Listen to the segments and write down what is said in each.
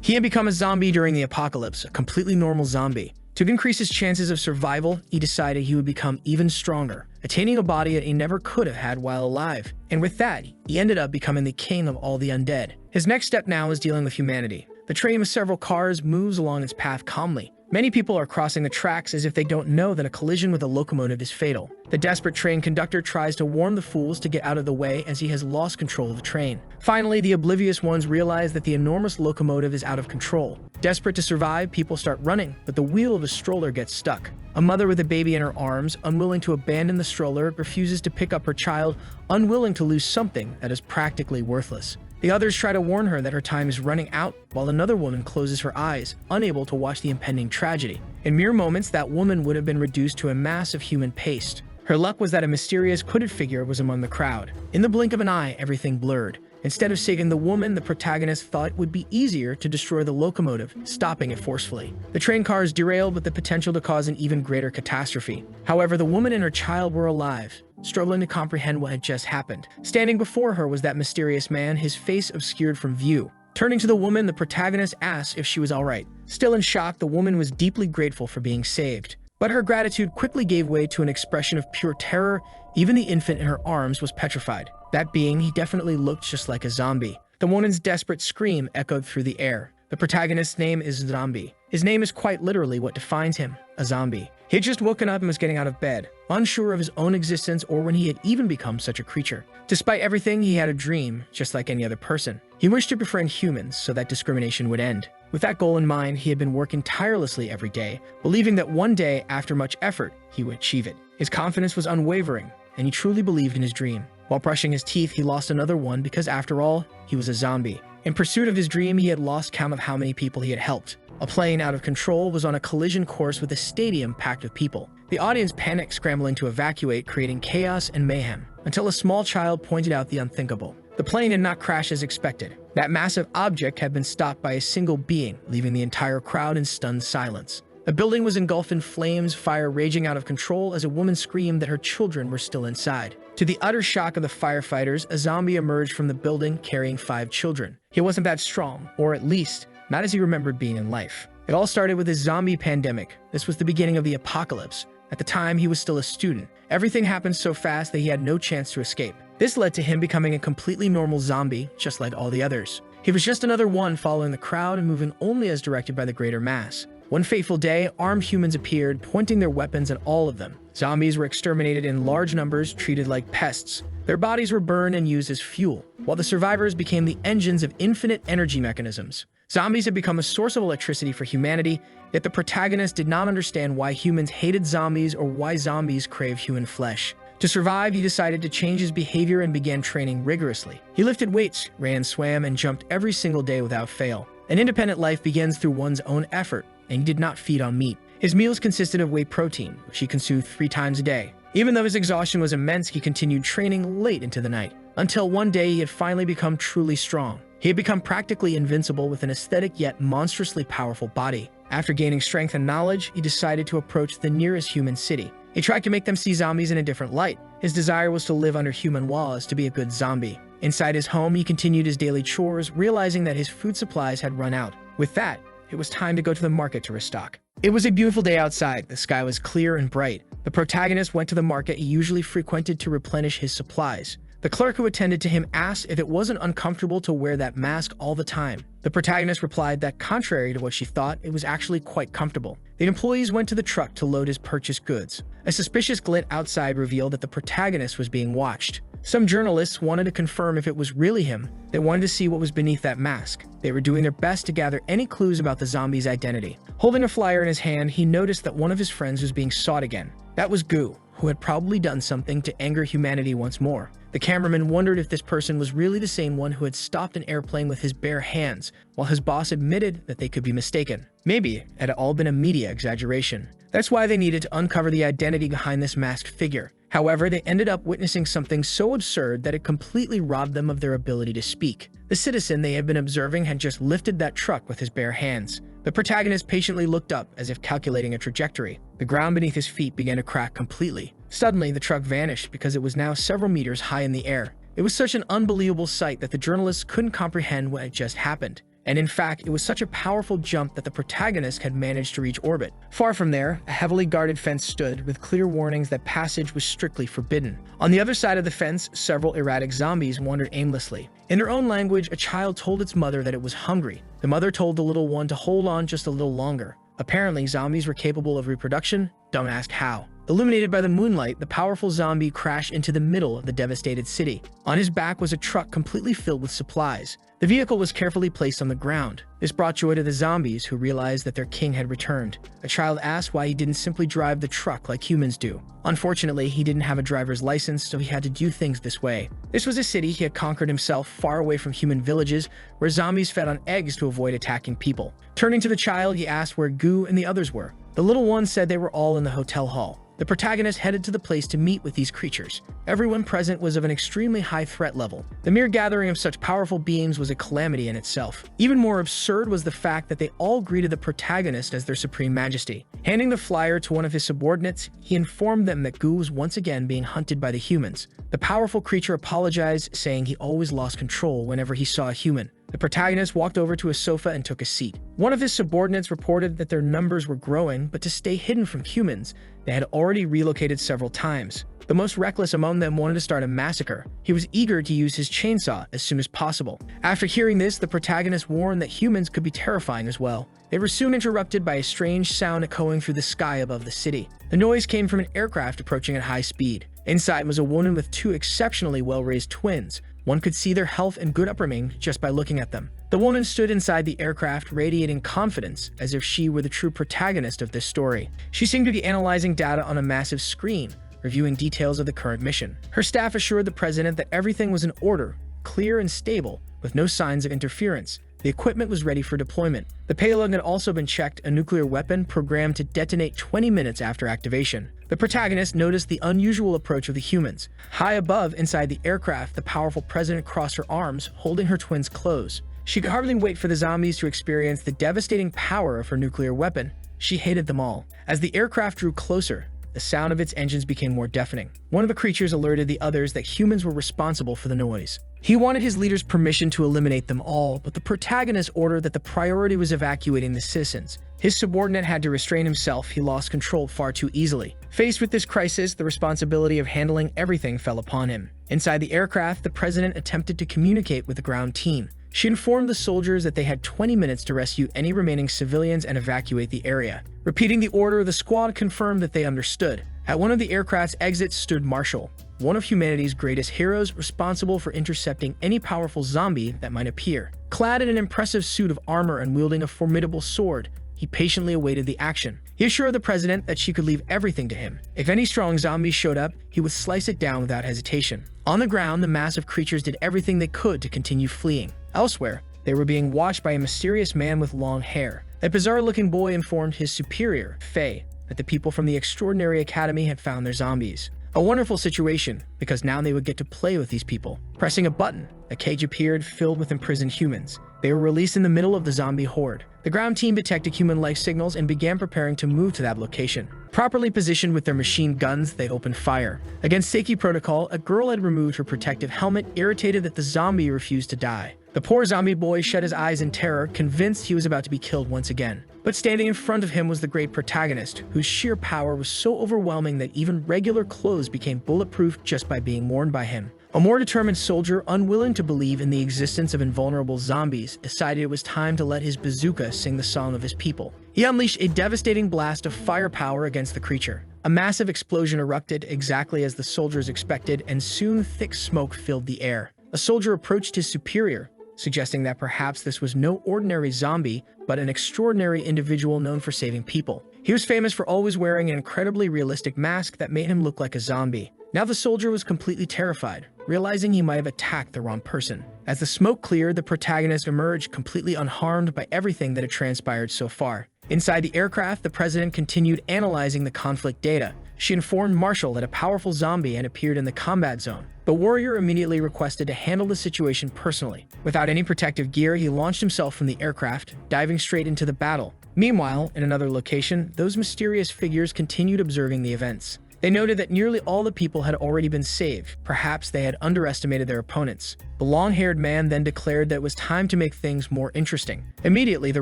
He had become a zombie during the apocalypse, a completely normal zombie. To increase his chances of survival, he decided he would become even stronger, attaining a body that he never could have had while alive. And with that, he ended up becoming the king of all the undead. His next step now is dealing with humanity. The train with several cars moves along its path calmly. Many people are crossing the tracks as if they don't know that a collision with a locomotive is fatal. The desperate train conductor tries to warn the fools to get out of the way as he has lost control of the train. Finally, the oblivious ones realize that the enormous locomotive is out of control. Desperate to survive, people start running, but the wheel of a stroller gets stuck. A mother with a baby in her arms, unwilling to abandon the stroller, refuses to pick up her child, unwilling to lose something that is practically worthless. The others try to warn her that her time is running out, while another woman closes her eyes, unable to watch the impending tragedy. In mere moments, that woman would have been reduced to a mass of human paste. Her luck was that a mysterious hooded figure was among the crowd. In the blink of an eye, everything blurred. Instead of saving the woman, the protagonist thought it would be easier to destroy the locomotive, stopping it forcefully. The train cars derailed with the potential to cause an even greater catastrophe. However, the woman and her child were alive, struggling to comprehend what had just happened. Standing before her was that mysterious man, his face obscured from view. Turning to the woman, the protagonist asked if she was all right. Still in shock, the woman was deeply grateful for being saved. But her gratitude quickly gave way to an expression of pure terror. Even the infant in her arms was petrified. That being, he definitely looked just like a zombie. The woman's desperate scream echoed through the air. The protagonist's name is Zombie. His name is quite literally what defines him, a zombie. He had just woken up and was getting out of bed, unsure of his own existence or when he had even become such a creature. Despite everything, he had a dream, just like any other person. He wished to befriend humans so that discrimination would end. With that goal in mind, he had been working tirelessly every day, believing that one day, after much effort, he would achieve it. His confidence was unwavering, and he truly believed in his dream. While brushing his teeth, he lost another one because, after all, he was a zombie. In pursuit of his dream, he had lost count of how many people he had helped. A plane out of control was on a collision course with a stadium packed with people. The audience panicked, scrambling to evacuate, creating chaos and mayhem, until a small child pointed out the unthinkable. The plane did not crash as expected. That massive object had been stopped by a single being, leaving the entire crowd in stunned silence. The building was engulfed in flames, fire raging out of control as a woman screamed that her children were still inside. To the utter shock of the firefighters, a zombie emerged from the building carrying 5 children. He wasn't that strong, or at least, not as he remembered being in life. It all started with his zombie pandemic. This was the beginning of the apocalypse. At the time, he was still a student. Everything happened so fast that he had no chance to escape. This led to him becoming a completely normal zombie, just like all the others. He was just another one following the crowd and moving only as directed by the greater mass. One fateful day, armed humans appeared, pointing their weapons at all of them. Zombies were exterminated in large numbers, treated like pests. Their bodies were burned and used as fuel, while the survivors became the engines of infinite energy mechanisms. Zombies had become a source of electricity for humanity, yet the protagonist did not understand why humans hated zombies or why zombies craved human flesh. To survive, he decided to change his behavior and began training rigorously. He lifted weights, ran, swam, and jumped every single day without fail. An independent life begins through one's own effort, and he did not feed on meat. His meals consisted of whey protein, which he consumed 3 times a day. Even though his exhaustion was immense, he continued training late into the night, until one day he had finally become truly strong. He had become practically invincible with an aesthetic yet monstrously powerful body. After gaining strength and knowledge, he decided to approach the nearest human city. He tried to make them see zombies in a different light. His desire was to live under human laws, to be a good zombie. Inside his home, he continued his daily chores, realizing that his food supplies had run out. With that, it was time to go to the market to restock. It was a beautiful day outside. The sky was clear and bright. The protagonist went to the market he usually frequented to replenish his supplies. The clerk who attended to him asked if it wasn't uncomfortable to wear that mask all the time. The protagonist replied that, contrary to what she thought, it was actually quite comfortable. The employees went to the truck to load his purchased goods. A suspicious glint outside revealed that the protagonist was being watched. Some journalists wanted to confirm if it was really him. They wanted to see what was beneath that mask. They were doing their best to gather any clues about the zombie's identity. Holding a flyer in his hand, he noticed that one of his friends was being sought again. That was Goo, who had probably done something to anger humanity once more. The cameraman wondered if this person was really the same one who had stopped an airplane with his bare hands, while his boss admitted that they could be mistaken. Maybe it had all been a media exaggeration. That's why they needed to uncover the identity behind this masked figure. However, they ended up witnessing something so absurd that it completely robbed them of their ability to speak. The citizen they had been observing had just lifted that truck with his bare hands. The protagonist patiently looked up, as if calculating a trajectory. The ground beneath his feet began to crack completely. Suddenly, the truck vanished because it was now several meters high in the air. It was such an unbelievable sight that the journalists couldn't comprehend what had just happened. and in fact, it was such a powerful jump that the protagonist had managed to reach orbit. Far from there, a heavily guarded fence stood, with clear warnings that passage was strictly forbidden. On the other side of the fence, several erratic zombies wandered aimlessly. In their own language, a child told its mother that it was hungry. The mother told the little one to hold on just a little longer. Apparently, zombies were capable of reproduction. Don't ask how. Illuminated by the moonlight, the powerful zombie crashed into the middle of the devastated city. On his back was a truck completely filled with supplies. The vehicle was carefully placed on the ground. This brought joy to the zombies, who realized that their king had returned. A child asked why he didn't simply drive the truck like humans do. Unfortunately, he didn't have a driver's license, so he had to do things this way. This was a city he had conquered himself, far away from human villages, where zombies fed on eggs to avoid attacking people. Turning to the child, he asked where Gu and the others were. The little one said they were all in the hotel hall. The protagonist headed to the place to meet with these creatures. Everyone present was of an extremely high threat level. The mere gathering of such powerful beings was a calamity in itself. Even more absurd was the fact that they all greeted the protagonist as their supreme majesty. Handing the flyer to one of his subordinates, he informed them that Gu was once again being hunted by the humans. The powerful creature apologized, saying he always lost control whenever he saw a human. The protagonist walked over to a sofa and took a seat. One of his subordinates reported that their numbers were growing, but to stay hidden from humans, they had already relocated several times. The most reckless among them wanted to start a massacre. He was eager to use his chainsaw as soon as possible. After hearing this, the protagonist warned that humans could be terrifying as well. They were soon interrupted by a strange sound echoing through the sky above the city. The noise came from an aircraft approaching at high speed. Inside was a woman with two exceptionally well-raised twins. One could see their health and good upbringing just by looking at them. The woman stood inside the aircraft, radiating confidence, as if she were the true protagonist of this story. She seemed to be analyzing data on a massive screen, reviewing details of the current mission. Her staff assured the president that everything was in order, clear and stable, with no signs of interference. The equipment was ready for deployment. The payload had also been checked, a nuclear weapon programmed to detonate 20 minutes after activation. The protagonist noticed the unusual approach of the humans. High above, inside the aircraft, the powerful president crossed her arms, holding her twins close. She could hardly wait for the zombies to experience the devastating power of her nuclear weapon. She hated them all. As the aircraft drew closer, the sound of its engines became more deafening. One of the creatures alerted the others that humans were responsible for the noise. He wanted his leader's permission to eliminate them all, but the protagonist ordered that the priority was evacuating the citizens. His subordinate had to restrain himself. He lost control far too easily. Faced with this crisis, the responsibility of handling everything fell upon him. Inside the aircraft, the president attempted to communicate with the ground team. She informed the soldiers that they had 20 minutes to rescue any remaining civilians and evacuate the area. Repeating the order, the squad confirmed that they understood. At one of the aircraft's exits stood Marshall, one of humanity's greatest heroes, responsible for intercepting any powerful zombie that might appear. Clad in an impressive suit of armor and wielding a formidable sword, he patiently awaited the action. He assured the president that she could leave everything to him. If any strong zombies showed up, he would slice it down without hesitation. On the ground, the massive creatures did everything they could to continue fleeing. Elsewhere, they were being watched by a mysterious man with long hair. A bizarre-looking boy informed his superior, Faye, that the people from the Extraordinary Academy had found their zombies. A wonderful situation, because now they would get to play with these people. Pressing a button, a cage appeared filled with imprisoned humans. They were released in the middle of the zombie horde. The ground team detected human life signals and began preparing to move to that location. Properly positioned with their machine guns, they opened fire. Against safety protocol, a girl had removed her protective helmet, irritated that the zombie refused to die. The poor zombie boy shut his eyes in terror, convinced he was about to be killed once again. But standing in front of him was the great protagonist, whose sheer power was so overwhelming that even regular clothes became bulletproof just by being worn by him. A more determined soldier, unwilling to believe in the existence of invulnerable zombies, decided it was time to let his bazooka sing the song of his people. He unleashed a devastating blast of firepower against the creature. A massive explosion erupted exactly as the soldiers expected, and soon thick smoke filled the air. A soldier approached his superior, suggesting that perhaps this was no ordinary zombie, but an extraordinary individual known for saving people. He was famous for always wearing an incredibly realistic mask that made him look like a zombie. Now the soldier was completely terrified, realizing he might have attacked the wrong person. As the smoke cleared, the protagonist emerged completely unharmed by everything that had transpired so far. Inside the aircraft, the president continued analyzing the conflict data. She informed Marshall that a powerful zombie had appeared in the combat zone. The warrior immediately requested to handle the situation personally. Without any protective gear, he launched himself from the aircraft, diving straight into the battle. Meanwhile, in another location, those mysterious figures continued observing the events. They noted that nearly all the people had already been saved. Perhaps they had underestimated their opponents. The long-haired man then declared that it was time to make things more interesting. Immediately, the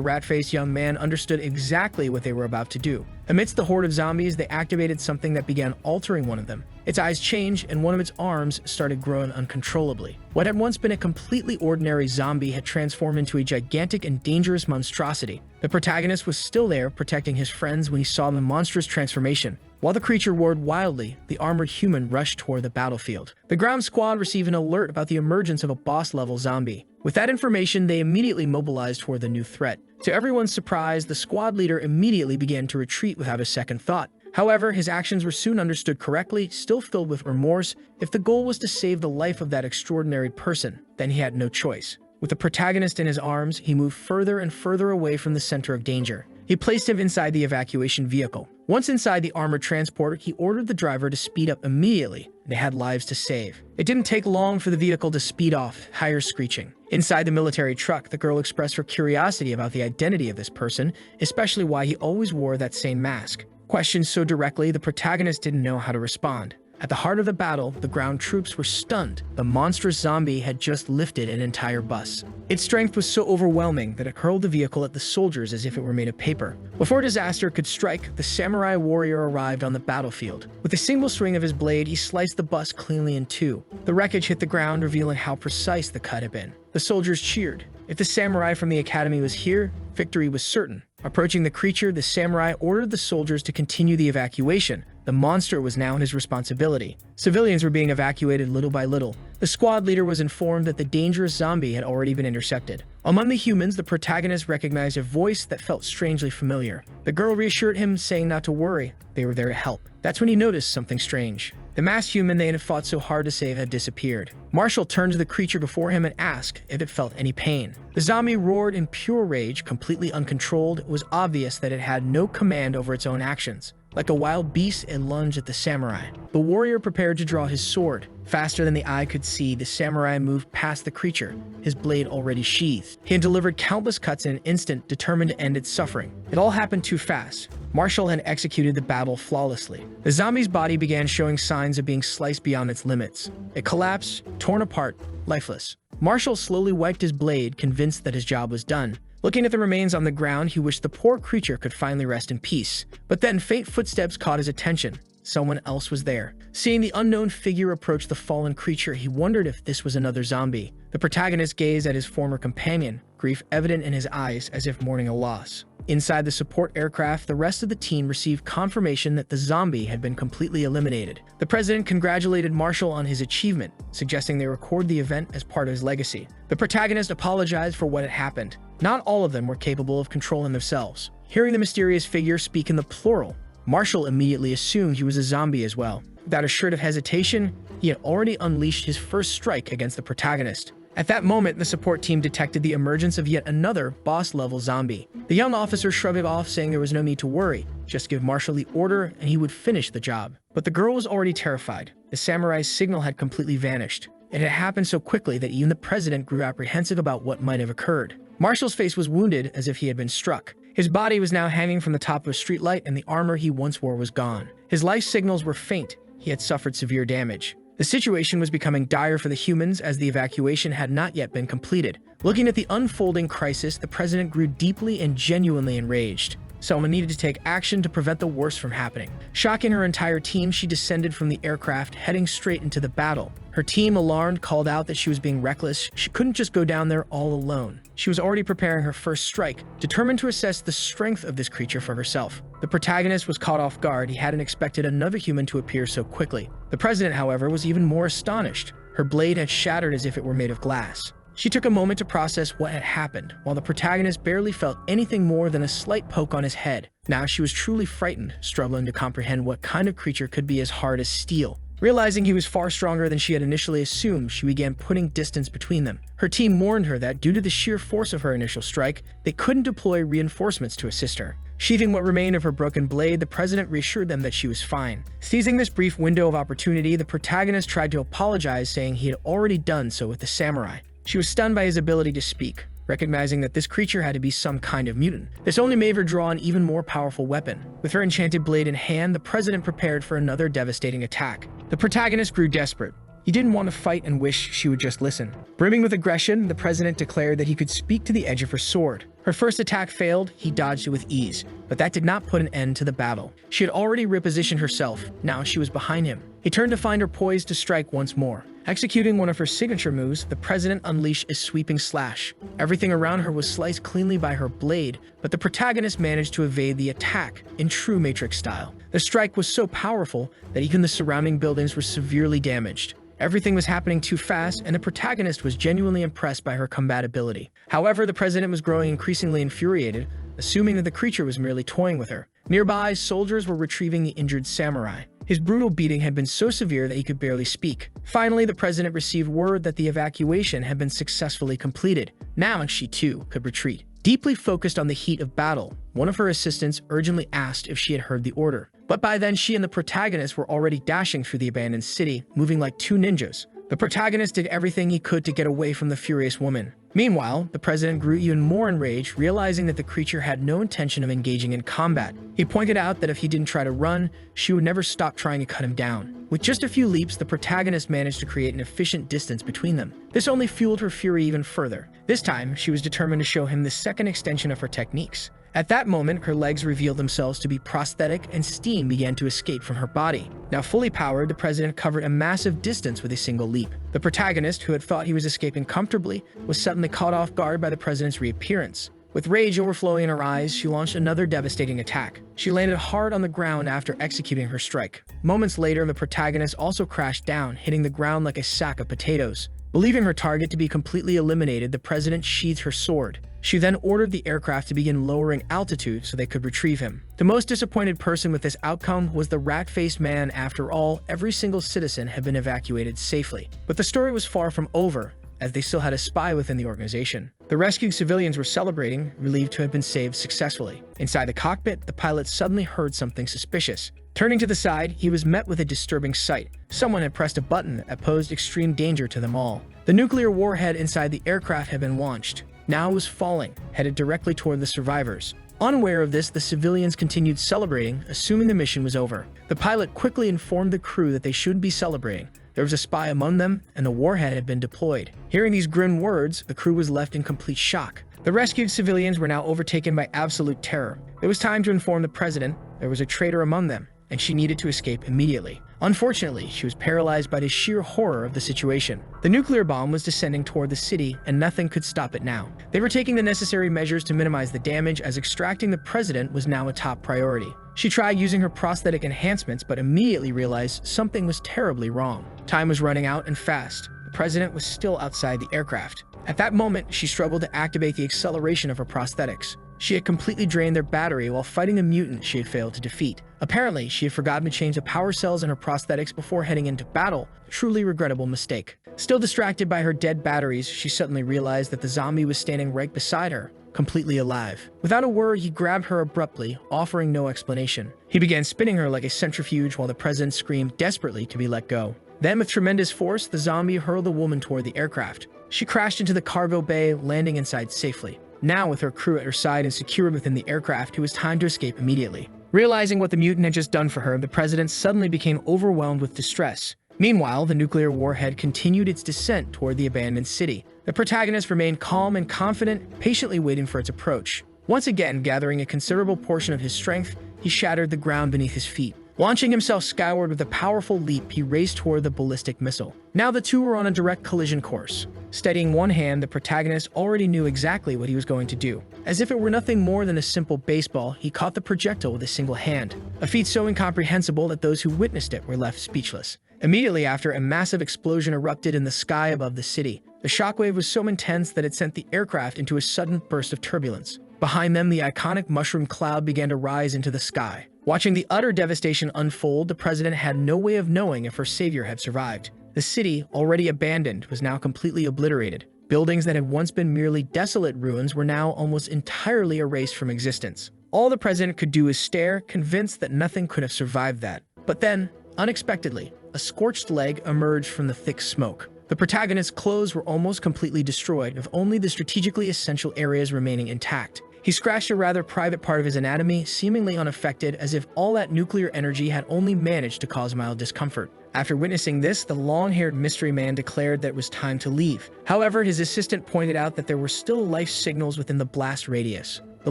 rat-faced young man understood exactly what they were about to do. Amidst the horde of zombies, they activated something that began altering one of them. Its eyes changed, and one of its arms started growing uncontrollably. What had once been a completely ordinary zombie had transformed into a gigantic and dangerous monstrosity. The protagonist was still there, protecting his friends when he saw the monstrous transformation. While the creature roared wildly, the armored human rushed toward the battlefield. The ground squad received an alert about the emergence of a boss-level zombie. With that information, they immediately mobilized toward the new threat. To everyone's surprise, the squad leader immediately began to retreat without a second thought. However, his actions were soon understood correctly, still filled with remorse. If the goal was to save the life of that extraordinary person, then he had no choice. With the protagonist in his arms, he moved further and further away from the center of danger. He placed him inside the evacuation vehicle. Once inside the armored transporter, he ordered the driver to speed up immediately. They had lives to save. It didn't take long for the vehicle to speed off, tires screeching. Inside the military truck, the girl expressed her curiosity about the identity of this person, especially why he always wore that same mask. Questioned so directly, the protagonist didn't know how to respond. At the heart of the battle, the ground troops were stunned. The monstrous zombie had just lifted an entire bus. Its strength was so overwhelming that it hurled the vehicle at the soldiers as if it were made of paper. Before disaster could strike, the samurai warrior arrived on the battlefield. With a single swing of his blade, he sliced the bus cleanly in two. The wreckage hit the ground, revealing how precise the cut had been. The soldiers cheered. If the samurai from the academy was here, victory was certain. Approaching the creature, the samurai ordered the soldiers to continue the evacuation. The monster was now his responsibility. Civilians were being evacuated little by little. The squad leader was informed that the dangerous zombie had already been intercepted. Among the humans, the protagonist recognized a voice that felt strangely familiar. The girl reassured him, saying not to worry, they were there to help. That's when he noticed something strange. The masked human they had fought so hard to save had disappeared. Marshall turned to the creature before him and asked if it felt any pain. The zombie roared in pure rage, completely uncontrolled. It was obvious that it had no command over its own actions. Like a wild beast, it lunged at the samurai. The warrior prepared to draw his sword. Faster than the eye could see, the samurai moved past the creature, his blade already sheathed. He had delivered countless cuts in an instant, determined to end its suffering. It all happened too fast. Marshall had executed the battle flawlessly. The zombie's body began showing signs of being sliced beyond its limits. It collapsed, torn apart, lifeless. Marshall slowly wiped his blade, convinced that his job was done. Looking at the remains on the ground, he wished the poor creature could finally rest in peace. But then faint footsteps caught his attention. Someone else was there. Seeing the unknown figure approach the fallen creature, he wondered if this was another zombie. The protagonist gazed at his former companion, grief evident in his eyes as if mourning a loss. Inside the support aircraft, the rest of the team received confirmation that the zombie had been completely eliminated. The president congratulated Marshall on his achievement, suggesting they record the event as part of his legacy. The protagonist apologized for what had happened. Not all of them were capable of controlling themselves. Hearing the mysterious figure speak in the plural, Marshall immediately assumed he was a zombie as well. Without a shred of hesitation, he had already unleashed his first strike against the protagonist. At that moment, the support team detected the emergence of yet another boss-level zombie. The young officer shrugged it off, saying there was no need to worry. Just give Marshall the order and he would finish the job. But the girl was already terrified. The samurai's signal had completely vanished. It had happened so quickly that even the president grew apprehensive about what might have occurred. Marshall's face was wounded as if he had been struck. His body was now hanging from the top of a streetlight, and the armor he once wore was gone. His life signals were faint. He had suffered severe damage. The situation was becoming dire for the humans as the evacuation had not yet been completed. Looking at the unfolding crisis, the president grew deeply and genuinely enraged. Someone needed to take action to prevent the worst from happening. Shocking her entire team, she descended from the aircraft, heading straight into the battle. Her team, alarmed, called out that she was being reckless. She couldn't just go down there all alone. She was already preparing her first strike, determined to assess the strength of this creature for herself. The protagonist was caught off guard. He hadn't expected another human to appear so quickly. The president, however, was even more astonished. Her blade had shattered as if it were made of glass. She took a moment to process what had happened, while the protagonist barely felt anything more than a slight poke on his head. Now she was truly frightened, struggling to comprehend what kind of creature could be as hard as steel. Realizing he was far stronger than she had initially assumed, she began putting distance between them. Her team warned her that due to the sheer force of her initial strike, they couldn't deploy reinforcements to assist her. Sheathing what remained of her broken blade, the president reassured them that she was fine. Seizing this brief window of opportunity, the protagonist tried to apologize, saying he had already done so with the samurai. She was stunned by his ability to speak. recognizing that this creature had to be some kind of mutant. This only made her draw an even more powerful weapon. With her enchanted blade in hand, the president prepared for another devastating attack. The protagonist grew desperate. He didn't want to fight and wished she would just listen. Brimming with aggression, the president declared that he could speak to the edge of her sword. Her first attack failed, he dodged it with ease, but that did not put an end to the battle. She had already repositioned herself, now she was behind him. He turned to find her poised to strike once more. Executing one of her signature moves, the president unleashed a sweeping slash. Everything around her was sliced cleanly by her blade, but the protagonist managed to evade the attack in true Matrix style. The strike was so powerful that even the surrounding buildings were severely damaged. Everything was happening too fast, and the protagonist was genuinely impressed by her combat ability. However, the president was growing increasingly infuriated, assuming that the creature was merely toying with her. Nearby, soldiers were retrieving the injured samurai. His brutal beating had been so severe that he could barely speak. Finally, the president received word that the evacuation had been successfully completed. Now she too could retreat. Deeply focused on the heat of battle, one of her assistants urgently asked if she had heard the order. But by then, she and the protagonist were already dashing through the abandoned city, moving like two ninjas. The protagonist did everything he could to get away from the furious woman. Meanwhile, the president grew even more enraged, realizing that the creature had no intention of engaging in combat. He pointed out that if he didn't try to run, she would never stop trying to cut him down. With just a few leaps, the protagonist managed to create an efficient distance between them. This only fueled her fury even further. This time, she was determined to show him the second extension of her techniques. At that moment, her legs revealed themselves to be prosthetic and steam began to escape from her body. Now fully powered, the president covered a massive distance with a single leap. The protagonist, who had thought he was escaping comfortably, was suddenly caught off guard by the president's reappearance. With rage overflowing in her eyes, she launched another devastating attack. She landed hard on the ground after executing her strike. Moments later, the protagonist also crashed down, hitting the ground like a sack of potatoes. Believing her target to be completely eliminated, the president sheathed her sword. She then ordered the aircraft to begin lowering altitude so they could retrieve him. The most disappointed person with this outcome was the rat-faced man. After all, every single citizen had been evacuated safely. But the story was far from over, as they still had a spy within the organization. The rescued civilians were celebrating, relieved to have been saved successfully. Inside the cockpit, the pilot suddenly heard something suspicious. Turning to the side, he was met with a disturbing sight. Someone had pressed a button that posed extreme danger to them all. The nuclear warhead inside the aircraft had been launched. Now it was falling, headed directly toward the survivors. Unaware of this, the civilians continued celebrating, assuming the mission was over. The pilot quickly informed the crew that they shouldn't be celebrating. There was a spy among them, and the warhead had been deployed. Hearing these grim words, the crew was left in complete shock. The rescued civilians were now overtaken by absolute terror. It was time to inform the president there was a traitor among them, and she needed to escape immediately. Unfortunately, she was paralyzed by the sheer horror of the situation. The nuclear bomb was descending toward the city, and nothing could stop it now. They were taking the necessary measures to minimize the damage, as extracting the president was now a top priority. She tried using her prosthetic enhancements, but immediately realized something was terribly wrong. Time was running out and fast. The president was still outside the aircraft. At that moment, she struggled to activate the acceleration of her prosthetics. She had completely drained their battery while fighting the mutant she had failed to defeat. Apparently, she had forgotten to change the power cells in her prosthetics before heading into battle, a truly regrettable mistake. Still distracted by her dead batteries, she suddenly realized that the zombie was standing right beside her, completely alive. Without a word, he grabbed her abruptly, offering no explanation. He began spinning her like a centrifuge while the president screamed desperately to be let go. Then, with tremendous force, the zombie hurled the woman toward the aircraft. She crashed into the cargo bay, landing inside safely. Now, with her crew at her side and secured within the aircraft, it was time to escape immediately. Realizing what the mutant had just done for her, the president suddenly became overwhelmed with distress. Meanwhile, the nuclear warhead continued its descent toward the abandoned city. The protagonist remained calm and confident, patiently waiting for its approach. Once again, gathering a considerable portion of his strength, he shattered the ground beneath his feet. Launching himself skyward with a powerful leap, he raced toward the ballistic missile. Now the two were on a direct collision course. Steadying one hand, the protagonist already knew exactly what he was going to do. As if it were nothing more than a simple baseball, he caught the projectile with a single hand, a feat so incomprehensible that those who witnessed it were left speechless. Immediately after, a massive explosion erupted in the sky above the city. The shockwave was so intense that it sent the aircraft into a sudden burst of turbulence. Behind them, the iconic mushroom cloud began to rise into the sky. Watching the utter devastation unfold, the president had no way of knowing if her savior had survived. The city, already abandoned, was now completely obliterated. Buildings that had once been merely desolate ruins were now almost entirely erased from existence. All the president could do is stare, convinced that nothing could have survived that. But then, unexpectedly, a scorched leg emerged from the thick smoke. The protagonist's clothes were almost completely destroyed, with only the strategically essential areas remaining intact. He scratched a rather private part of his anatomy, seemingly unaffected, as if all that nuclear energy had only managed to cause mild discomfort. After witnessing this, the long-haired mystery man declared that it was time to leave. However, his assistant pointed out that there were still life signals within the blast radius. The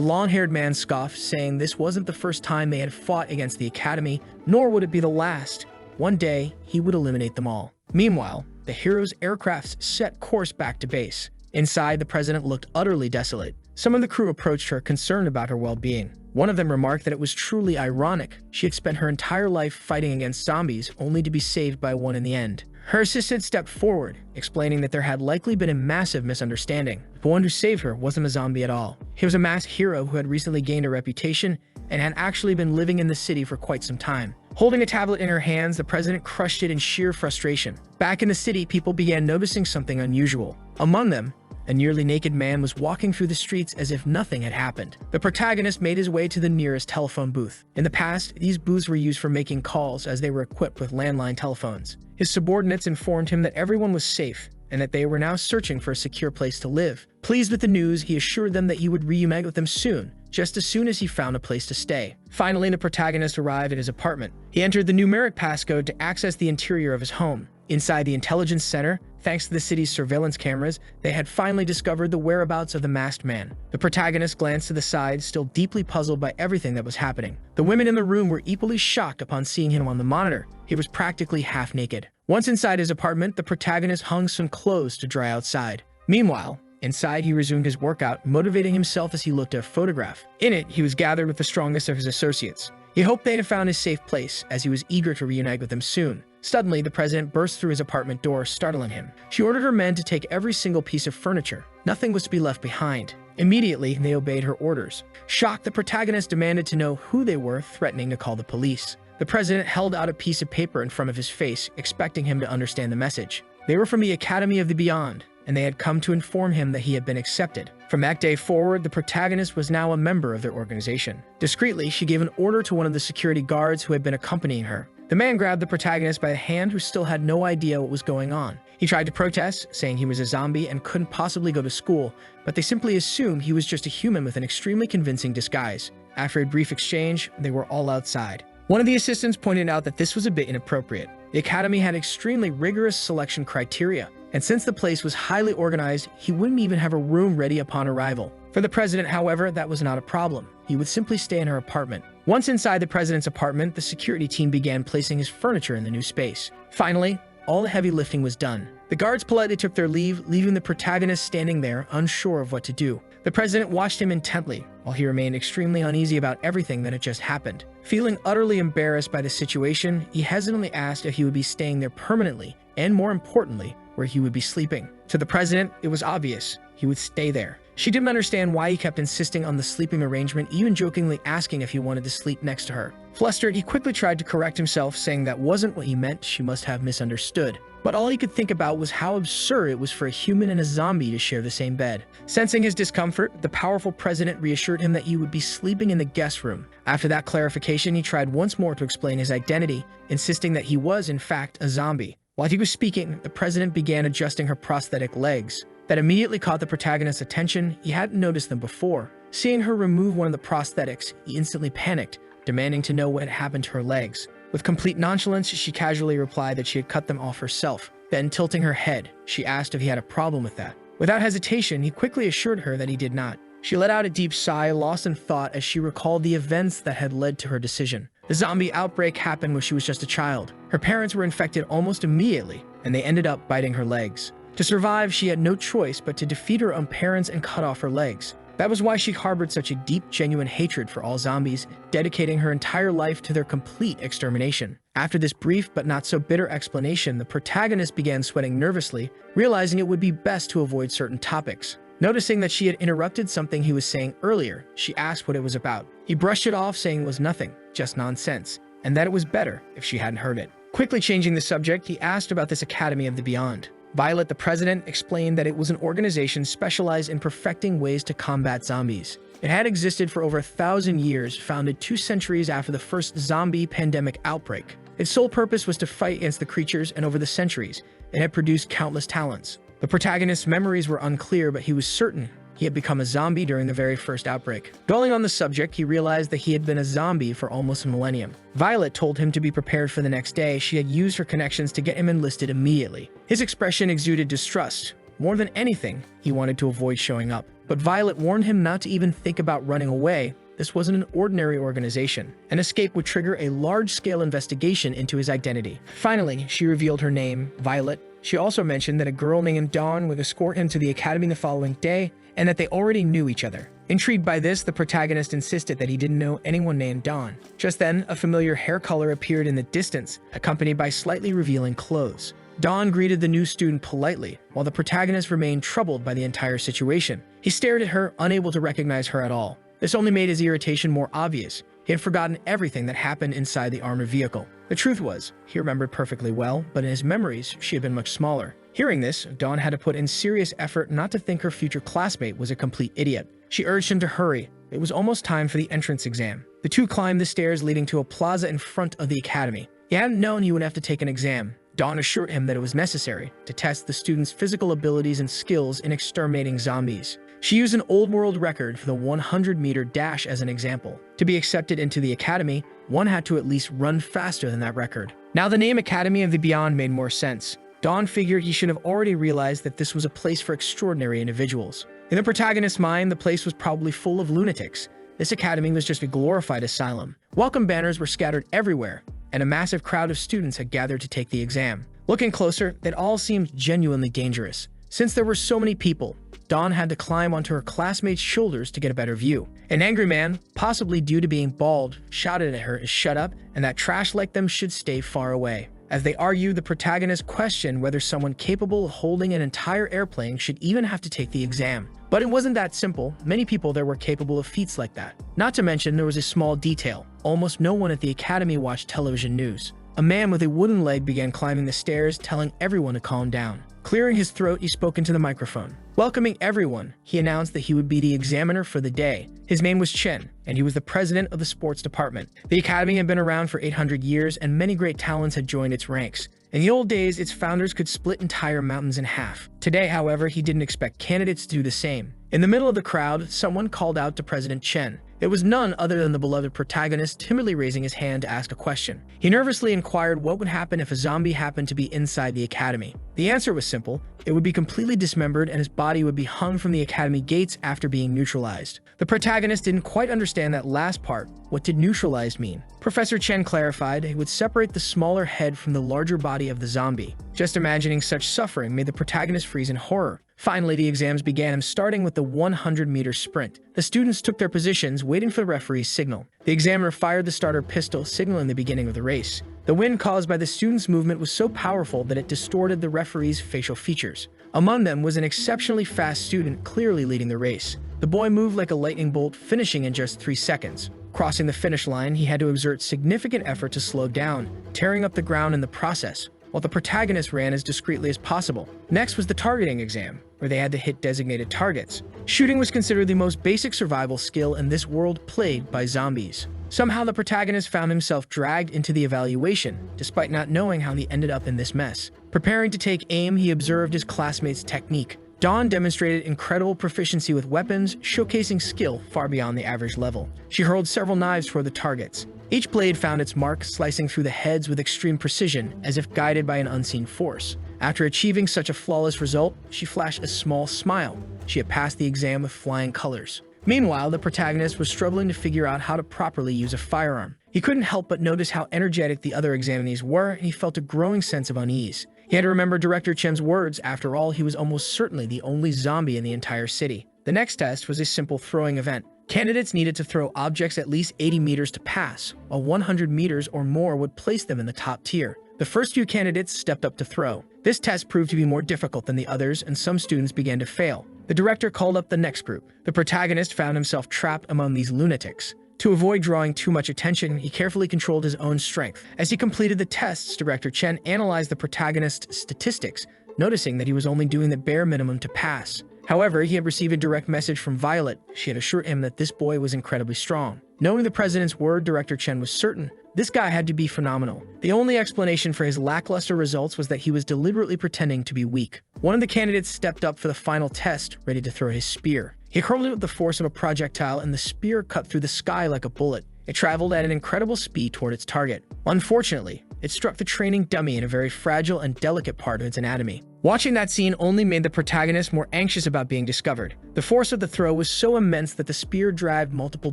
long-haired man scoffed, saying this wasn't the first time they had fought against the Academy, nor would it be the last. One day, he would eliminate them all. Meanwhile, the hero's aircrafts set course back to base. Inside, the president looked utterly desolate. Some of the crew approached her, concerned about her well-being. One of them remarked that it was truly ironic. She had spent her entire life fighting against zombies, only to be saved by one in the end. Her assistant stepped forward, explaining that there had likely been a massive misunderstanding. The one who saved her wasn't a zombie at all. He was a masked hero who had recently gained a reputation and had actually been living in the city for quite some time. Holding a tablet in her hands, the president crushed it in sheer frustration. Back in the city, people began noticing something unusual. Among them, a nearly naked man was walking through the streets as if nothing had happened. The protagonist made his way to the nearest telephone booth. In the past, these booths were used for making calls, as they were equipped with landline telephones. His subordinates informed him that everyone was safe and that they were now searching for a secure place to live. Pleased with the news, he assured them that he would reunite with them soon, just as soon as he found a place to stay. Finally, the protagonist arrived at his apartment. He entered the numeric passcode to access the interior of his home. Inside the intelligence center, thanks to the city's surveillance cameras, they had finally discovered the whereabouts of the masked man. The protagonist glanced to the side, still deeply puzzled by everything that was happening. The women in the room were equally shocked upon seeing him on the monitor. He was practically half naked. Once inside his apartment, the protagonist hung some clothes to dry outside. Meanwhile, inside, he resumed his workout, motivating himself as he looked at a photograph. In it, he was gathered with the strongest of his associates. He hoped they had found his safe place, as he was eager to reunite with them soon. Suddenly, the president burst through his apartment door, startling him. She ordered her men to take every single piece of furniture. Nothing was to be left behind. Immediately, they obeyed her orders. Shocked, the protagonist demanded to know who they were, threatening to call the police. The president held out a piece of paper in front of his face, expecting him to understand the message. They were from the Academy of the Beyond, and they had come to inform him that he had been accepted. From that day forward, the protagonist was now a member of their organization. Discreetly, she gave an order to one of the security guards who had been accompanying her. The man grabbed the protagonist by the hand, who still had no idea what was going on. He tried to protest, saying he was a zombie and couldn't possibly go to school, but they simply assumed he was just a human with an extremely convincing disguise. After a brief exchange, they were all outside. One of the assistants pointed out that this was a bit inappropriate. The Academy had extremely rigorous selection criteria, and since the place was highly organized, he wouldn't even have a room ready upon arrival. For the president, however, that was not a problem. He would simply stay in her apartment. Once inside the president's apartment, the security team began placing his furniture in the new space. Finally, all the heavy lifting was done. The guards politely took their leave, leaving the protagonist standing there, unsure of what to do. The president watched him intently, while he remained extremely uneasy about everything that had just happened. Feeling utterly embarrassed by the situation, he hesitantly asked if he would be staying there permanently, and more importantly, where he would be sleeping. To the president, it was obvious. He would stay there. She didn't understand why he kept insisting on the sleeping arrangement, even jokingly asking if he wanted to sleep next to her. Flustered, he quickly tried to correct himself, saying that wasn't what he meant. She must have misunderstood. But all he could think about was how absurd it was for a human and a zombie to share the same bed. Sensing his discomfort, the powerful president reassured him that he would be sleeping in the guest room. After that clarification, he tried once more to explain his identity, insisting that he was, in fact, a zombie. While he was speaking, the president began adjusting her prosthetic legs. That immediately caught the protagonist's attention. He hadn't noticed them before. Seeing her remove one of the prosthetics, he instantly panicked, demanding to know what had happened to her legs. With complete nonchalance, she casually replied that she had cut them off herself. Then, tilting her head, she asked if he had a problem with that. Without hesitation, he quickly assured her that he did not. She let out a deep sigh, lost in thought as she recalled the events that had led to her decision. The zombie outbreak happened when she was just a child. Her parents were infected almost immediately, and they ended up biting her legs. To survive, she had no choice but to defeat her own parents and cut off her legs. That was why she harbored such a deep, genuine hatred for all zombies, dedicating her entire life to their complete extermination. After this brief but not so bitter explanation, the protagonist began sweating nervously, realizing it would be best to avoid certain topics. Noticing that she had interrupted something he was saying earlier, she asked what it was about. He brushed it off, saying it was nothing, just nonsense, and that it was better if she hadn't heard it. Quickly changing the subject, he asked about this Academy of the Beyond. Violet, the president, explained that it was an organization specialized in perfecting ways to combat zombies. It had existed for over 1,000 years, founded 2 centuries after the first zombie pandemic outbreak. Its sole purpose was to fight against the creatures, and over the centuries, it had produced countless talents. The protagonist's memories were unclear, but he was certain he had become a zombie during the very first outbreak. Dwelling on the subject, he realized that he had been a zombie for almost a millennium. Violet told him to be prepared for the next day. She had used her connections to get him enlisted immediately. His expression exuded distrust. More than anything, he wanted to avoid showing up. But Violet warned him not to even think about running away. This wasn't an ordinary organization. An escape would trigger a large-scale investigation into his identity. Finally, she revealed her name, Violet. She also mentioned that a girl named Dawn would escort him to the academy the following day, and that they already knew each other. Intrigued by this, the protagonist insisted that he didn't know anyone named Dawn. Just then, a familiar hair color appeared in the distance, accompanied by slightly revealing clothes. Dawn greeted the new student politely, while the protagonist remained troubled by the entire situation. He stared at her, unable to recognize her at all. This only made his irritation more obvious. He had forgotten everything that happened inside the armored vehicle. The truth was, he remembered perfectly well, but in his memories, she had been much smaller. Hearing this, Dawn had to put in serious effort not to think her future classmate was a complete idiot. She urged him to hurry. It was almost time for the entrance exam. The two climbed the stairs leading to a plaza in front of the academy. He hadn't known he would have to take an exam. Dawn assured him that it was necessary to test the student's physical abilities and skills in exterminating zombies. She used an old-world record for the 100-meter dash as an example. To be accepted into the academy, one had to at least run faster than that record. Now the name Academy of the Beyond made more sense. Dawn figured he should have already realized that this was a place for extraordinary individuals. In the protagonist's mind, the place was probably full of lunatics. This academy was just a glorified asylum. Welcome banners were scattered everywhere, and a massive crowd of students had gathered to take the exam. Looking closer, it all seemed genuinely dangerous. Since there were so many people, Dawn had to climb onto her classmates' shoulders to get a better view. An angry man, possibly due to being bald, shouted at her to shut up and that trash like them should stay far away. As they argued, the protagonist questioned whether someone capable of holding an entire airplane should even have to take the exam. But it wasn't that simple. Many people there were capable of feats like that. Not to mention, there was a small detail. Almost no one at the academy watched television news. A man with a wooden leg began climbing the stairs, telling everyone to calm down. Clearing his throat, he spoke into the microphone. Welcoming everyone, he announced that he would be the examiner for the day. His name was Chen, and he was the president of the sports department. The academy had been around for 800 years, and many great talents had joined its ranks. In the old days, its founders could split entire mountains in half. Today, however, he didn't expect candidates to do the same. In the middle of the crowd, someone called out to President Chen. It was none other than the beloved protagonist, timidly raising his hand to ask a question. He nervously inquired what would happen if a zombie happened to be inside the academy. The answer was simple. It would be completely dismembered and his body would be hung from the academy gates after being neutralized. The protagonist didn't quite understand that last part. What did neutralized mean? Professor Chen clarified it would separate the smaller head from the larger body of the zombie. Just imagining such suffering made the protagonist freeze in horror. Finally, the exams began, starting with the 100-meter sprint. The students took their positions, waiting for the referee's signal. The examiner fired the starter pistol, signaling the beginning of the race. The wind caused by the students' movement was so powerful that it distorted the referee's facial features. Among them was an exceptionally fast student, clearly leading the race. The boy moved like a lightning bolt, finishing in just 3 seconds. Crossing the finish line, he had to exert significant effort to slow down, tearing up the ground in the process, while the protagonist ran as discreetly as possible. Next was the targeting exam, where they had to hit designated targets. Shooting was considered the most basic survival skill in this world plagued by zombies. Somehow the protagonist found himself dragged into the evaluation, despite not knowing how he ended up in this mess. Preparing to take aim, he observed his classmates' technique. Dawn demonstrated incredible proficiency with weapons, showcasing skill far beyond the average level. She hurled several knives toward the targets. Each blade found its mark, slicing through the heads with extreme precision, as if guided by an unseen force. After achieving such a flawless result, she flashed a small smile. She had passed the exam with flying colors. Meanwhile, the protagonist was struggling to figure out how to properly use a firearm. He couldn't help but notice how energetic the other examinees were, and he felt a growing sense of unease. He had to remember Director Chen's words. After all, he was almost certainly the only zombie in the entire city. The next test was a simple throwing event. Candidates needed to throw objects at least 80 meters to pass, while 100 meters or more would place them in the top tier. The first few candidates stepped up to throw. This test proved to be more difficult than the others, and some students began to fail. The director called up the next group. The protagonist found himself trapped among these lunatics. To avoid drawing too much attention, he carefully controlled his own strength. As he completed the tests, Director Chen analyzed the protagonist's statistics, noticing that he was only doing the bare minimum to pass. However, he had received a direct message from Violet. She had assured him that this boy was incredibly strong. Knowing the president's word, Director Chen was certain this guy had to be phenomenal. The only explanation for his lackluster results was that he was deliberately pretending to be weak. One of the candidates stepped up for the final test, ready to throw his spear. He hurled it with the force of a projectile, and the spear cut through the sky like a bullet. It traveled at an incredible speed toward its target. Unfortunately, it struck the training dummy in a very fragile and delicate part of its anatomy. Watching that scene only made the protagonist more anxious about being discovered. The force of the throw was so immense that the spear dragged multiple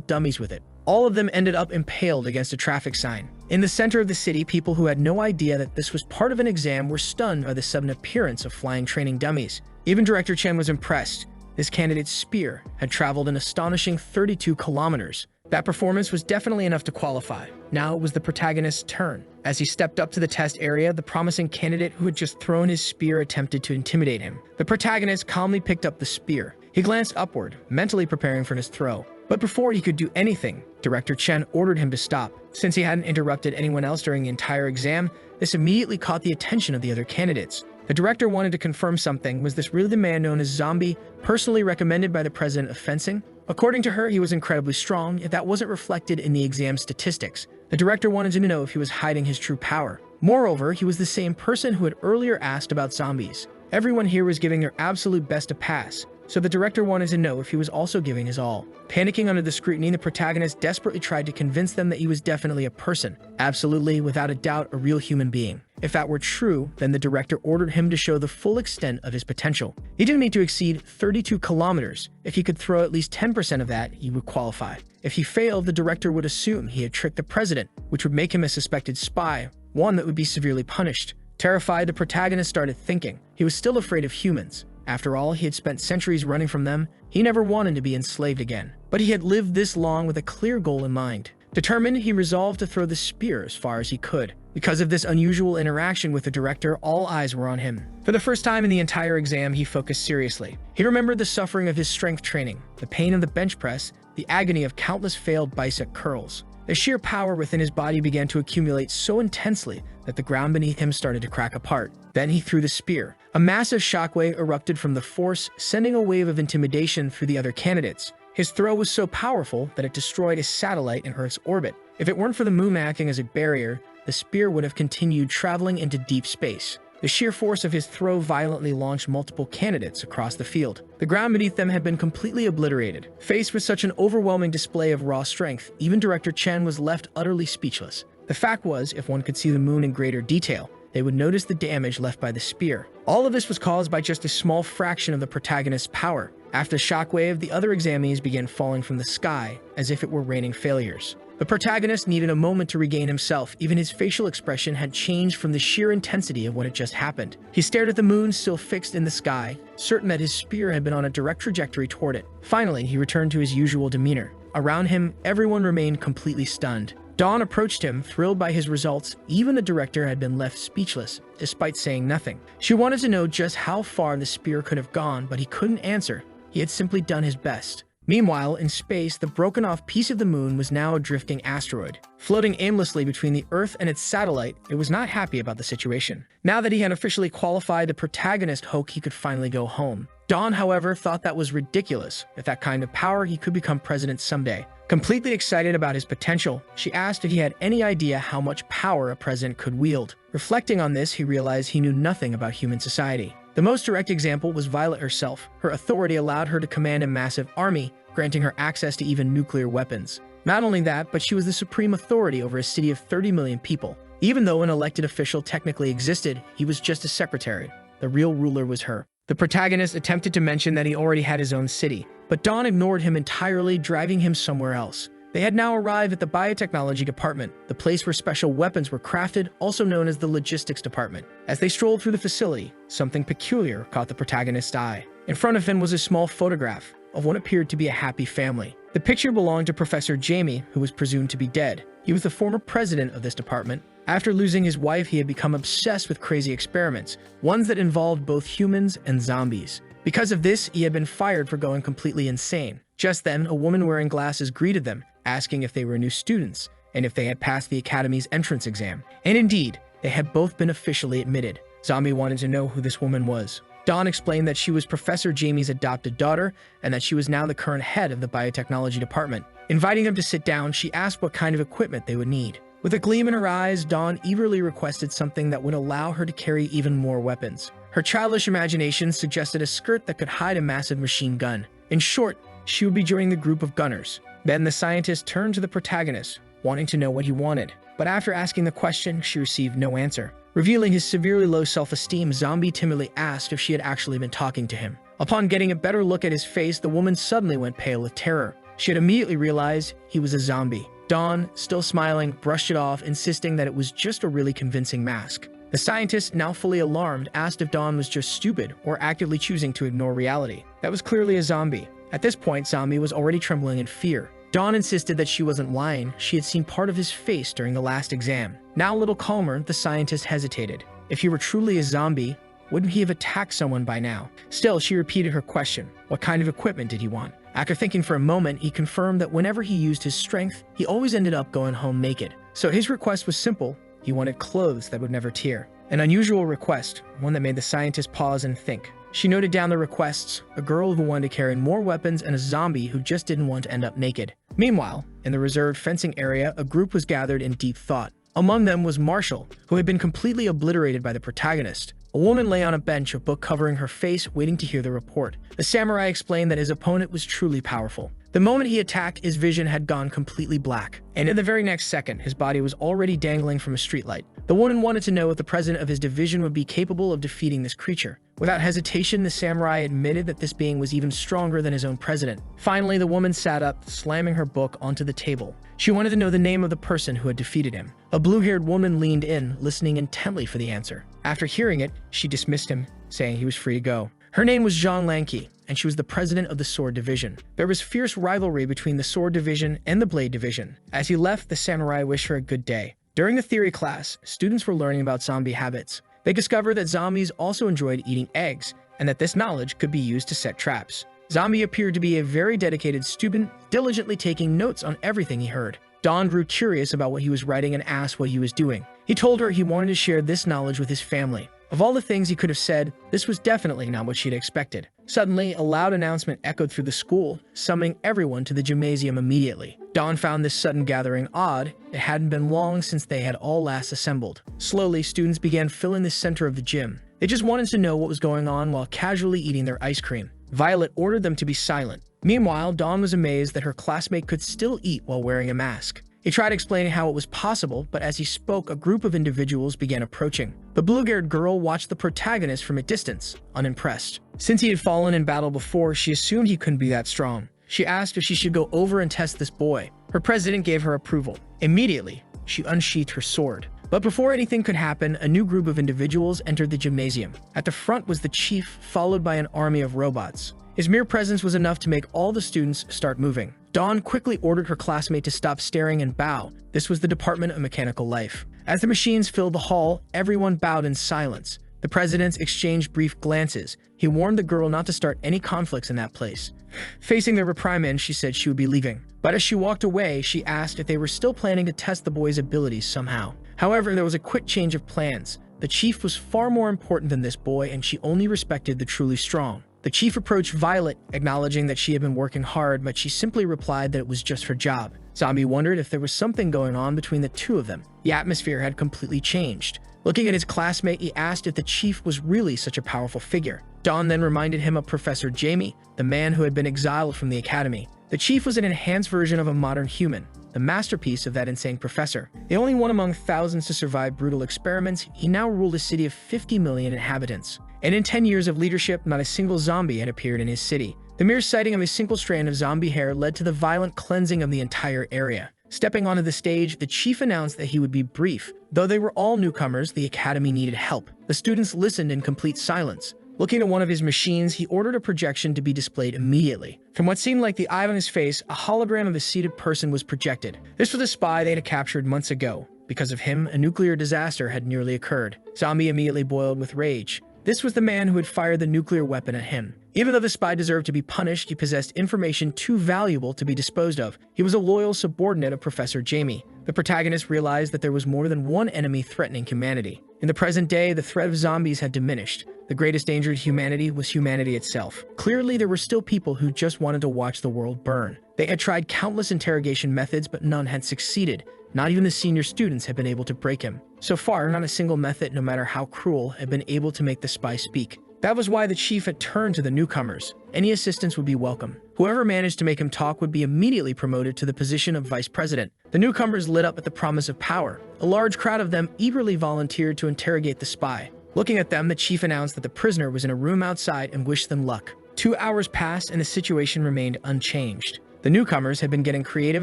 dummies with it. All of them ended up impaled against a traffic sign. In the center of the city, people who had no idea that this was part of an exam were stunned by the sudden appearance of flying training dummies. Even Director Chen was impressed. This candidate's spear had traveled an astonishing 32 kilometers. That performance was definitely enough to qualify. Now it was the protagonist's turn. As he stepped up to the test area, the promising candidate who had just thrown his spear attempted to intimidate him. The protagonist calmly picked up the spear. He glanced upward, mentally preparing for his throw. But before he could do anything, Director Chen ordered him to stop. Since he hadn't interrupted anyone else during the entire exam, this immediately caught the attention of the other candidates. The director wanted to confirm something. Was this really the man known as Zombie, personally recommended by the president of fencing? According to her, he was incredibly strong, yet that wasn't reflected in the exam statistics. The director wanted to know if he was hiding his true power. Moreover, he was the same person who had earlier asked about zombies. Everyone here was giving their absolute best to pass, so the director wanted to know if he was also giving his all. Panicking under the scrutiny, the protagonist desperately tried to convince them that he was definitely a person. Absolutely, without a doubt, a real human being. If that were true, then the director ordered him to show the full extent of his potential. He didn't need to exceed 32 kilometers. If he could throw at least 10% of that, he would qualify. If he failed, the director would assume he had tricked the president, which would make him a suspected spy, one that would be severely punished. Terrified, the protagonist started thinking. He was still afraid of humans. After all, he had spent centuries running from them. He never wanted to be enslaved again. But he had lived this long with a clear goal in mind. Determined, he resolved to throw the spear as far as he could. Because of this unusual interaction with the director, all eyes were on him. For the first time in the entire exam, he focused seriously. He remembered the suffering of his strength training, the pain of the bench press, the agony of countless failed bicep curls. The sheer power within his body began to accumulate so intensely that the ground beneath him started to crack apart. Then he threw the spear. A massive shockwave erupted from the force, sending a wave of intimidation through the other candidates. His throw was so powerful that it destroyed a satellite in Earth's orbit. If it weren't for the moon acting as a barrier, the spear would have continued traveling into deep space. The sheer force of his throw violently launched multiple candidates across the field. The ground beneath them had been completely obliterated. Faced with such an overwhelming display of raw strength, even Director Chen was left utterly speechless. The fact was, if one could see the moon in greater detail, they would notice the damage left by the spear. All of this was caused by just a small fraction of the protagonist's power. After the shockwave, the other examinees began falling from the sky, as if it were raining failures. The protagonist needed a moment to regain himself. Even his facial expression had changed from the sheer intensity of what had just happened. He stared at the moon, still fixed in the sky, certain that his spear had been on a direct trajectory toward it. Finally, he returned to his usual demeanor. Around him, everyone remained completely stunned. Dawn approached him, thrilled by his results. Even the director had been left speechless, despite saying nothing. She wanted to know just how far the spear could have gone, but he couldn't answer. He had simply done his best. Meanwhile, in space, the broken-off piece of the moon was now a drifting asteroid. Floating aimlessly between the Earth and its satellite, it was not happy about the situation. Now that he had officially qualified, the protagonist hoped he could finally go home. Dawn, however, thought that was ridiculous. With that kind of power, he could become president someday. Completely excited about his potential, she asked if he had any idea how much power a president could wield. Reflecting on this, he realized he knew nothing about human society. The most direct example was Violet herself. Her authority allowed her to command a massive army, granting her access to even nuclear weapons. Not only that, but she was the supreme authority over a city of 30 million people. Even though an elected official technically existed, he was just a secretary. The real ruler was her. The protagonist attempted to mention that he already had his own city, but Dawn ignored him entirely, driving him somewhere else. They had now arrived at the biotechnology department, the place where special weapons were crafted, also known as the logistics department. As they strolled through the facility, something peculiar caught the protagonist's eye. In front of him was a small photograph of what appeared to be a happy family. The picture belonged to Professor Jamie, who was presumed to be dead. He was the former president of this department. After losing his wife, he had become obsessed with crazy experiments, ones that involved both humans and zombies. Because of this, he had been fired for going completely insane. Just then, a woman wearing glasses greeted them, asking if they were new students and if they had passed the academy's entrance exam. And indeed, they had both been officially admitted. Zombie wanted to know who this woman was. Dawn explained that she was Professor Jamie's adopted daughter and that she was now the current head of the biotechnology department. Inviting them to sit down, she asked what kind of equipment they would need. With a gleam in her eyes, Dawn eagerly requested something that would allow her to carry even more weapons. Her childish imagination suggested a skirt that could hide a massive machine gun. In short, she would be joining the group of gunners. Then the scientist turned to the protagonist, wanting to know what he wanted. But after asking the question, she received no answer. Revealing his severely low self-esteem, Zombie timidly asked if she had actually been talking to him. Upon getting a better look at his face, the woman suddenly went pale with terror. She had immediately realized he was a zombie. Dawn, still smiling, brushed it off, insisting that it was just a really convincing mask. The scientist, now fully alarmed, asked if Dawn was just stupid or actively choosing to ignore reality. That was clearly a zombie. At this point, Zombie was already trembling in fear. Dawn insisted that she wasn't lying. She had seen part of his face during the last exam. Now a little calmer, the scientist hesitated. If he were truly a zombie, wouldn't he have attacked someone by now? Still, she repeated her question. What kind of equipment did he want? After thinking for a moment, he confirmed that whenever he used his strength, he always ended up going home naked. So his request was simple. He wanted clothes that would never tear. An unusual request, one that made the scientist pause and think. She noted down the requests, a girl who wanted to carry more weapons and a zombie who just didn't want to end up naked. Meanwhile, in the reserved fencing area, a group was gathered in deep thought. Among them was Marshall, who had been completely obliterated by the protagonist. A woman lay on a bench, a book covering her face, waiting to hear the report. The samurai explained that his opponent was truly powerful. The moment he attacked, his vision had gone completely black, and in the very next second, his body was already dangling from a streetlight. The woman wanted to know if the president of his division would be capable of defeating this creature. Without hesitation, the samurai admitted that this being was even stronger than his own president. Finally, the woman sat up, slamming her book onto the table. She wanted to know the name of the person who had defeated him. A blue-haired woman leaned in, listening intently for the answer. After hearing it, she dismissed him, saying he was free to go. Her name was Zhang Lanqi, and she was the president of the Sword Division. There was fierce rivalry between the Sword Division and the Blade Division. As he left, the samurai wished her a good day. During the theory class, students were learning about zombie habits. They discovered that zombies also enjoyed eating eggs, and that this knowledge could be used to set traps. Zombie appeared to be a very dedicated student, diligently taking notes on everything he heard. Dawn grew curious about what he was writing and asked what he was doing. He told her he wanted to share this knowledge with his family. Of all the things he could have said, this was definitely not what she'd expected. Suddenly, a loud announcement echoed through the school, summoning everyone to the gymnasium immediately. Dawn found this sudden gathering odd. It hadn't been long since they had all last assembled. Slowly, students began filling the center of the gym. They just wanted to know what was going on while casually eating their ice cream. Violet ordered them to be silent. Meanwhile, Dawn was amazed that her classmate could still eat while wearing a mask. He tried explaining how it was possible, but as he spoke, a group of individuals began approaching. The blue-haired girl watched the protagonist from a distance, unimpressed. Since he had fallen in battle before, she assumed he couldn't be that strong. She asked if she should go over and test this boy. Her president gave her approval. Immediately, she unsheathed her sword. But before anything could happen, a new group of individuals entered the gymnasium. At the front was the chief, followed by an army of robots. His mere presence was enough to make all the students start moving. Dawn quickly ordered her classmate to stop staring and bow. This was the Department of Mechanical Life. As the machines filled the hall, everyone bowed in silence. The presidents exchanged brief glances. He warned the girl not to start any conflicts in that place. Facing their reprimand, she said she would be leaving. But as she walked away, she asked if they were still planning to test the boy's abilities somehow. However, there was a quick change of plans. The chief was far more important than this boy, and she only respected the truly strong. The chief approached Violet, acknowledging that she had been working hard, but she simply replied that it was just her job. Zombie wondered if there was something going on between the two of them. The atmosphere had completely changed. Looking at his classmate, he asked if the chief was really such a powerful figure. Dawn then reminded him of Professor Jamie, the man who had been exiled from the academy. The chief was an enhanced version of a modern human, the masterpiece of that insane professor. The only one among thousands to survive brutal experiments, he now ruled a city of 50 million inhabitants. And in 10 years of leadership, not a single zombie had appeared in his city. The mere sighting of a single strand of zombie hair led to the violent cleansing of the entire area. Stepping onto the stage, the chief announced that he would be brief. Though they were all newcomers, the academy needed help. The students listened in complete silence. Looking at one of his machines, he ordered a projection to be displayed immediately. From what seemed like the eye on his face, a hologram of a seated person was projected. This was a spy they had captured months ago. Because of him, a nuclear disaster had nearly occurred. Zombie immediately boiled with rage. This was the man who had fired the nuclear weapon at him. Even though the spy deserved to be punished, he possessed information too valuable to be disposed of. He was a loyal subordinate of Professor Jamie. The protagonist realized that there was more than one enemy threatening humanity. In the present day, the threat of zombies had diminished. The greatest danger to humanity was humanity itself. Clearly, there were still people who just wanted to watch the world burn. They had tried countless interrogation methods, but none had succeeded. Not even the senior students had been able to break him. So far, not a single method, no matter how cruel, had been able to make the spy speak. That was why the chief had turned to the newcomers. Any assistance would be welcome. Whoever managed to make him talk would be immediately promoted to the position of vice president. The newcomers lit up at the promise of power. A large crowd of them eagerly volunteered to interrogate the spy. Looking at them, the chief announced that the prisoner was in a room outside and wished them luck. 2 hours passed and the situation remained unchanged. The newcomers had been getting creative,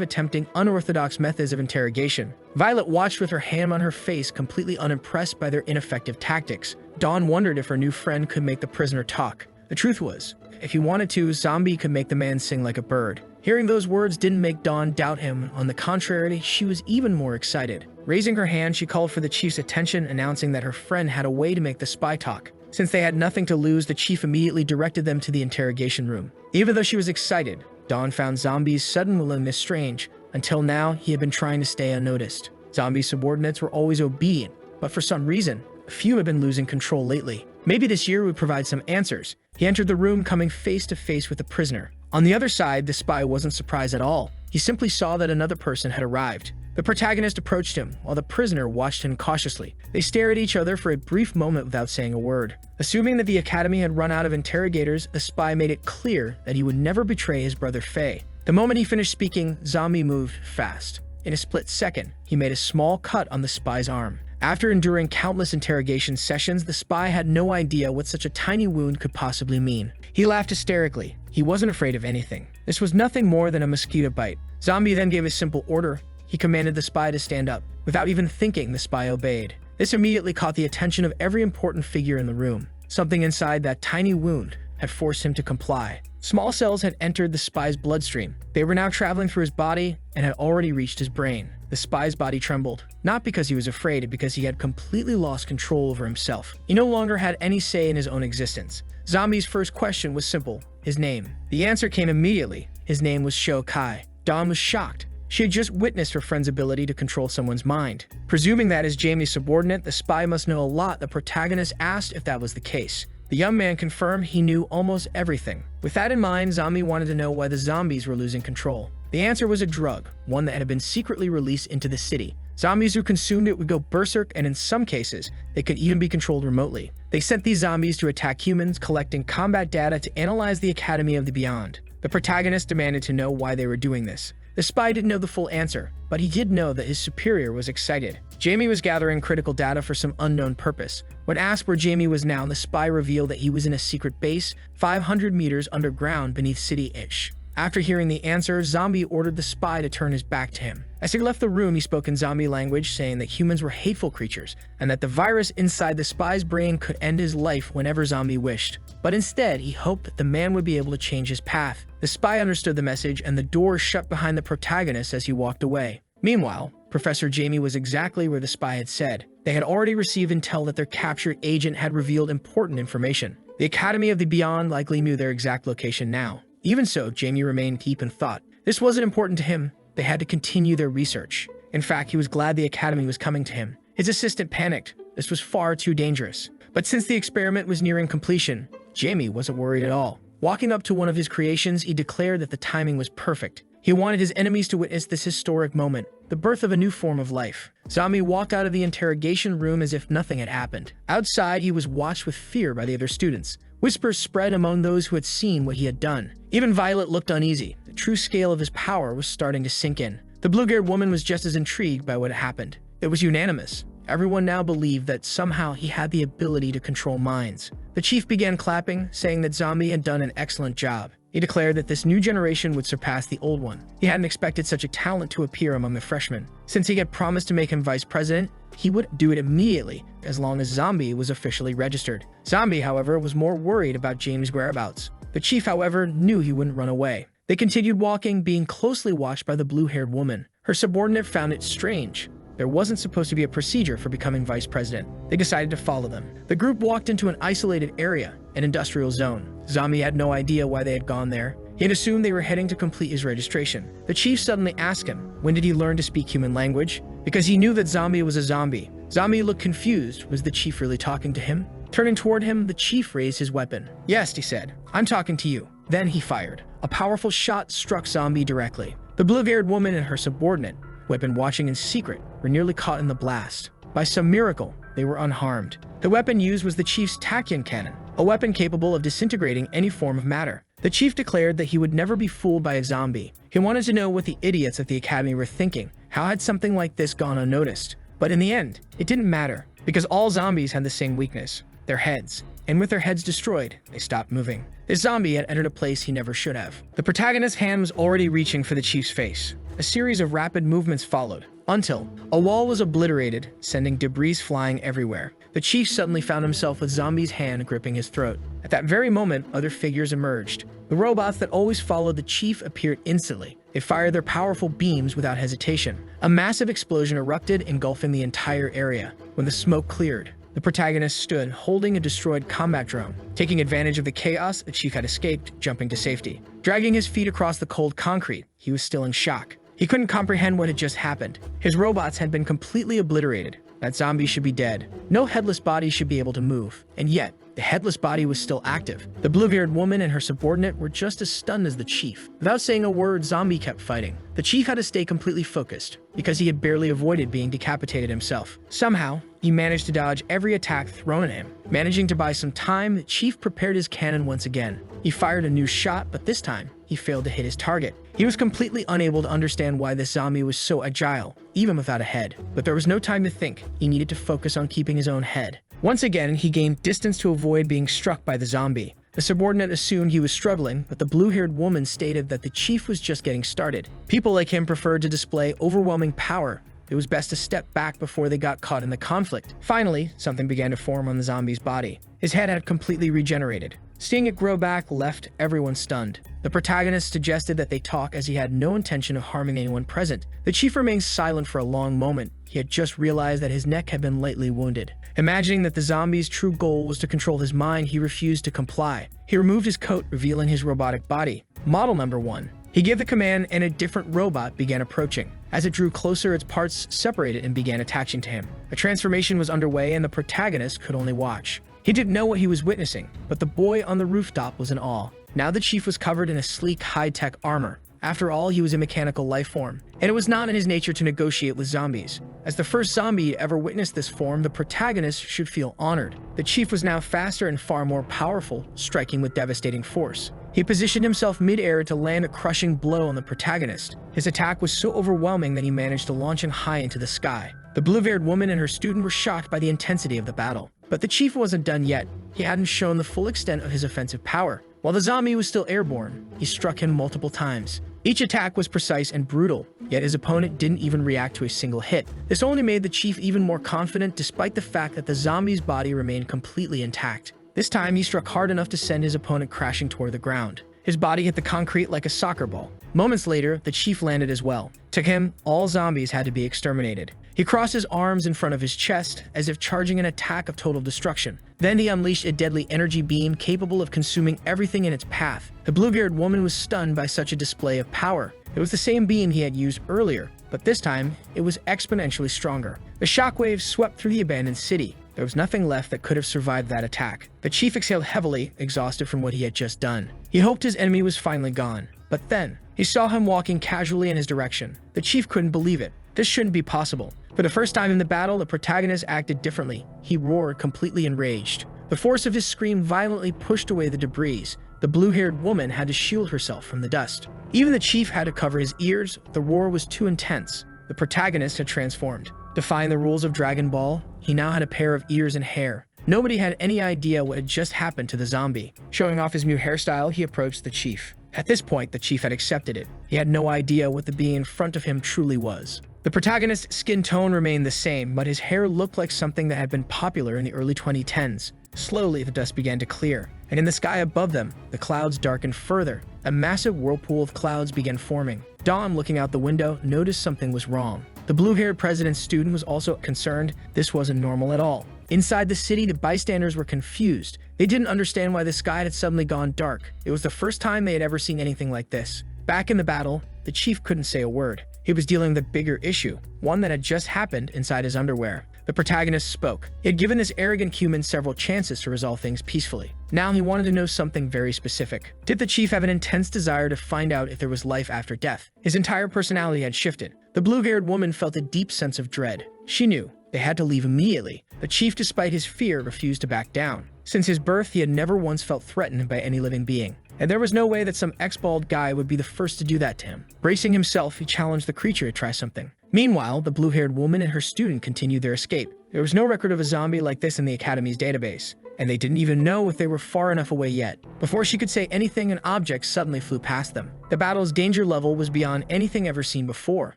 attempting unorthodox methods of interrogation. Violet watched with her hand on her face, completely unimpressed by their ineffective tactics. Dawn wondered if her new friend could make the prisoner talk. The truth was, if he wanted to, Zombie could make the man sing like a bird. Hearing those words didn't make Dawn doubt him. On the contrary, she was even more excited. Raising her hand, she called for the chief's attention, announcing that her friend had a way to make the spy talk. Since they had nothing to lose, the chief immediately directed them to the interrogation room. Even though she was excited, Dawn found Zombie's sudden willingness strange. Until now, he had been trying to stay unnoticed. Zombie's subordinates were always obedient, but for some reason, a few had been losing control lately. Maybe this year would provide some answers. He entered the room, coming face to face with the prisoner. On the other side, the spy wasn't surprised at all. He simply saw that another person had arrived. The protagonist approached him, while the prisoner watched him cautiously. They stared at each other for a brief moment without saying a word. Assuming that the academy had run out of interrogators, the spy made it clear that he would never betray his brother Faye. The moment he finished speaking, Zombie moved fast. In a split second, he made a small cut on the spy's arm. After enduring countless interrogation sessions, the spy had no idea what such a tiny wound could possibly mean. He laughed hysterically. He wasn't afraid of anything. This was nothing more than a mosquito bite. Zombie then gave a simple order. He commanded the spy to stand up. Without even thinking, the spy obeyed. This immediately caught the attention of every important figure in the room. Something inside that tiny wound had forced him to comply. Small cells had entered the spy's bloodstream. They were now traveling through his body and had already reached his brain. The spy's body trembled, not because he was afraid, but because he had completely lost control over himself. He no longer had any say in his own existence. Zombie's first question was simple: his name. The answer came immediately. His name was Sho Kai. Dawn was shocked. She had just witnessed her friend's ability to control someone's mind. Presuming that as Jamie's subordinate, the spy must know a lot, the protagonist asked if that was the case. The young man confirmed he knew almost everything. With that in mind, Zombie wanted to know why the zombies were losing control. The answer was a drug, one that had been secretly released into the city. Zombies who consumed it would go berserk, and in some cases, they could even be controlled remotely. They sent these zombies to attack humans, collecting combat data to analyze the Academy of the Beyond. The protagonist demanded to know why they were doing this. The spy didn't know the full answer, but he did know that his superior was excited. Jamie was gathering critical data for some unknown purpose. When asked where Jamie was now, the spy revealed that he was in a secret base 500 meters underground beneath City-ish. After hearing the answer, Zombie ordered the spy to turn his back to him. As he left the room, he spoke in zombie language, saying that humans were hateful creatures, and that the virus inside the spy's brain could end his life whenever Zombie wished. But instead, he hoped that the man would be able to change his path. The spy understood the message, and the door shut behind the protagonist as he walked away. Meanwhile, Professor Jamie was exactly where the spy had said. They had already received intel that their captured agent had revealed important information. The Academy of the Beyond likely knew their exact location now. Even so, Jamie remained deep in thought. This wasn't important to him. They had to continue their research. In fact, he was glad the Academy was coming to him. His assistant panicked. This was far too dangerous. But since the experiment was nearing completion, Jamie wasn't worried at all. Walking up to one of his creations, he declared that the timing was perfect. He wanted his enemies to witness this historic moment, the birth of a new form of life. Zombie walked out of the interrogation room as if nothing had happened. Outside, he was watched with fear by the other students. Whispers spread among those who had seen what he had done. Even Violet looked uneasy. The true scale of his power was starting to sink in. The blue-haired woman was just as intrigued by what had happened. It was unanimous. Everyone now believed that somehow he had the ability to control minds. The chief began clapping, saying that Zombie had done an excellent job. He declared that this new generation would surpass the old one. He hadn't expected such a talent to appear among the freshmen. Since he had promised to make him vice president, he would do it immediately, as long as Zombie was officially registered. Zombie, however, was more worried about James' whereabouts. The chief, however, knew he wouldn't run away. They continued walking, being closely watched by the blue-haired woman. Her subordinate found it strange. There wasn't supposed to be a procedure for becoming vice president. They decided to follow them. The group walked into an isolated area, an industrial zone. Zombie had no idea why they had gone there. He had assumed they were heading to complete his registration. The chief suddenly asked him, when did he learn to speak human language? Because he knew that zombie was a zombie. Zombie looked confused. Was the chief really talking to him? Turning toward him, the chief raised his weapon. Yes, he said, I'm talking to you. Then he fired. A powerful shot struck Zombie directly. The blue-haired woman and her subordinate, who had been watching in secret, were nearly caught in the blast. By some miracle, they were unharmed. The weapon used was the chief's tachyon cannon, a weapon capable of disintegrating any form of matter. The chief declared that he would never be fooled by a zombie. He wanted to know what the idiots at the academy were thinking. How had something like this gone unnoticed? But in the end, it didn't matter, because all zombies had the same weakness, their heads. And with their heads destroyed, they stopped moving. This zombie had entered a place he never should have. The protagonist's hand was already reaching for the chief's face. A series of rapid movements followed, until a wall was obliterated, sending debris flying everywhere. The chief suddenly found himself with Zombie's hand gripping his throat. At that very moment, other figures emerged. The robots that always followed the chief appeared instantly. They fired their powerful beams without hesitation. A massive explosion erupted, engulfing the entire area. When the smoke cleared, the protagonist stood, holding a destroyed combat drone. Taking advantage of the chaos, the chief had escaped, jumping to safety. Dragging his feet across the cold concrete, he was still in shock. He couldn't comprehend what had just happened. His robots had been completely obliterated. That zombie should be dead. No headless body should be able to move. And yet, the headless body was still active. The blue-haired woman and her subordinate were just as stunned as the chief. Without saying a word, Zombie kept fighting. The chief had to stay completely focused, because he had barely avoided being decapitated himself. Somehow, he managed to dodge every attack thrown at him. Managing to buy some time, the chief prepared his cannon once again. He fired a new shot, but this time, he failed to hit his target. He was completely unable to understand why this zombie was so agile, even without a head. But there was no time to think. He needed to focus on keeping his own head. Once again, he gained distance to avoid being struck by the zombie. The subordinate assumed he was struggling, but the blue-haired woman stated that the chief was just getting started. People like him preferred to display overwhelming power. It was best to step back before they got caught in the conflict. Finally, something began to form on the zombie's body. His head had completely regenerated. Seeing it grow back left everyone stunned. The protagonist suggested that they talk as he had no intention of harming anyone present. The chief remained silent for a long moment. He had just realized that his neck had been lightly wounded. Imagining that the zombie's true goal was to control his mind, he refused to comply. He removed his coat, revealing his robotic body. Model number 1. He gave the command and a different robot began approaching. As it drew closer, its parts separated and began attaching to him. A transformation was underway and the protagonist could only watch. He didn't know what he was witnessing, but the boy on the rooftop was in awe. Now the chief was covered in a sleek, high-tech armor. After all, he was a mechanical life form, and it was not in his nature to negotiate with zombies. As the first zombie to ever witness this form, the protagonist should feel honored. The chief was now faster and far more powerful, striking with devastating force. He positioned himself mid-air to land a crushing blow on the protagonist. His attack was so overwhelming that he managed to launch him high into the sky. The blue-haired woman and her student were shocked by the intensity of the battle. But the chief wasn't done yet. He hadn't shown the full extent of his offensive power. While the zombie was still airborne, he struck him multiple times. Each attack was precise and brutal, yet his opponent didn't even react to a single hit. This only made the chief even more confident despite the fact that the zombie's body remained completely intact. This time, he struck hard enough to send his opponent crashing toward the ground. His body hit the concrete like a soccer ball. Moments later, the chief landed as well. To him, all zombies had to be exterminated. He crossed his arms in front of his chest, as if charging an attack of total destruction. Then he unleashed a deadly energy beam capable of consuming everything in its path. The blue-haired woman was stunned by such a display of power. It was the same beam he had used earlier, but this time, it was exponentially stronger. The shockwaves swept through the abandoned city. There was nothing left that could have survived that attack. The chief exhaled heavily, exhausted from what he had just done. He hoped his enemy was finally gone. But then, he saw him walking casually in his direction. The chief couldn't believe it. This shouldn't be possible. For the first time in the battle, the protagonist acted differently. He roared, completely enraged. The force of his scream violently pushed away the debris. The blue-haired woman had to shield herself from the dust. Even the chief had to cover his ears. The roar was too intense. The protagonist had transformed. Defying the rules of Dragon Ball, he now had a pair of ears and hair. Nobody had any idea what had just happened to the zombie. Showing off his new hairstyle, he approached the chief. At this point, the chief had accepted it. He had no idea what the being in front of him truly was. The protagonist's skin tone remained the same, but his hair looked like something that had been popular in the early 2010s. Slowly, the dust began to clear, and in the sky above them, the clouds darkened further. A massive whirlpool of clouds began forming. Dom, looking out the window, noticed something was wrong. The blue-haired president's student was also concerned. This wasn't normal at all. Inside the city, the bystanders were confused. They didn't understand why the sky had suddenly gone dark. It was the first time they had ever seen anything like this. Back in the battle, the chief couldn't say a word. He was dealing with a bigger issue, one that had just happened inside his underwear. The protagonist spoke. He had given this arrogant human several chances to resolve things peacefully. Now he wanted to know something very specific. Did the chief have an intense desire to find out if there was life after death? His entire personality had shifted. The blue-haired woman felt a deep sense of dread. She knew they had to leave immediately. The chief, despite his fear, refused to back down. Since his birth, he had never once felt threatened by any living being. And there was no way that some ex-bald guy would be the first to do that to him. Bracing himself, he challenged the creature to try something. Meanwhile, the blue-haired woman and her student continued their escape. There was no record of a zombie like this in the Academy's database, and they didn't even know if they were far enough away yet. Before she could say anything, an object suddenly flew past them. The battle's danger level was beyond anything ever seen before.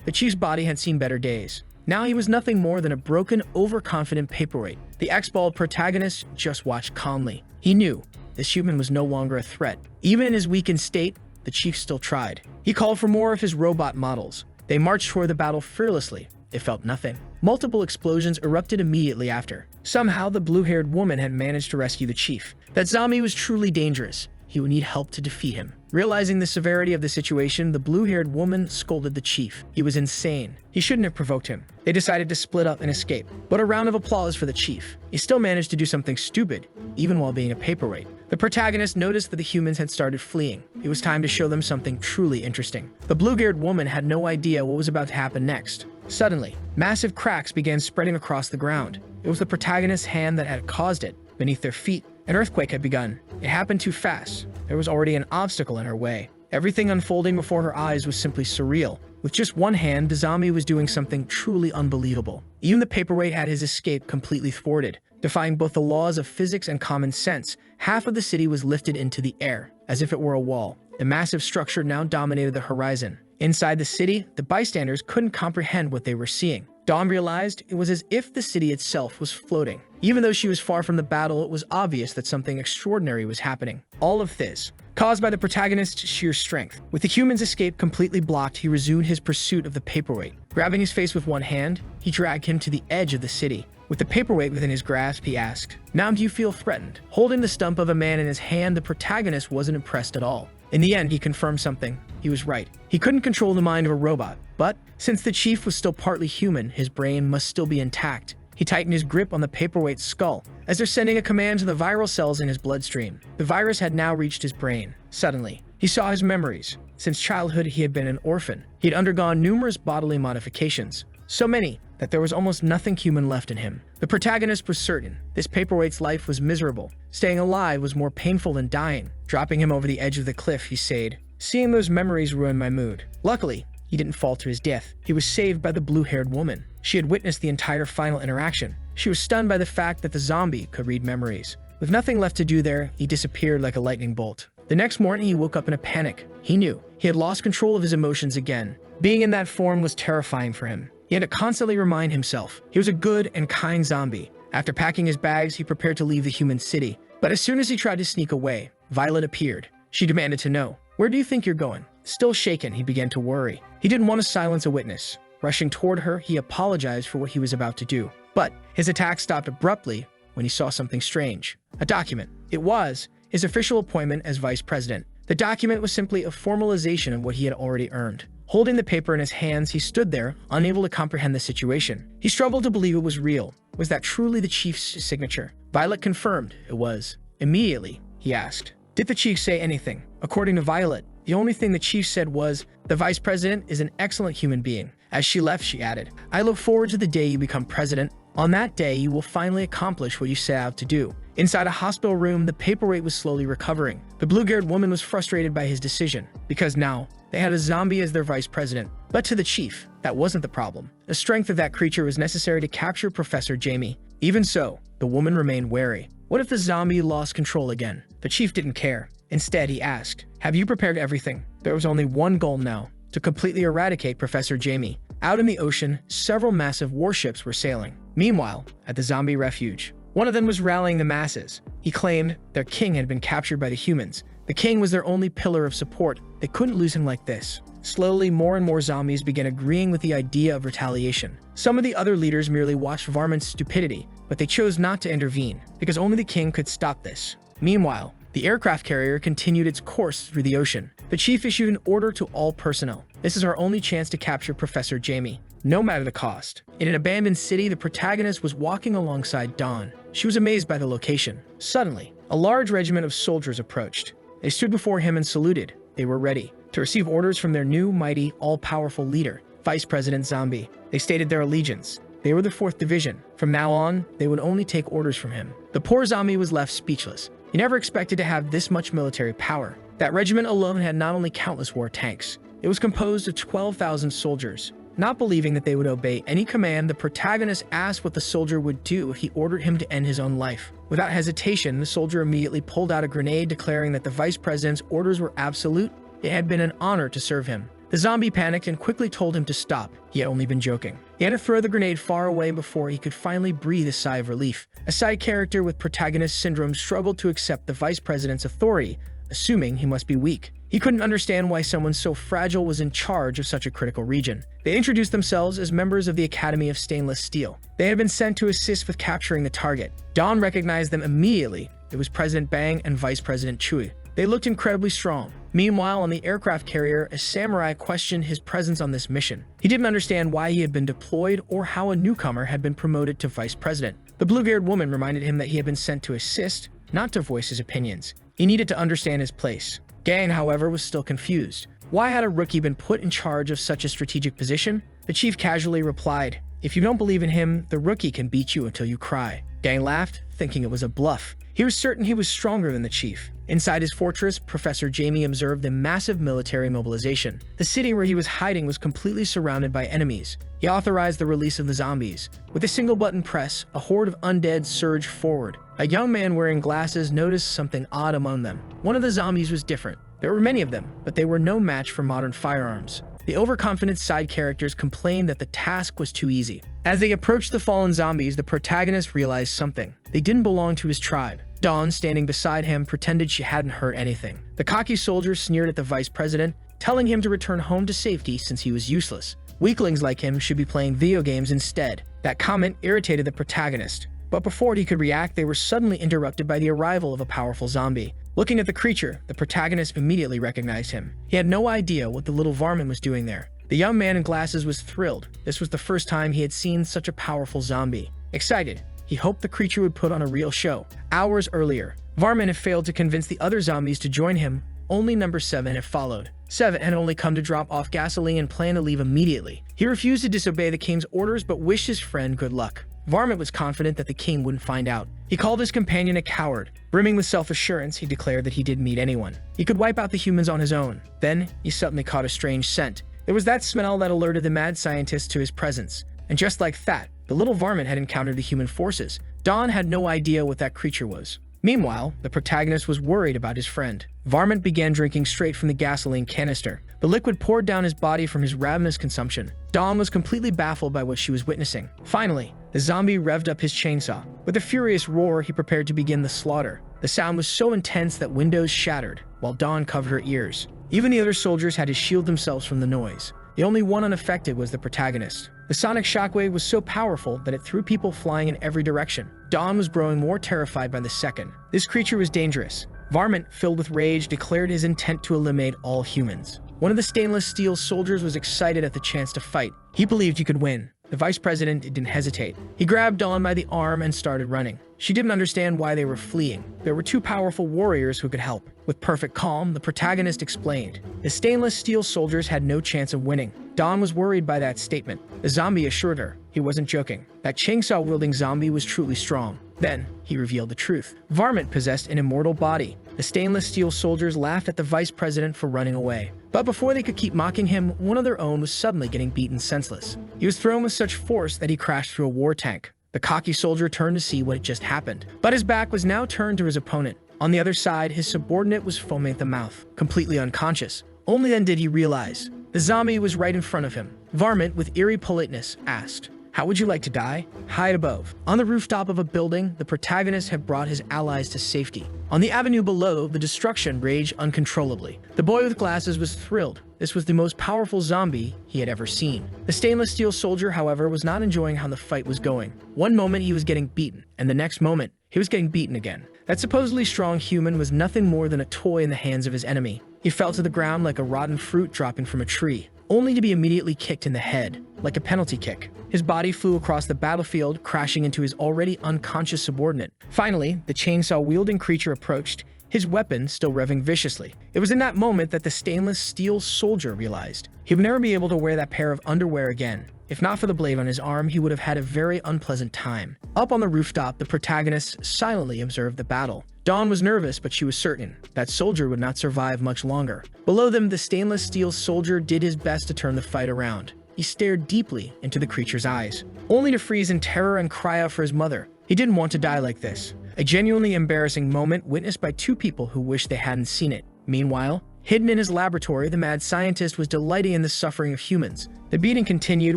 The chief's body had seen better days. Now he was nothing more than a broken, overconfident paperweight. The ex-bald protagonist just watched calmly. He knew this human was no longer a threat. Even in his weakened state, the chief still tried. He called for more of his robot models. They marched toward the battle fearlessly. They felt nothing. Multiple explosions erupted immediately after. Somehow, the blue-haired woman had managed to rescue the chief. That zombie was truly dangerous. He would need help to defeat him. Realizing the severity of the situation, the blue-haired woman scolded the chief. He was insane. He shouldn't have provoked him. They decided to split up and escape. But a round of applause for the chief. He still managed to do something stupid, even while being a paperweight. The protagonist noticed that the humans had started fleeing. It was time to show them something truly interesting. The blue-haired woman had no idea what was about to happen next. Suddenly, massive cracks began spreading across the ground. It was the protagonist's hand that had caused it. Beneath their feet, an earthquake had begun. It happened too fast. There was already an obstacle in her way. Everything unfolding before her eyes was simply surreal. With just one hand, the zombie was doing something truly unbelievable. Even the paperweight had his escape completely thwarted. Defying both the laws of physics and common sense, half of the city was lifted into the air, as if it were a wall. The massive structure now dominated the horizon. Inside the city, the bystanders couldn't comprehend what they were seeing. Dawn realized it was as if the city itself was floating. Even though she was far from the battle, it was obvious that something extraordinary was happening. All of this, caused by the protagonist's sheer strength. With the human's escape completely blocked, he resumed his pursuit of the paperweight. Grabbing his face with one hand, he dragged him to the edge of the city. With the paperweight within his grasp, he asked, "Now do you feel threatened?" Holding the stump of a man in his hand, the protagonist wasn't impressed at all. In the end, he confirmed something. He was right. He couldn't control the mind of a robot, but since the chief was still partly human, his brain must still be intact. He tightened his grip on the paperweight's skull, as they're sending a command to the viral cells in his bloodstream. The virus had now reached his brain. Suddenly, he saw his memories. Since childhood, he had been an orphan. He had undergone numerous bodily modifications, so many that there was almost nothing human left in him. The protagonist was certain this paperweight's life was miserable. Staying alive was more painful than dying. Dropping him over the edge of the cliff, he said, "Seeing those memories ruined my mood." Luckily, he didn't fall to his death. He was saved by the blue-haired woman. She had witnessed the entire final interaction. She was stunned by the fact that the zombie could read memories. With nothing left to do there, he disappeared like a lightning bolt. The next morning, he woke up in a panic. He knew he had lost control of his emotions again. Being in that form was terrifying for him. He had to constantly remind himself he was a good and kind zombie. After packing his bags, he prepared to leave the human city. But as soon as he tried to sneak away, Violet appeared. She demanded to know, "Where do you think you're going?" Still shaken, he began to worry. He didn't want to silence a witness. Rushing toward her, he apologized for what he was about to do. But his attack stopped abruptly when he saw something strange. A document. It was his official appointment as vice president. The document was simply a formalization of what he had already earned. Holding the paper in his hands, he stood there, unable to comprehend the situation. He struggled to believe it was real. Was that truly the chief's signature? Violet confirmed it was. Immediately, he asked, "Did the chief say anything?" According to Violet, the only thing the chief said was, "The vice president is an excellent human being." As she left, she added, "I look forward to the day you become president. On that day, you will finally accomplish what you set out to do." Inside a hospital room, the paperweight was slowly recovering. The blue-haired woman was frustrated by his decision, because now they had a zombie as their vice president. But to the chief, that wasn't the problem. The strength of that creature was necessary to capture Professor Jamie. Even so, the woman remained wary. What if the zombie lost control again? The chief didn't care. Instead, he asked, "Have you prepared everything?" There was only one goal now, to completely eradicate Professor Jamie. Out in the ocean, several massive warships were sailing. Meanwhile, at the zombie refuge, one of them was rallying the masses. He claimed their king had been captured by the humans. The king was their only pillar of support. They couldn't lose him like this. Slowly, more and more zombies began agreeing with the idea of retaliation. Some of the other leaders merely watched Varmint's stupidity, but they chose not to intervene, because only the king could stop this. Meanwhile, the aircraft carrier continued its course through the ocean. The chief issued an order to all personnel. This is our only chance to capture Professor Jamie, no matter the cost. In an abandoned city, the protagonist was walking alongside Dawn. She was amazed by the location. Suddenly, a large regiment of soldiers approached. They stood before him and saluted. They were ready to receive orders from their new, mighty, all-powerful leader, Vice President Zombie. They stated their allegiance. They were the 4th Division. From now on, they would only take orders from him. The poor zombie was left speechless. He never expected to have this much military power. That regiment alone had not only countless war tanks, it was composed of 12,000 soldiers. Not believing that they would obey any command, the protagonist asked what the soldier would do if he ordered him to end his own life. Without hesitation, the soldier immediately pulled out a grenade, declaring that the vice president's orders were absolute. It had been an honor to serve him. The zombie panicked and quickly told him to stop. He had only been joking. He had to throw the grenade far away before he could finally breathe a sigh of relief. A side character with protagonist syndrome struggled to accept the vice president's authority, assuming he must be weak. He couldn't understand why someone so fragile was in charge of such a critical region. They introduced themselves as members of the Academy of Stainless Steel. They had been sent to assist with capturing the target. Dawn recognized them immediately. It was President Bang and Vice President Chui. They looked incredibly strong. Meanwhile, on the aircraft carrier, a samurai questioned his presence on this mission. He didn't understand why he had been deployed or how a newcomer had been promoted to vice president. The blue-haired woman reminded him that he had been sent to assist, not to voice his opinions. He needed to understand his place. Gang, however, was still confused. Why had a rookie been put in charge of such a strategic position? The chief casually replied, "If you don't believe in him, the rookie can beat you until you cry." Gang laughed, thinking it was a bluff. He was certain he was stronger than the chief. Inside his fortress, Professor Jamie observed a massive military mobilization. The city where he was hiding was completely surrounded by enemies. He authorized the release of the zombies. With a single button press, a horde of undead surged forward. A young man wearing glasses noticed something odd among them. One of the zombies was different. There were many of them, but they were no match for modern firearms. The overconfident side characters complained that the task was too easy. As they approached the fallen zombies, the protagonist realized something. They didn't belong to his tribe. Dawn, standing beside him, pretended she hadn't heard anything. The cocky soldier sneered at the vice president, telling him to return home to safety since he was useless. Weaklings like him should be playing video games instead. That comment irritated the protagonist. But before he could react, they were suddenly interrupted by the arrival of a powerful zombie. Looking at the creature, the protagonist immediately recognized him. He had no idea what the little varmint was doing there. The young man in glasses was thrilled. This was the first time he had seen such a powerful zombie. Excited, he hoped the creature would put on a real show. Hours earlier, Varmint had failed to convince the other zombies to join him. Only number 7 had followed. 7 had only come to drop off gasoline and planned to leave immediately. He refused to disobey the king's orders but wished his friend good luck. Varmint was confident that the king wouldn't find out. He called his companion a coward. Brimming with self-assurance, he declared that he didn't meet anyone. He could wipe out the humans on his own. Then, he suddenly caught a strange scent. It was that smell that alerted the mad scientist to his presence. And just like that, the little varmint had encountered the human forces. Dawn had no idea what that creature was. Meanwhile, the protagonist was worried about his friend. Varmint began drinking straight from the gasoline canister. The liquid poured down his body from his ravenous consumption. Dawn was completely baffled by what she was witnessing. Finally, the zombie revved up his chainsaw. With a furious roar, he prepared to begin the slaughter. The sound was so intense that windows shattered, while Dawn covered her ears. Even the other soldiers had to shield themselves from the noise. The only one unaffected was the protagonist. The sonic shockwave was so powerful that it threw people flying in every direction. Dawn was growing more terrified by the second. This creature was dangerous. Varmint, filled with rage, declared his intent to eliminate all humans. One of the stainless steel soldiers was excited at the chance to fight. He believed he could win. The vice president didn't hesitate. He grabbed Dawn by the arm and started running. She didn't understand why they were fleeing. There were 2 powerful warriors who could help. With perfect calm, the protagonist explained. The stainless steel soldiers had no chance of winning. Dawn was worried by that statement. The zombie assured her he wasn't joking. That chainsaw-wielding zombie was truly strong. Then, he revealed the truth. Varmint possessed an immortal body. The stainless steel soldiers laughed at the vice president for running away. But before they could keep mocking him, one of their own was suddenly getting beaten senseless. He was thrown with such force that he crashed through a war tank. The cocky soldier turned to see what had just happened. But his back was now turned to his opponent. On the other side, his subordinate was foaming at the mouth, completely unconscious. Only then did he realize. The zombie was right in front of him. Varmint, with eerie politeness, asked, How would you like to die? Hide above. On the rooftop of a building, the protagonist had brought his allies to safety. On the avenue below, the destruction raged uncontrollably. The boy with glasses was thrilled. This was the most powerful zombie he had ever seen. The stainless steel soldier, however, was not enjoying how the fight was going. One moment he was getting beaten, and the next moment he was getting beaten again. That supposedly strong human was nothing more than a toy in the hands of his enemy. He fell to the ground like a rotten fruit dropping from a tree, only to be immediately kicked in the head, like a penalty kick. His body flew across the battlefield, crashing into his already unconscious subordinate. Finally, the chainsaw-wielding creature approached, his weapon still revving viciously. It was in that moment that the stainless steel soldier realized he would never be able to wear that pair of underwear again. If not for the blade on his arm, he would have had a very unpleasant time. Up on the rooftop, the protagonist silently observed the battle. Dawn was nervous, but she was certain that soldier would not survive much longer. Below them, the stainless steel soldier did his best to turn the fight around. He stared deeply into the creature's eyes, only to freeze in terror and cry out for his mother. He didn't want to die like this. A genuinely embarrassing moment witnessed by two people who wished they hadn't seen it. Meanwhile, hidden in his laboratory, the mad scientist was delighting in the suffering of humans. The beating continued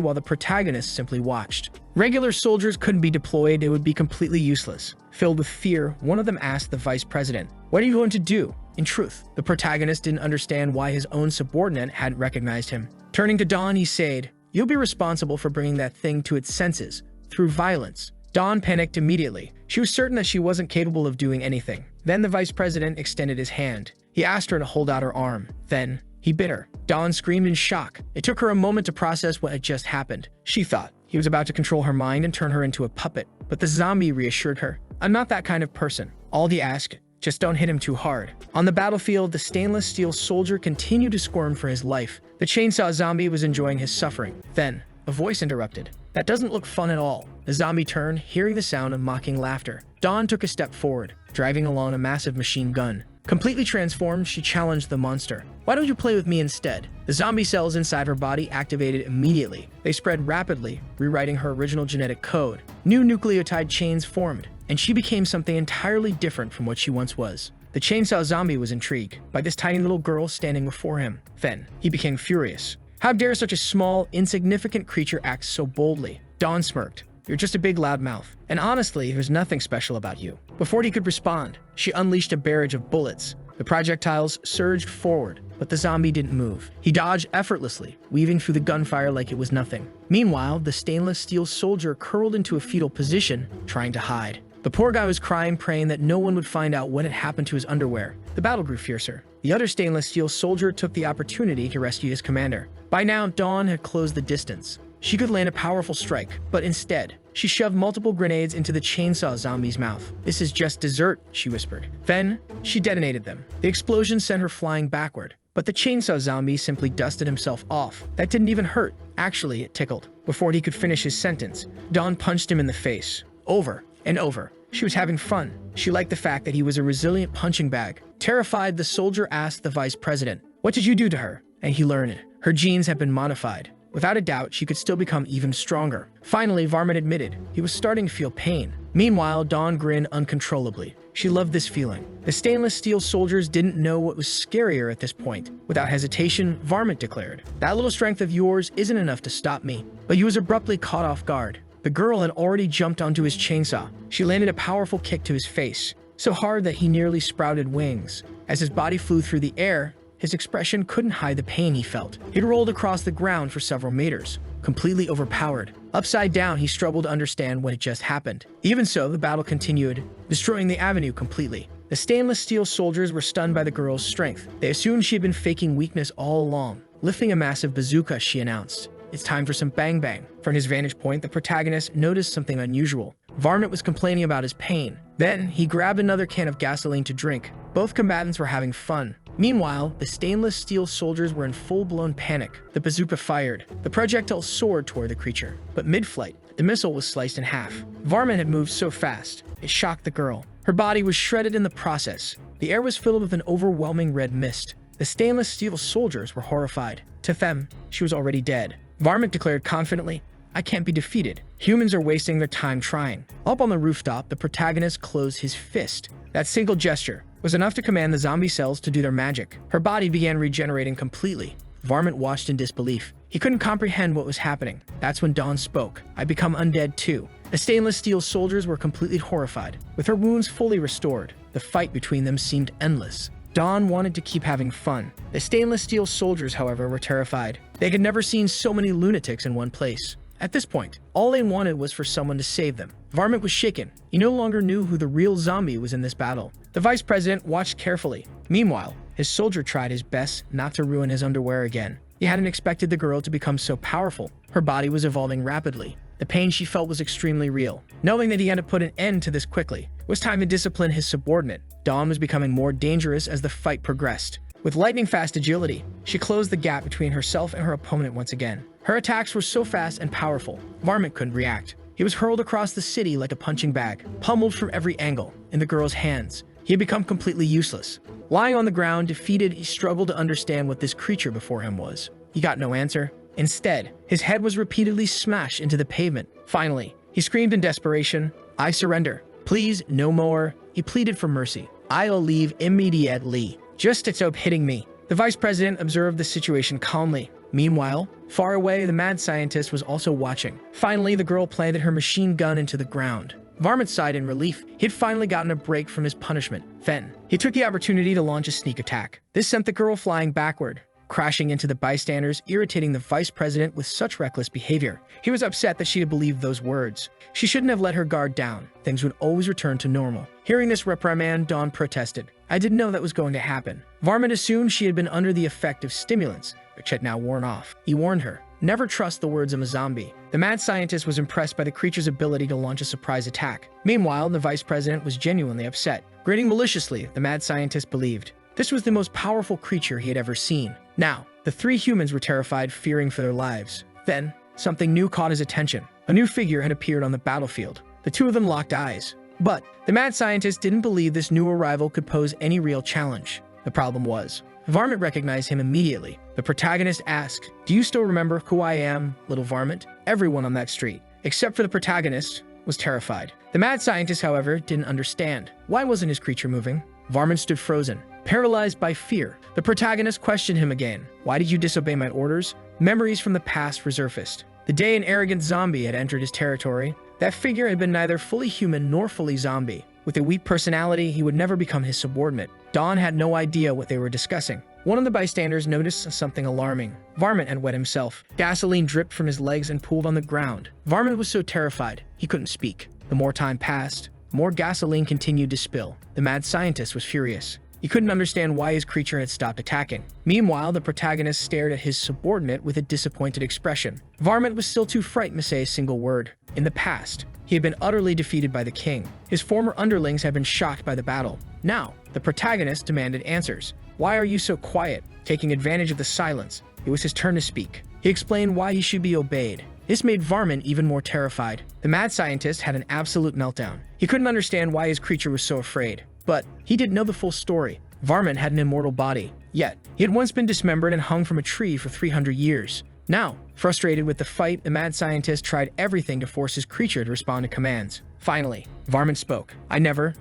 while the protagonist simply watched. Regular soldiers couldn't be deployed, it would be completely useless. Filled with fear, one of them asked the vice president, "What are you going to do?" In truth, the protagonist didn't understand why his own subordinate hadn't recognized him. Turning to Dawn, he said, "You'll be responsible for bringing that thing to its senses, through violence." Dawn panicked immediately. She was certain that she wasn't capable of doing anything. Then the vice president extended his hand. He asked her to hold out her arm. Then he bit her. Dawn screamed in shock. It took her a moment to process what had just happened. She thought he was about to control her mind and turn her into a puppet. But the zombie reassured her. "I'm not that kind of person. All he asked, just don't hit him too hard." On the battlefield, the stainless steel soldier continued to squirm for his life. The chainsaw zombie was enjoying his suffering. Then a voice interrupted. "That doesn't look fun at all." The zombie turned, hearing the sound of mocking laughter. Dawn took a step forward, driving along a massive machine gun. Completely transformed, she challenged the monster. "Why don't you play with me instead?" The zombie cells inside her body activated immediately. They spread rapidly, rewriting her original genetic code. New nucleotide chains formed, and she became something entirely different from what she once was. The chainsaw zombie was intrigued by this tiny little girl standing before him. Then he became furious. How dare such a small, insignificant creature act so boldly? Dawn smirked. "You're just a big loudmouth. And honestly, there's nothing special about you." Before he could respond, she unleashed a barrage of bullets. The projectiles surged forward, but the zombie didn't move. He dodged effortlessly, weaving through the gunfire like it was nothing. Meanwhile, the stainless steel soldier curled into a fetal position, trying to hide. The poor guy was crying, praying that no one would find out what had happened to his underwear. The battle grew fiercer. The other stainless steel soldier took the opportunity to rescue his commander. By now, Dawn had closed the distance. She could land a powerful strike, but instead, she shoved multiple grenades into the chainsaw zombie's mouth. "This is just dessert," she whispered. Then, she detonated them. The explosion sent her flying backward, but the chainsaw zombie simply dusted himself off. That didn't even hurt. Actually, it tickled. Before he could finish his sentence, Dawn punched him in the face. Over and over. She was having fun. She liked the fact that he was a resilient punching bag. Terrified, the soldier asked the vice president, "What did you do to her?" And he learned her genes had been modified. Without a doubt, she could still become even stronger. Finally, Varmint admitted he was starting to feel pain. Meanwhile, Dawn grinned uncontrollably. She loved this feeling. The stainless steel soldiers didn't know what was scarier at this point. Without hesitation, Varmint declared, "That little strength of yours isn't enough to stop me." But he was abruptly caught off guard. The girl had already jumped onto his chainsaw. She landed a powerful kick to his face, so hard that he nearly sprouted wings. As his body flew through the air, his expression couldn't hide the pain he felt. He'd rolled across the ground for several meters, completely overpowered. Upside down, he struggled to understand what had just happened. Even so, the battle continued, destroying the avenue completely. The stainless steel soldiers were stunned by the girl's strength. They assumed she had been faking weakness all along. Lifting a massive bazooka, she announced, "It's time for some bang bang." From his vantage point, the protagonist noticed something unusual. Varmint was complaining about his pain. Then, he grabbed another can of gasoline to drink. Both combatants were having fun. Meanwhile, the stainless steel soldiers were in full-blown panic. The bazooka fired. The projectile soared toward the creature. But mid-flight, the missile was sliced in half. Varmint had moved so fast, it shocked the girl. Her body was shredded in the process. The air was filled with an overwhelming red mist. The stainless steel soldiers were horrified. To them, she was already dead. Varmint declared confidently, "I can't be defeated. Humans are wasting their time trying." Up on the rooftop, the protagonist closed his fist. That single gesture was enough to command the zombie cells to do their magic. Her body began regenerating completely. Varmint watched in disbelief. He couldn't comprehend what was happening. That's when Dawn spoke. "I become undead too." The stainless steel soldiers were completely horrified. With her wounds fully restored, the fight between them seemed endless. Dawn wanted to keep having fun. The stainless steel soldiers, however, were terrified. They had never seen so many lunatics in one place. At this point, all they wanted was for someone to save them. Varmint was shaken. He no longer knew who the real zombie was in this battle. The vice president watched carefully. Meanwhile, his soldier tried his best not to ruin his underwear again. He hadn't expected the girl to become so powerful. Her body was evolving rapidly. The pain she felt was extremely real. Knowing that he had to put an end to this quickly, it was time to discipline his subordinate. Dawn was becoming more dangerous as the fight progressed. With lightning-fast agility, she closed the gap between herself and her opponent once again. Her attacks were so fast and powerful, Varmint couldn't react. He was hurled across the city like a punching bag, pummeled from every angle. In the girl's hands, he had become completely useless. Lying on the ground, defeated, he struggled to understand what this creature before him was. He got no answer. Instead, his head was repeatedly smashed into the pavement. Finally, he screamed in desperation, "I surrender. Please, no more." He pleaded for mercy. "I'll leave immediately. Just stop hitting me." The vice president observed the situation calmly. Meanwhile, far away, the mad scientist was also watching. Finally, the girl planted her machine gun into the ground. Varmint sighed in relief. He had finally gotten a break from his punishment. Then, he took the opportunity to launch a sneak attack. This sent the girl flying backward, crashing into the bystanders, irritating the vice president with such reckless behavior. He was upset that she had believed those words. She shouldn't have let her guard down. Things would always return to normal. Hearing this reprimand, Dawn protested. "I didn't know that was going to happen." Varmint assumed she had been under the effect of stimulants, which had now worn off. He warned her, "Never trust the words of a zombie." The mad scientist was impressed by the creature's ability to launch a surprise attack. Meanwhile, the vice president was genuinely upset. Grinning maliciously, the mad scientist believed this was the most powerful creature he had ever seen. Now, the three humans were terrified, fearing for their lives. Then, something new caught his attention. A new figure had appeared on the battlefield. The two of them locked eyes. But the mad scientist didn't believe this new arrival could pose any real challenge. The problem was, Varmint recognized him immediately. The protagonist asked, "Do you still remember who I am, little Varmint?" Everyone on that street, except for the protagonist, was terrified. The mad scientist, however, didn't understand. Why wasn't his creature moving? Varmint stood frozen, paralyzed by fear. The protagonist questioned him again. "Why did you disobey my orders?" Memories from the past resurfaced. The day an arrogant zombie had entered his territory, that figure had been neither fully human nor fully zombie. With a weak personality, he would never become his subordinate. Dawn had no idea what they were discussing. One of the bystanders noticed something alarming. Varmint had wet himself. Gasoline dripped from his legs and pooled on the ground. Varmint was so terrified, he couldn't speak. The more time passed, the more gasoline continued to spill. The mad scientist was furious. He couldn't understand why his creature had stopped attacking. Meanwhile, the protagonist stared at his subordinate with a disappointed expression. Varmint was still too frightened to say a single word. In the past, he had been utterly defeated by the king. His former underlings had been shocked by the battle. Now, the protagonist demanded answers. "Why are you so quiet?" Taking advantage of the silence, it was his turn to speak. He explained why he should be obeyed. This made Varmint even more terrified. The mad scientist had an absolute meltdown. He couldn't understand why his creature was so afraid. But he didn't know the full story. Varmint had an immortal body. Yet, he had once been dismembered and hung from a tree for 300 years. Now, frustrated with the fight, the mad scientist tried everything to force his creature to respond to commands. Finally, Varmint spoke. "I never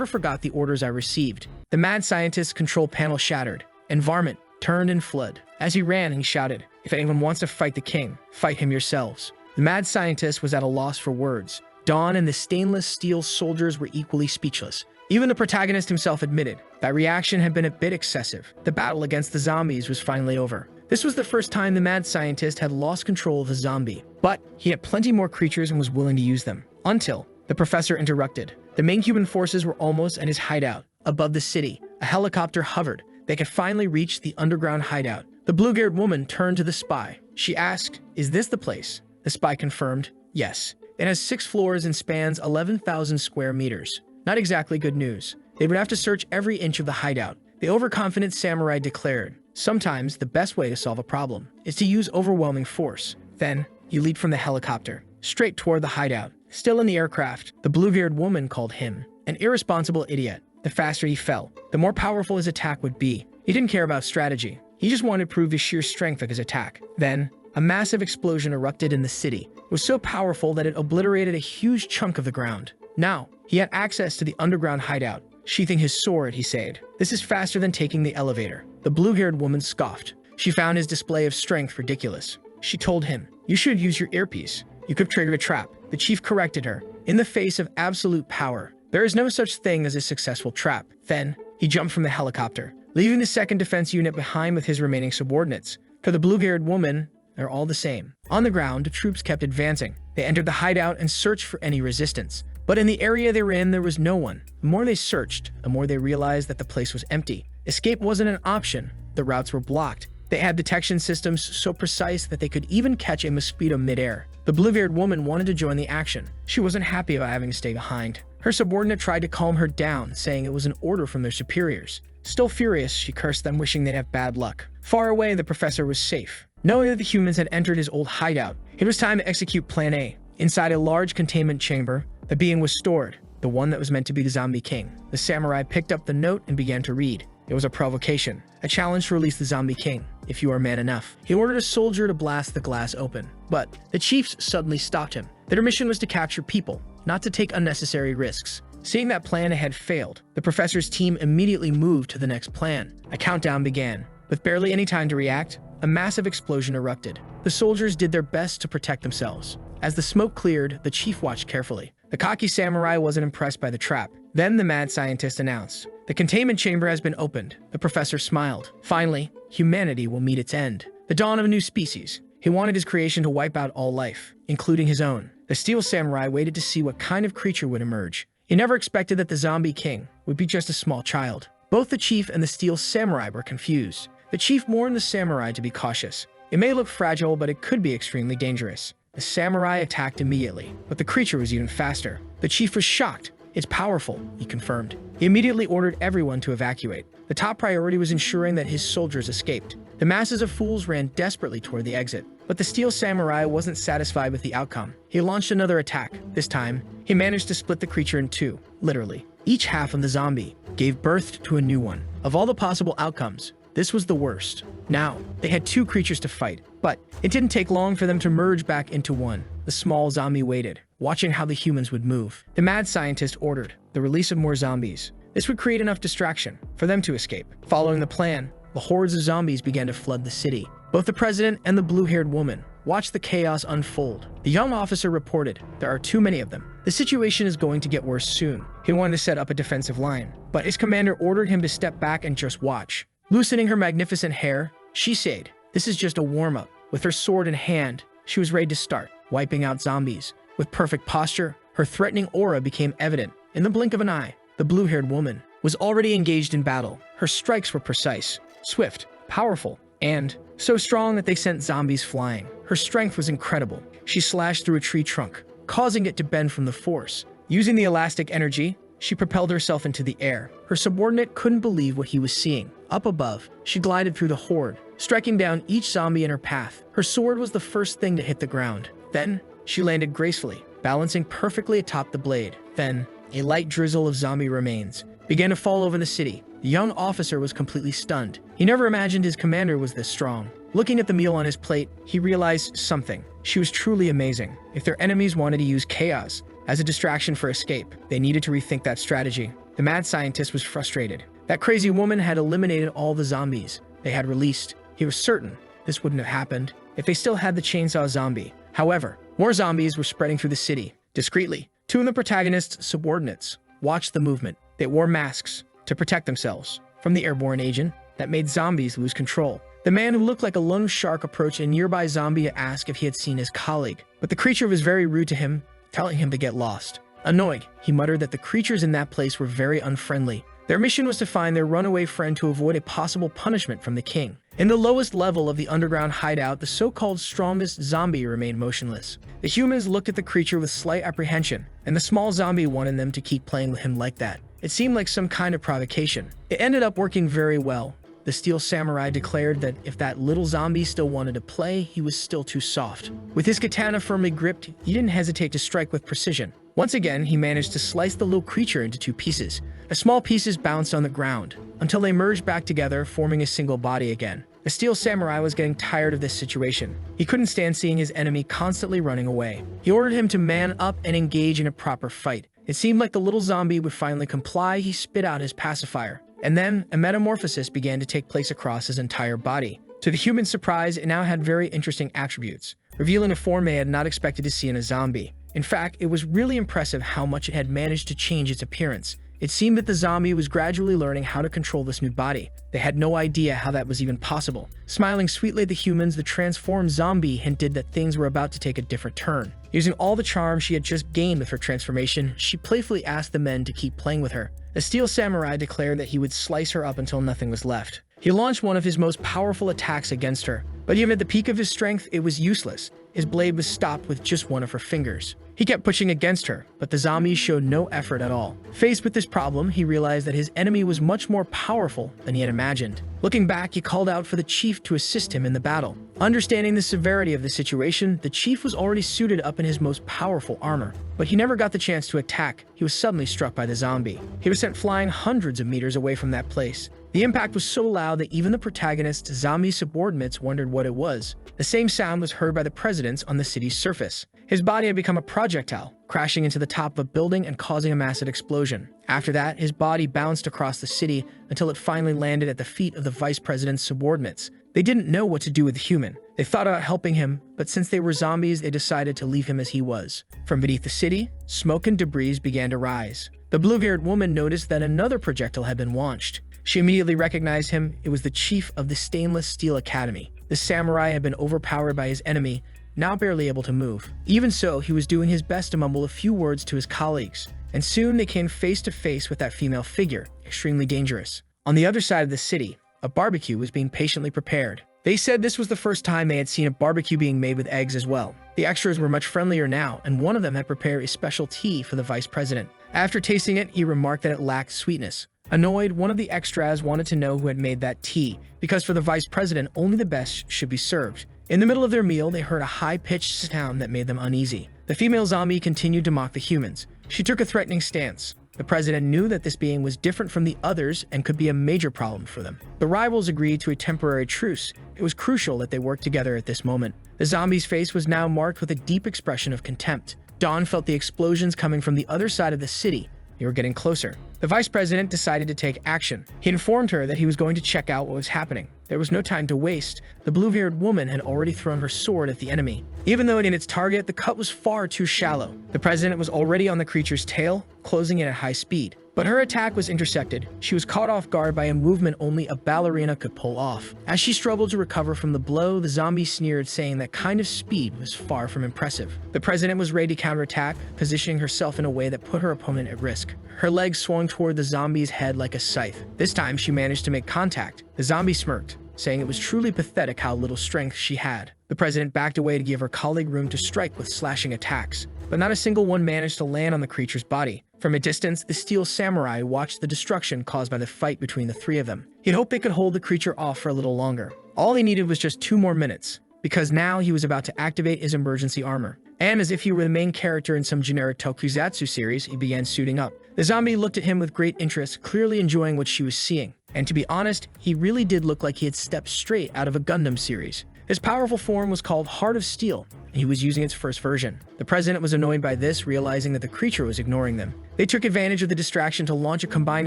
forgot the orders I received." The mad scientist's control panel shattered, and Varmint turned and fled. As he ran, he shouted, "If anyone wants to fight the king, fight him yourselves." The mad scientist was at a loss for words. Dawn and the stainless steel soldiers were equally speechless. Even the protagonist himself admitted that reaction had been a bit excessive. The battle against the zombies was finally over. This was the first time the mad scientist had lost control of a zombie, but he had plenty more creatures and was willing to use them. Until the professor interrupted. The main human forces were almost at his hideout. Above the city, a helicopter hovered. They could finally reach the underground hideout. The blue-haired woman turned to the spy. She asked, "Is this the place?" The spy confirmed, "Yes. It has 6 floors and spans 11,000 square meters." Not exactly good news. They would have to search every inch of the hideout. The overconfident samurai declared, "Sometimes the best way to solve a problem is to use overwhelming force." Then, he leaped from the helicopter, straight toward the hideout. Still in the aircraft, the blue-haired woman called him an irresponsible idiot. The faster he fell, the more powerful his attack would be. He didn't care about strategy. He just wanted to prove the sheer strength of his attack. Then, a massive explosion erupted in the city. It was so powerful that it obliterated a huge chunk of the ground. Now, he had access to the underground hideout. Sheathing his sword, he said, "This is faster than taking the elevator." The blue-haired woman scoffed. She found his display of strength ridiculous. She told him, "You should use your earpiece. You could trigger a trap." The chief corrected her. In the face of absolute power, there is no such thing as a successful trap. Then, he jumped from the helicopter, leaving the second defense unit behind with his remaining subordinates. For the blue-haired woman, they're all the same. On the ground, the troops kept advancing. They entered the hideout and searched for any resistance. But in the area they were in, there was no one. The more they searched, the more they realized that the place was empty. Escape wasn't an option. The routes were blocked. They had detection systems so precise that they could even catch a mosquito midair. The blue-haired woman wanted to join the action. She wasn't happy about having to stay behind. Her subordinate tried to calm her down, saying it was an order from their superiors. Still furious, she cursed them, wishing they'd have bad luck. Far away, the professor was safe. Knowing that the humans had entered his old hideout, it was time to execute Plan A. Inside a large containment chamber, the being was stored, the one that was meant to be the zombie king. The samurai picked up the note and began to read. It was a provocation, a challenge to release the zombie king, if you are man enough. He ordered a soldier to blast the glass open, but the chiefs suddenly stopped him. Their mission was to capture people, not to take unnecessary risks. Seeing that plan had failed, the professor's team immediately moved to the next plan. A countdown began. With barely any time to react, a massive explosion erupted. The soldiers did their best to protect themselves. As the smoke cleared, the chief watched carefully. The cocky samurai wasn't impressed by the trap. Then the mad scientist announced, "The containment chamber has been opened." The professor smiled. Finally, humanity will meet its end. The dawn of a new species. He wanted his creation to wipe out all life, including his own. The steel samurai waited to see what kind of creature would emerge. He never expected that the zombie king would be just a small child. Both the chief and the steel samurai were confused. The chief warned the samurai to be cautious. It may look fragile, but it could be extremely dangerous. The samurai attacked immediately, but the creature was even faster. The chief was shocked. "It's powerful," he confirmed. He immediately ordered everyone to evacuate. The top priority was ensuring that his soldiers escaped. The masses of fools ran desperately toward the exit. But the steel samurai wasn't satisfied with the outcome. He launched another attack. This time, he managed to split the creature in two, literally. Each half of the zombie gave birth to a new one. Of all the possible outcomes, this was the worst. Now, they had two creatures to fight, but it didn't take long for them to merge back into one. The small zombie waited, watching how the humans would move. The mad scientist ordered the release of more zombies. This would create enough distraction for them to escape. Following the plan, the hordes of zombies began to flood the city. Both the president and the blue-haired woman watched the chaos unfold. The young officer reported, "There are too many of them. The situation is going to get worse soon." He wanted to set up a defensive line, but his commander ordered him to step back and just watch. Loosening her magnificent hair, she said, "This is just a warm-up." With her sword in hand, she was ready to start wiping out zombies. With perfect posture, her threatening aura became evident. In the blink of an eye, the blue-haired woman was already engaged in battle. Her strikes were precise, swift, powerful, and so strong that they sent zombies flying. Her strength was incredible. She slashed through a tree trunk, causing it to bend from the force. Using the elastic energy, she propelled herself into the air. Her subordinate couldn't believe what he was seeing. Up above, she glided through the horde, striking down each zombie in her path. Her sword was the first thing to hit the ground. Then, she landed gracefully, balancing perfectly atop the blade. Then, a light drizzle of zombie remains began to fall over the city. The young officer was completely stunned. He never imagined his commander was this strong. Looking at the meal on his plate, he realized something. She was truly amazing. If their enemies wanted to use chaos as a distraction for escape, they needed to rethink that strategy. The mad scientist was frustrated. That crazy woman had eliminated all the zombies they had released. He was certain this wouldn't have happened if they still had the chainsaw zombie. However, more zombies were spreading through the city. Discreetly, two of the protagonist's subordinates watched the movement. They wore masks to protect themselves from the airborne agent that made zombies lose control. The man who looked like a lone shark approached a nearby zombie to ask if he had seen his colleague, but the creature was very rude to him, telling him to get lost. Annoyed, he muttered that the creatures in that place were very unfriendly. Their mission was to find their runaway friend to avoid a possible punishment from the king. In the lowest level of the underground hideout, the so-called strongest zombie remained motionless. The humans looked at the creature with slight apprehension, and the small zombie wanted them to keep playing with him like that. It seemed like some kind of provocation. It ended up working very well. The steel samurai declared that if that little zombie still wanted to play, he was still too soft. With his katana firmly gripped, he didn't hesitate to strike with precision. Once again, he managed to slice the little creature into two pieces. The small pieces bounced on the ground until they merged back together, forming a single body again. The steel samurai was getting tired of this situation. He couldn't stand seeing his enemy constantly running away. He ordered him to man up and engage in a proper fight. It seemed like the little zombie would finally comply. He spit out his pacifier. And then, a metamorphosis began to take place across his entire body. To the human's surprise, it now had very interesting attributes, revealing a form they had not expected to see in a zombie. In fact, it was really impressive how much it had managed to change its appearance. It seemed that the zombie was gradually learning how to control this new body. They had no idea how that was even possible. Smiling sweetly at the humans, the transformed zombie hinted that things were about to take a different turn. Using all the charm she had just gained with her transformation, she playfully asked the men to keep playing with her. The steel samurai declared that he would slice her up until nothing was left. He launched one of his most powerful attacks against her, but even at the peak of his strength, it was useless. His blade was stopped with just one of her fingers. He kept pushing against her, but the zombie showed no effort at all. Faced with this problem, he realized that his enemy was much more powerful than he had imagined. Looking back, he called out for the chief to assist him in the battle. Understanding the severity of the situation, the chief was already suited up in his most powerful armor, but he never got the chance to attack. He was suddenly struck by the zombie. He was sent flying hundreds of meters away from that place. The impact was so loud that even the protagonist's zombie subordinates wondered what it was. The same sound was heard by the presidents on the city's surface. His body had become a projectile, crashing into the top of a building and causing a massive explosion. After that, his body bounced across the city until it finally landed at the feet of the vice president's subordinates. They didn't know what to do with the human. They thought about helping him, but since they were zombies, they decided to leave him as he was. From beneath the city, smoke and debris began to rise. The blue-haired woman noticed that another projectile had been launched. She immediately recognized him. It was the chief of the Stainless Steel Academy. The samurai had been overpowered by his enemy, now barely able to move. Even so, he was doing his best to mumble a few words to his colleagues, and soon they came face to face with that female figure, extremely dangerous. On the other side of the city, a barbecue was being patiently prepared. They said this was the first time they had seen a barbecue being made with eggs as well. The extras were much friendlier now, and one of them had prepared a special tea for the vice president. After tasting it, he remarked that it lacked sweetness. Annoyed, one of the extras wanted to know who had made that tea, because for the vice president, only the best should be served. In the middle of their meal, they heard a high-pitched sound that made them uneasy. The female zombie continued to mock the humans. She took a threatening stance. The president knew that this being was different from the others and could be a major problem for them. The rivals agreed to a temporary truce. It was crucial that they work together at this moment. The zombie's face was now marked with a deep expression of contempt. Dawn felt the explosions coming from the other side of the city. They were getting closer. The vice president decided to take action. He informed her that he was going to check out what was happening. There was no time to waste. The blue-haired woman had already thrown her sword at the enemy. Even though it hit its target, the cut was far too shallow. The president was already on the creature's tail, closing in at high speed. But her attack was intercepted. She was caught off guard by a movement only a ballerina could pull off. As she struggled to recover from the blow, the zombie sneered, saying that kind of speed was far from impressive. The president was ready to counterattack, positioning herself in a way that put her opponent at risk. Her legs swung toward the zombie's head like a scythe. This time, she managed to make contact. The zombie smirked, saying it was truly pathetic how little strength she had. The president backed away to give her colleague room to strike with slashing attacks, but not a single one managed to land on the creature's body. From a distance, the steel samurai watched the destruction caused by the fight between the three of them. He'd hoped they could hold the creature off for a little longer. All he needed was just 2 more minutes, because now he was about to activate his emergency armor. And as if he were the main character in some generic tokusatsu series, he began suiting up. The zombie looked at him with great interest, clearly enjoying what she was seeing. And to be honest, he really did look like he had stepped straight out of a Gundam series. His powerful form was called Heart of Steel, and he was using its first version. The president was annoyed by this, realizing that the creature was ignoring them. They took advantage of the distraction to launch a combined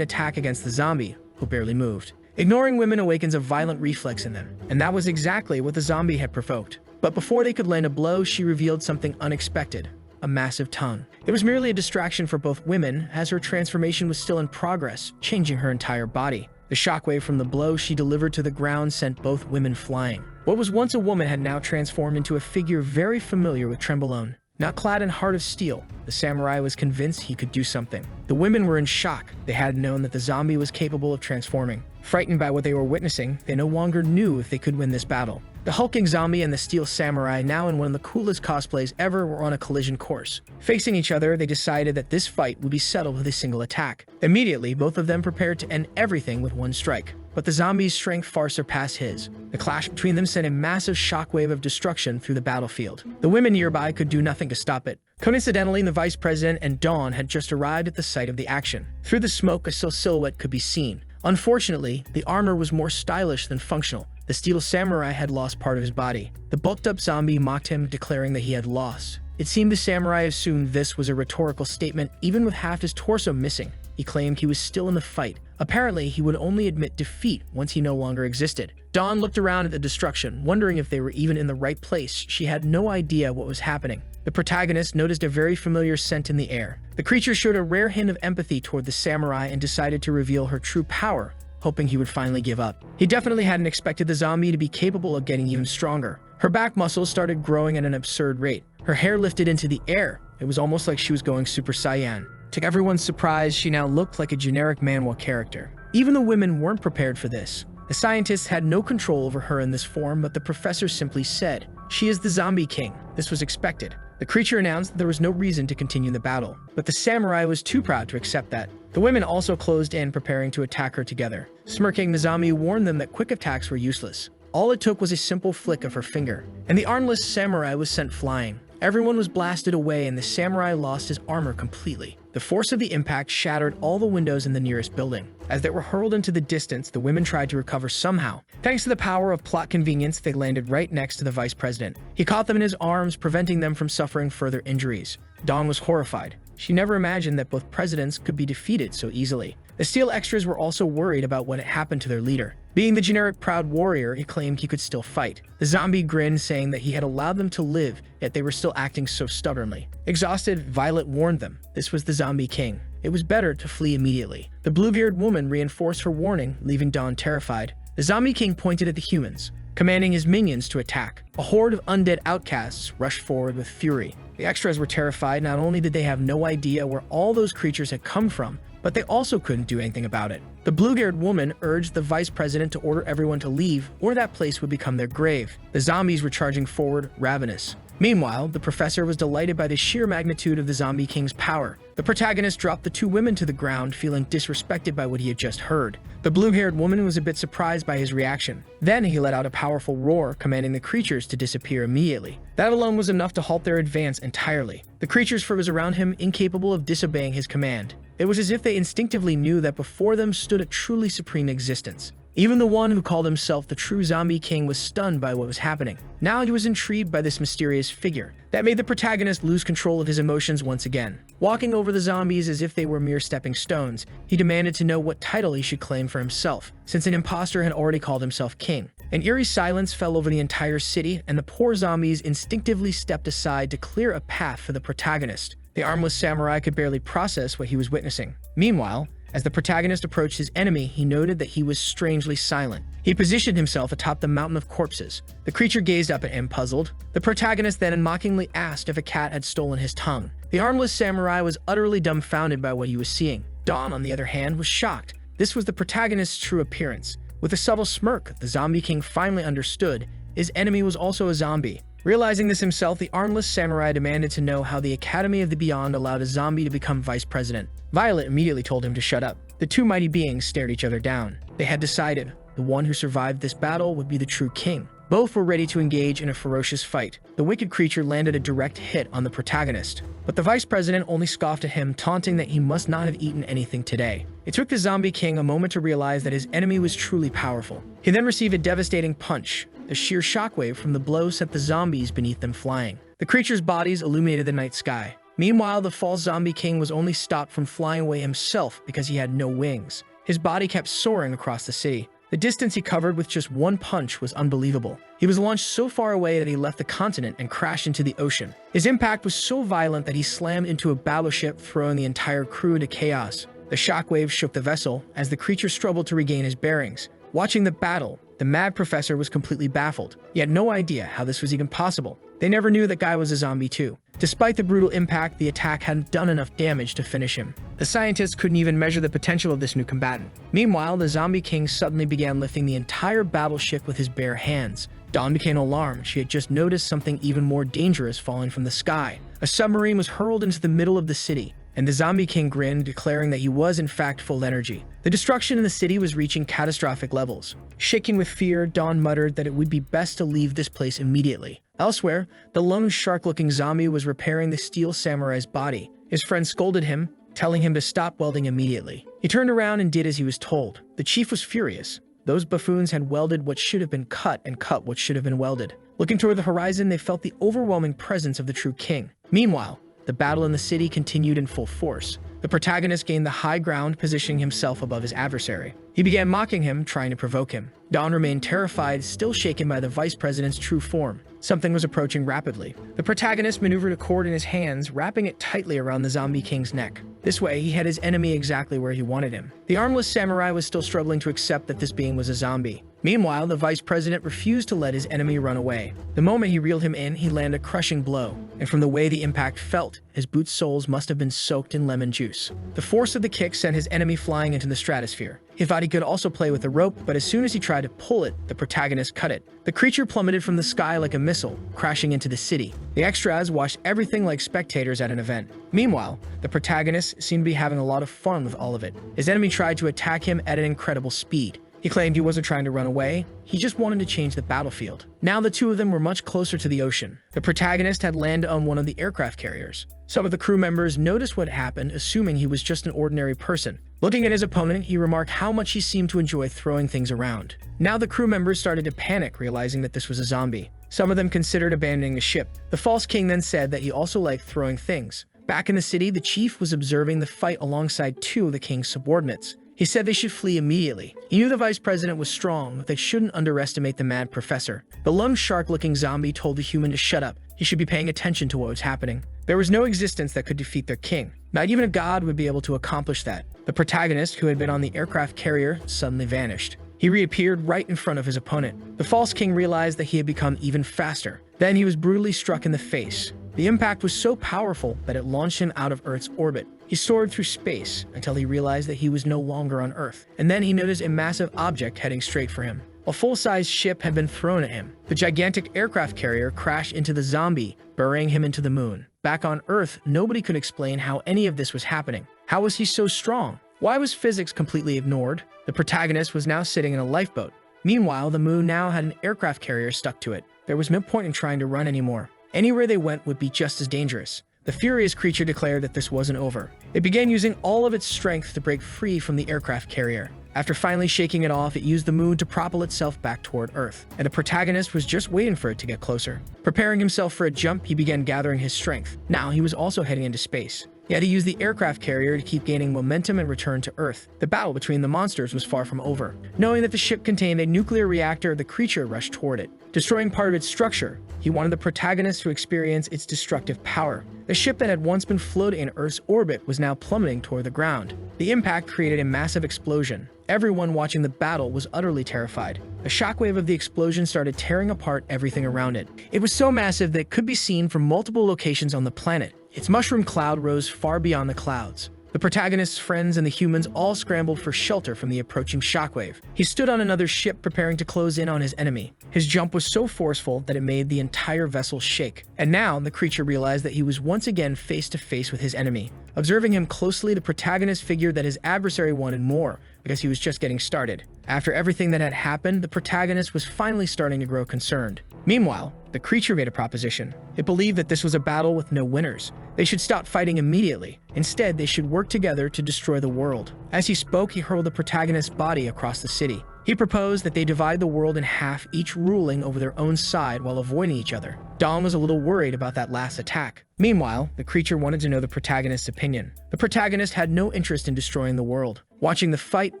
attack against the zombie, who barely moved. Ignoring women awakens a violent reflex in them, and that was exactly what the zombie had provoked. But before they could land a blow, she revealed something unexpected. A massive tongue. It was merely a distraction for both women, as her transformation was still in progress, changing her entire body. The shockwave from the blow she delivered to the ground sent both women flying. What was once a woman had now transformed into a figure very familiar with Trembolone. Not clad in Heart of Steel, the samurai was convinced he could do something. The women were in shock. They had known that the zombie was capable of transforming. Frightened by what they were witnessing, they no longer knew if they could win this battle. The hulking zombie and the steel samurai, now in one of the coolest cosplays ever, were on a collision course. Facing each other, they decided that this fight would be settled with a single attack. Immediately, both of them prepared to end everything with one strike. But the zombie's strength far surpassed his. The clash between them sent a massive shockwave of destruction through the battlefield. The women nearby could do nothing to stop it. Coincidentally, the vice president and Dawn had just arrived at the site of the action. Through the smoke, a silhouette could be seen. Unfortunately, the armor was more stylish than functional. The steel samurai had lost part of his body. The bulked-up zombie mocked him, declaring that he had lost. It seemed the samurai assumed this was a rhetorical statement, even with half his torso missing. he claimed he was still in the fight. Apparently, he would only admit defeat once he no longer existed. Dawn looked around at the destruction, wondering if they were even in the right place. She had no idea what was happening. The protagonist noticed a very familiar scent in the air. The creature showed a rare hint of empathy toward the samurai and decided to reveal her true power, hoping he would finally give up. He definitely hadn't expected the zombie to be capable of getting even stronger. Her back muscles started growing at an absurd rate. Her hair lifted into the air. It was almost like she was going Super Saiyan. To everyone's surprise, she now looked like a generic manhwa character. Even the women weren't prepared for this. The scientists had no control over her in this form, but the professor simply said, "She is the zombie king." This was expected. The creature announced that there was no reason to continue the battle, but the samurai was too proud to accept that. The women also closed in, preparing to attack her together. Smirking, the zombie warned them that quick attacks were useless. All it took was a simple flick of her finger, and the armless samurai was sent flying. Everyone was blasted away, and the samurai lost his armor completely. The force of the impact shattered all the windows in the nearest building. As they were hurled into the distance, the women tried to recover somehow. Thanks to the power of plot convenience, they landed right next to the vice president. He caught them in his arms, preventing them from suffering further injuries. Dawn was horrified. She never imagined that both presidents could be defeated so easily. The Steel Extras were also worried about what had happened to their leader. Being the generic proud warrior, he claimed he could still fight. The zombie grinned, saying that he had allowed them to live, yet they were still acting so stubbornly. Exhausted, Violet warned them. This was the zombie king. It was better to flee immediately. The blue-haired woman reinforced her warning, leaving Dawn terrified. The zombie king pointed at the humans, commanding his minions to attack. A horde of undead outcasts rushed forward with fury. The extras were terrified. Not only did they have no idea where all those creatures had come from, but they also couldn't do anything about it. The blue-haired woman urged the vice president to order everyone to leave, or that place would become their grave. The zombies were charging forward, ravenous. Meanwhile, the professor was delighted by the sheer magnitude of the zombie king's power. The protagonist dropped the two women to the ground, feeling disrespected by what he had just heard. The blue-haired woman was a bit surprised by his reaction. Then he let out a powerful roar, commanding the creatures to disappear immediately. That alone was enough to halt their advance entirely. The creatures froze around him, incapable of disobeying his command. It was as if they instinctively knew that before them stood a truly supreme existence. Even the one who called himself the true zombie king was stunned by what was happening. Now he was intrigued by this mysterious figure. That made the protagonist lose control of his emotions once again. Walking over the zombies as if they were mere stepping stones, he demanded to know what title he should claim for himself, since an imposter had already called himself king. An eerie silence fell over the entire city, and the poor zombies instinctively stepped aside to clear a path for the protagonist. The armless samurai could barely process what he was witnessing. Meanwhile, as the protagonist approached his enemy, he noted that he was strangely silent. He positioned himself atop the mountain of corpses. The creature gazed up at him, puzzled. The protagonist then mockingly asked if a cat had stolen his tongue. The armless samurai was utterly dumbfounded by what he was seeing. Dawn, on the other hand, was shocked. This was the protagonist's true appearance. With a subtle smirk, the zombie king finally understood his enemy was also a zombie. Realizing this himself, the armless samurai demanded to know how the Academy of the Beyond allowed a zombie to become vice president. Violet immediately told him to shut up. The two mighty beings stared each other down. They had decided the one who survived this battle would be the true king. Both were ready to engage in a ferocious fight. The wicked creature landed a direct hit on the protagonist, but the vice president only scoffed at him, taunting that he must not have eaten anything today. It took the zombie king a moment to realize that his enemy was truly powerful. He then received a devastating punch. The sheer shockwave from the blow sent the zombies beneath them flying. The creatures' bodies illuminated the night sky. Meanwhile, the false zombie king was only stopped from flying away himself because he had no wings. His body kept soaring across the city. The distance he covered with just one punch was unbelievable. He was launched so far away that he left the continent and crashed into the ocean. His impact was so violent that he slammed into a battleship, throwing the entire crew into chaos. The shockwave shook the vessel as the creature struggled to regain his bearings. Watching the battle, the mad professor was completely baffled. He had no idea how this was even possible. They never knew that guy was a zombie too. Despite the brutal impact, the attack hadn't done enough damage to finish him. The scientists couldn't even measure the potential of this new combatant. Meanwhile, the zombie king suddenly began lifting the entire battleship with his bare hands. Dawn became alarmed. She had just noticed something even more dangerous falling from the sky. A submarine was hurled into the middle of the city, and the zombie king grinned, declaring that he was in fact full energy. The destruction in the city was reaching catastrophic levels. Shaking with fear, Dawn muttered that it would be best to leave this place immediately. Elsewhere, the lone shark-looking zombie was repairing the steel samurai's body. His friend scolded him, telling him to stop welding immediately. He turned around and did as he was told. The chief was furious. Those buffoons had welded what should have been cut and cut what should have been welded. Looking toward the horizon, they felt the overwhelming presence of the true king. Meanwhile, the battle in the city continued in full force. The protagonist gained the high ground, positioning himself above his adversary. He began mocking him, trying to provoke him. Don remained terrified, still shaken by the vice president's true form. Something was approaching rapidly. The protagonist maneuvered a cord in his hands, wrapping it tightly around the zombie king's neck. This way, he had his enemy exactly where he wanted him. The armless samurai was still struggling to accept that this being was a zombie. Meanwhile, the vice president refused to let his enemy run away. The moment he reeled him in, he landed a crushing blow, and from the way the impact felt, his boot's soles must have been soaked in lemon juice. The force of the kick sent his enemy flying into the stratosphere. He thought he could also play with the rope, but as soon as he tried to pull it, the protagonist cut it. The creature plummeted from the sky like a missile, crashing into the city. The extras watched everything like spectators at an event. Meanwhile, the protagonist seemed to be having a lot of fun with all of it. His enemy tried to attack him at an incredible speed. He claimed he wasn't trying to run away, he just wanted to change the battlefield. Now the two of them were much closer to the ocean. The protagonist had landed on one of the aircraft carriers. Some of the crew members noticed what happened, assuming he was just an ordinary person. Looking at his opponent, he remarked how much he seemed to enjoy throwing things around. Now the crew members started to panic, realizing that this was a zombie. Some of them considered abandoning the ship. The false king then said that he also liked throwing things. Back in the city, the chief was observing the fight alongside two of the king's subordinates. He said they should flee immediately. He knew the vice president was strong, but they shouldn't underestimate the mad professor. The lung shark-looking zombie told the human to shut up. He should be paying attention to what was happening. There was no existence that could defeat their king. Not even a god would be able to accomplish that. The protagonist, who had been on the aircraft carrier, suddenly vanished. He reappeared right in front of his opponent. The false king realized that he had become even faster. Then he was brutally struck in the face. The impact was so powerful that it launched him out of Earth's orbit. He soared through space until he realized that he was no longer on Earth. And then he noticed a massive object heading straight for him. A full-size ship had been thrown at him. The gigantic aircraft carrier crashed into the zombie, burying him into the moon. Back on Earth, nobody could explain how any of this was happening. How was he so strong? Why was physics completely ignored? The protagonist was now sitting in a lifeboat. Meanwhile, the moon now had an aircraft carrier stuck to it. There was no point in trying to run anymore. Anywhere they went would be just as dangerous. The furious creature declared that this wasn't over. It began using all of its strength to break free from the aircraft carrier. After finally shaking it off, it used the moon to propel itself back toward Earth, and the protagonist was just waiting for it to get closer. Preparing himself for a jump, he began gathering his strength. Now he was also heading into space. He had to use the aircraft carrier to keep gaining momentum and return to Earth. The battle between the monsters was far from over. Knowing that the ship contained a nuclear reactor, the creature rushed toward it. Destroying part of its structure, he wanted the protagonist to experience its destructive power. The ship that had once been floating in Earth's orbit was now plummeting toward the ground. The impact created a massive explosion. Everyone watching the battle was utterly terrified. A shockwave of the explosion started tearing apart everything around it. It was so massive that it could be seen from multiple locations on the planet. Its mushroom cloud rose far beyond the clouds. The protagonist's friends and the humans all scrambled for shelter from the approaching shockwave. He stood on another ship preparing to close in on his enemy. His jump was so forceful that it made the entire vessel shake. And now, the creature realized that he was once again face to face with his enemy. Observing him closely, the protagonist figured that his adversary wanted more, because he was just getting started. After everything that had happened, the protagonist was finally starting to grow concerned. Meanwhile, the creature made a proposition. It believed that this was a battle with no winners. They should stop fighting immediately. Instead, they should work together to destroy the world. As he spoke, he hurled the protagonist's body across the city. He proposed that they divide the world in half, each ruling over their own side while avoiding each other. Dawn was a little worried about that last attack. Meanwhile, the creature wanted to know the protagonist's opinion. The protagonist had no interest in destroying the world. Watching the fight,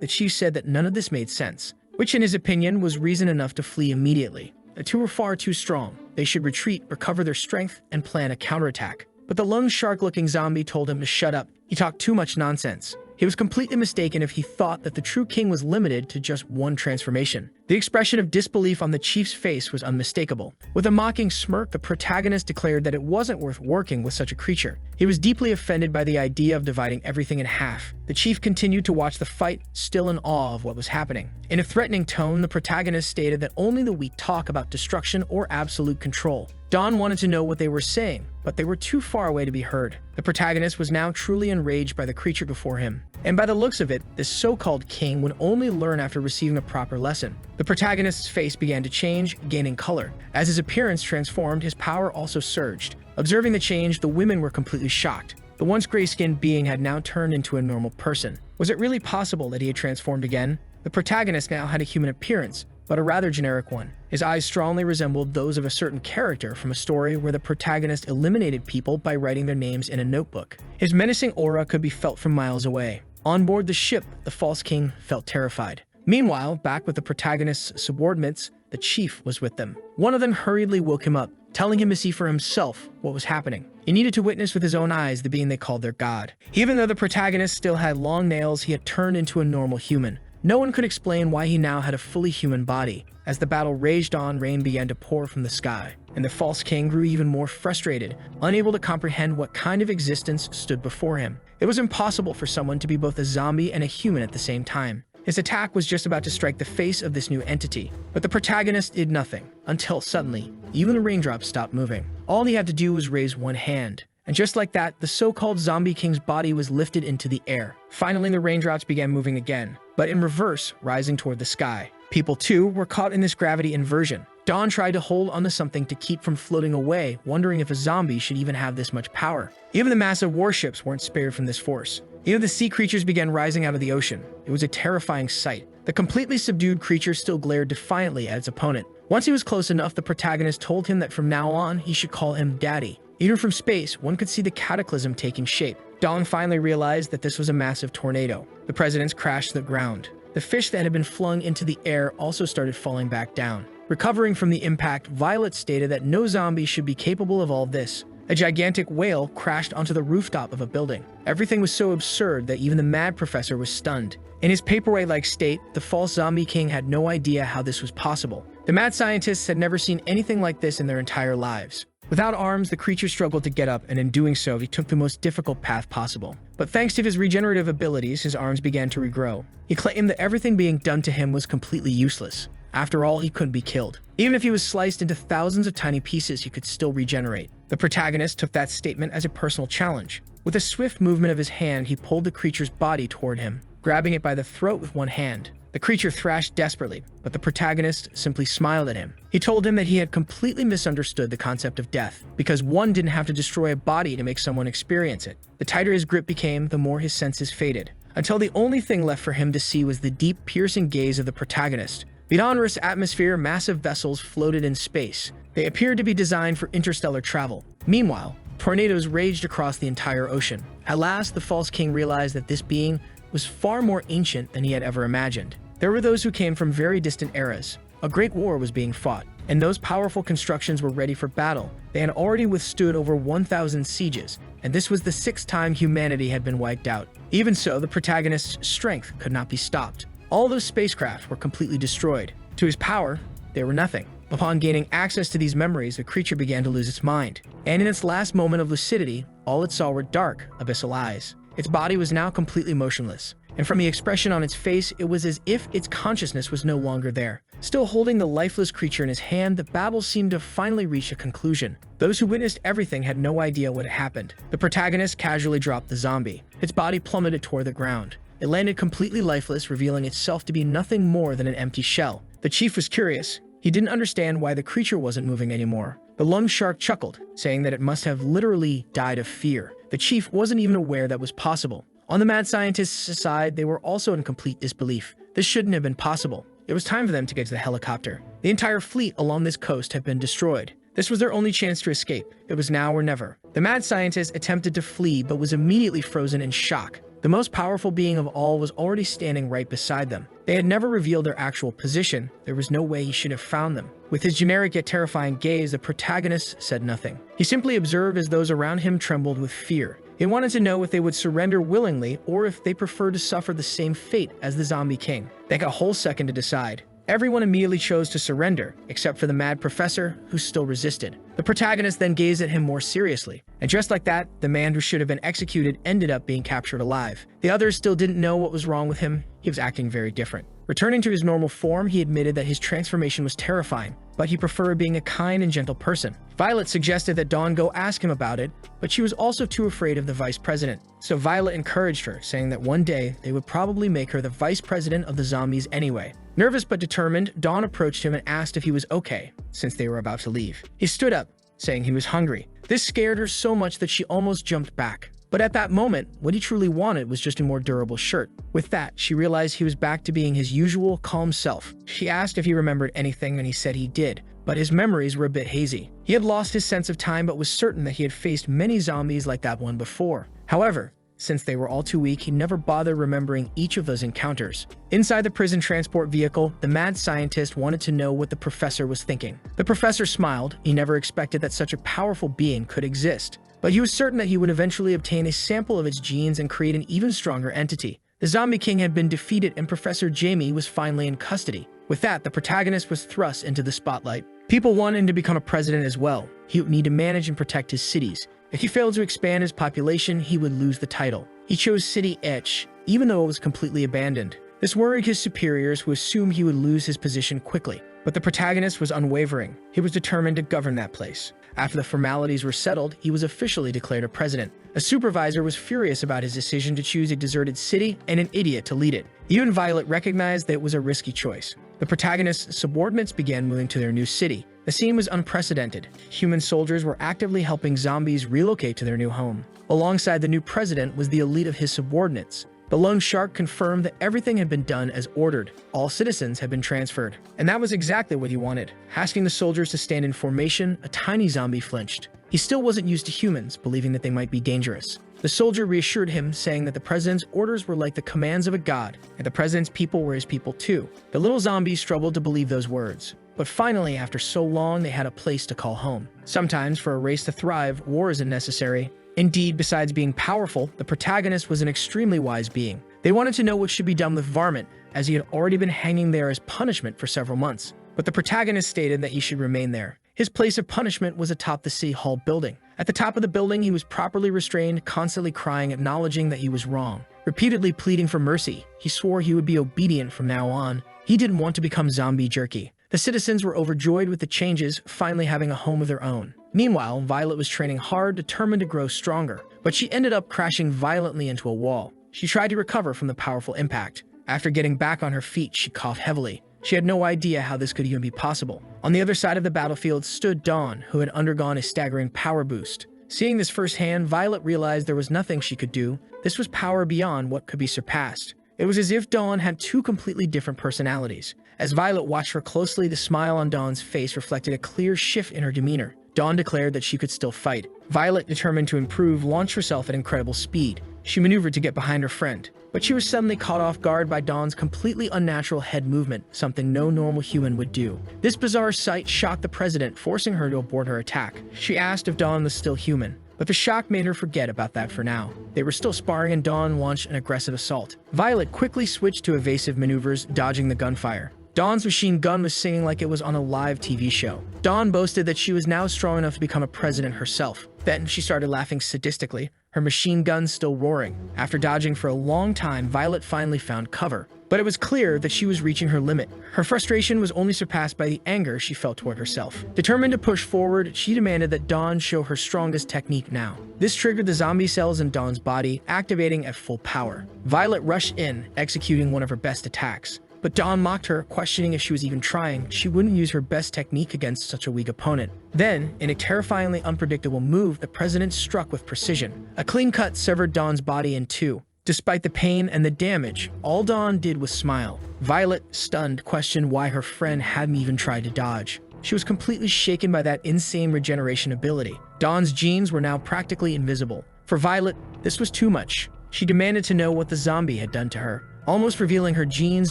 the chief said that none of this made sense, which in his opinion was reason enough to flee immediately. The two were far too strong. They should retreat, recover their strength, and plan a counterattack. But the lung shark-looking zombie told him to shut up. He talked too much nonsense. He was completely mistaken if he thought that the true king was limited to just one transformation. The expression of disbelief on the chief's face was unmistakable. With a mocking smirk, the protagonist declared that it wasn't worth working with such a creature. He was deeply offended by the idea of dividing everything in half. The chief continued to watch the fight, still in awe of what was happening. In a threatening tone, the protagonist stated that only the weak talk about destruction or absolute control. Dawn wanted to know what they were saying, but they were too far away to be heard. The protagonist was now truly enraged by the creature before him. And by the looks of it, this so-called king would only learn after receiving a proper lesson. The protagonist's face began to change, gaining color. As his appearance transformed, his power also surged. Observing the change, the women were completely shocked. The once gray-skinned being had now turned into a normal person. Was it really possible that he had transformed again? The protagonist now had a human appearance, but a rather generic one. His eyes strongly resembled those of a certain character from a story where the protagonist eliminated people by writing their names in a notebook. His menacing aura could be felt from miles away. On board the ship, the false king felt terrified. Meanwhile, back with the protagonist's subordinates, the chief was with them. One of them hurriedly woke him up, telling him to see for himself what was happening. He needed to witness with his own eyes the being they called their god. Even though the protagonist still had long nails, he had turned into a normal human. No one could explain why he now had a fully human body. As the battle raged on, rain began to pour from the sky, and the false king grew even more frustrated, unable to comprehend what kind of existence stood before him. It was impossible for someone to be both a zombie and a human at the same time. His attack was just about to strike the face of this new entity, but the protagonist did nothing, until suddenly, even the raindrops stopped moving. All he had to do was raise one hand, and just like that, the so-called zombie king's body was lifted into the air. Finally, the raindrops began moving again, but in reverse, rising toward the sky. People, too, were caught in this gravity inversion. Dawn tried to hold onto something to keep from floating away, wondering if a zombie should even have this much power. Even the massive warships weren't spared from this force. Even the sea creatures began rising out of the ocean. It was a terrifying sight. The completely subdued creature still glared defiantly at its opponent. Once he was close enough, the protagonist told him that from now on, he should call him Daddy. Even from space, one could see the cataclysm taking shape. Dawn finally realized that this was a massive tornado. The presidents crashed to the ground. The fish that had been flung into the air also started falling back down. Recovering from the impact, Violet stated that no zombie should be capable of all this. A gigantic whale crashed onto the rooftop of a building. Everything was so absurd that even the mad professor was stunned. In his paperweight-like state, the false zombie king had no idea how this was possible. The mad scientists had never seen anything like this in their entire lives. Without arms, the creature struggled to get up, and in doing so, he took the most difficult path possible. But thanks to his regenerative abilities, his arms began to regrow. He claimed that everything being done to him was completely useless. After all, he couldn't be killed. Even if he was sliced into thousands of tiny pieces, he could still regenerate. The protagonist took that statement as a personal challenge. With a swift movement of his hand, he pulled the creature's body toward him, grabbing it by the throat with one hand. The creature thrashed desperately, but the protagonist simply smiled at him. He told him that he had completely misunderstood the concept of death, because one didn't have to destroy a body to make someone experience it. The tighter his grip became, the more his senses faded, until the only thing left for him to see was the deep, piercing gaze of the protagonist. Beyond Earth's atmosphere, massive vessels floated in space. They appeared to be designed for interstellar travel. Meanwhile, tornadoes raged across the entire ocean. At last, the false king realized that this being was far more ancient than he had ever imagined. There were those who came from very distant eras. A great war was being fought, and those powerful constructions were ready for battle. They had already withstood over 1,000 sieges, and this was the 6th time humanity had been wiped out. Even so, the protagonist's strength could not be stopped. All those spacecraft were completely destroyed. To his power, they were nothing. Upon gaining access to these memories, the creature began to lose its mind. And in its last moment of lucidity, all it saw were dark, abyssal eyes. Its body was now completely motionless. And from the expression on its face, it was as if its consciousness was no longer there. Still holding the lifeless creature in his hand, the battle seemed to finally reach a conclusion. Those who witnessed everything had no idea what had happened. The protagonist casually dropped the zombie. Its body plummeted toward the ground. It landed completely lifeless, revealing itself to be nothing more than an empty shell. The chief was curious. He didn't understand why the creature wasn't moving anymore. The lung shark chuckled, saying that it must have literally died of fear. The chief wasn't even aware that was possible. On the mad scientists' side, they were also in complete disbelief. This shouldn't have been possible. It was time for them to get to the helicopter. The entire fleet along this coast had been destroyed. This was their only chance to escape. It was now or never. The mad scientist attempted to flee, but was immediately frozen in shock. The most powerful being of all was already standing right beside them. They had never revealed their actual position. There was no way he should have found them. With his generic yet terrifying gaze, the protagonist said nothing. He simply observed as those around him trembled with fear. He wanted to know if they would surrender willingly or if they preferred to suffer the same fate as the zombie king. They got a whole second to decide. Everyone immediately chose to surrender, except for the mad professor, who still resisted. The protagonist then gazed at him more seriously, and just like that, the man who should have been executed ended up being captured alive. The others still didn't know what was wrong with him. He was acting very different. Returning to his normal form, he admitted that his transformation was terrifying, but he preferred being a kind and gentle person. Violet suggested that Dawn go ask him about it, but she was also too afraid of the vice president. So Violet encouraged her, saying that one day they would probably make her the vice president of the zombies anyway. Nervous but determined, Dawn approached him and asked if he was okay, since they were about to leave. He stood up, saying he was hungry. This scared her so much that she almost jumped back. But at that moment, what he truly wanted was just a more durable shirt. With that, she realized he was back to being his usual calm self. She asked if he remembered anything, and he said he did, but his memories were a bit hazy. He had lost his sense of time, but was certain that he had faced many zombies like that one before. However, since they were all too weak, he never bothered remembering each of those encounters. Inside the prison transport vehicle, the mad scientist wanted to know what the professor was thinking. The professor smiled. He never expected that such a powerful being could exist, but he was certain that he would eventually obtain a sample of its genes and create an even stronger entity. The Zombie King had been defeated, and Professor Jamie was finally in custody. With that, the protagonist was thrust into the spotlight. People wanted him to become a president as well. He would need to manage and protect his cities. If he failed to expand his population, he would lose the title. He chose City Etch, even though it was completely abandoned. This worried his superiors, who assumed he would lose his position quickly. But the protagonist was unwavering. He was determined to govern that place. After the formalities were settled, he was officially declared a president. A supervisor was furious about his decision to choose a deserted city and an idiot to lead it. Even Violet recognized that it was a risky choice. The protagonist's subordinates began moving to their new city. The scene was unprecedented. Human soldiers were actively helping zombies relocate to their new home. Alongside the new president was the elite of his subordinates. The lone shark confirmed that everything had been done as ordered. All citizens had been transferred. And that was exactly what he wanted. Asking the soldiers to stand in formation, a tiny zombie flinched. He still wasn't used to humans, believing that they might be dangerous. The soldier reassured him, saying that the president's orders were like the commands of a god, and the president's people were his people too. The little zombies struggled to believe those words. But finally, after so long, they had a place to call home. Sometimes, for a race to thrive, war isn't necessary. Indeed, besides being powerful, the protagonist was an extremely wise being. They wanted to know what should be done with Varmint, as he had already been hanging there as punishment for several months. But the protagonist stated that he should remain there. His place of punishment was atop the City Hall building. At the top of the building, he was properly restrained, constantly crying, acknowledging that he was wrong. Repeatedly pleading for mercy, he swore he would be obedient from now on. He didn't want to become zombie jerky. The citizens were overjoyed with the changes, finally having a home of their own. Meanwhile, Violet was training hard, determined to grow stronger, but she ended up crashing violently into a wall. She tried to recover from the powerful impact. After getting back on her feet, she coughed heavily. She had no idea how this could even be possible. On the other side of the battlefield stood Dawn, who had undergone a staggering power boost. Seeing this firsthand, Violet realized there was nothing she could do. This was power beyond what could be surpassed. It was as if Dawn had two completely different personalities. As Violet watched her closely, the smile on Dawn's face reflected a clear shift in her demeanor. Dawn declared that she could still fight. Violet, determined to improve, launched herself at incredible speed. She maneuvered to get behind her friend, but she was suddenly caught off guard by Dawn's completely unnatural head movement, something no normal human would do. This bizarre sight shocked the president, forcing her to abort her attack. She asked if Dawn was still human, but the shock made her forget about that for now. They were still sparring, and Dawn launched an aggressive assault. Violet quickly switched to evasive maneuvers, dodging the gunfire. Dawn's machine gun was singing like it was on a live TV show. Dawn boasted that she was now strong enough to become a president herself. Then she started laughing sadistically, her machine gun still roaring. After dodging for a long time, Violet finally found cover. But it was clear that she was reaching her limit. Her frustration was only surpassed by the anger she felt toward herself. Determined to push forward, she demanded that Dawn show her strongest technique now. This triggered the zombie cells in Dawn's body, activating at full power. Violet rushed in, executing one of her best attacks. But Dawn mocked her, questioning if she was even trying. She wouldn't use her best technique against such a weak opponent. Then, in a terrifyingly unpredictable move, the president struck with precision. A clean cut severed Dawn's body in two. Despite the pain and the damage, all Dawn did was smile. Violet, stunned, questioned why her friend hadn't even tried to dodge. She was completely shaken by that insane regeneration ability. Dawn's genes were now practically invisible. For Violet, this was too much. She demanded to know what the zombie had done to her. Almost revealing her genes,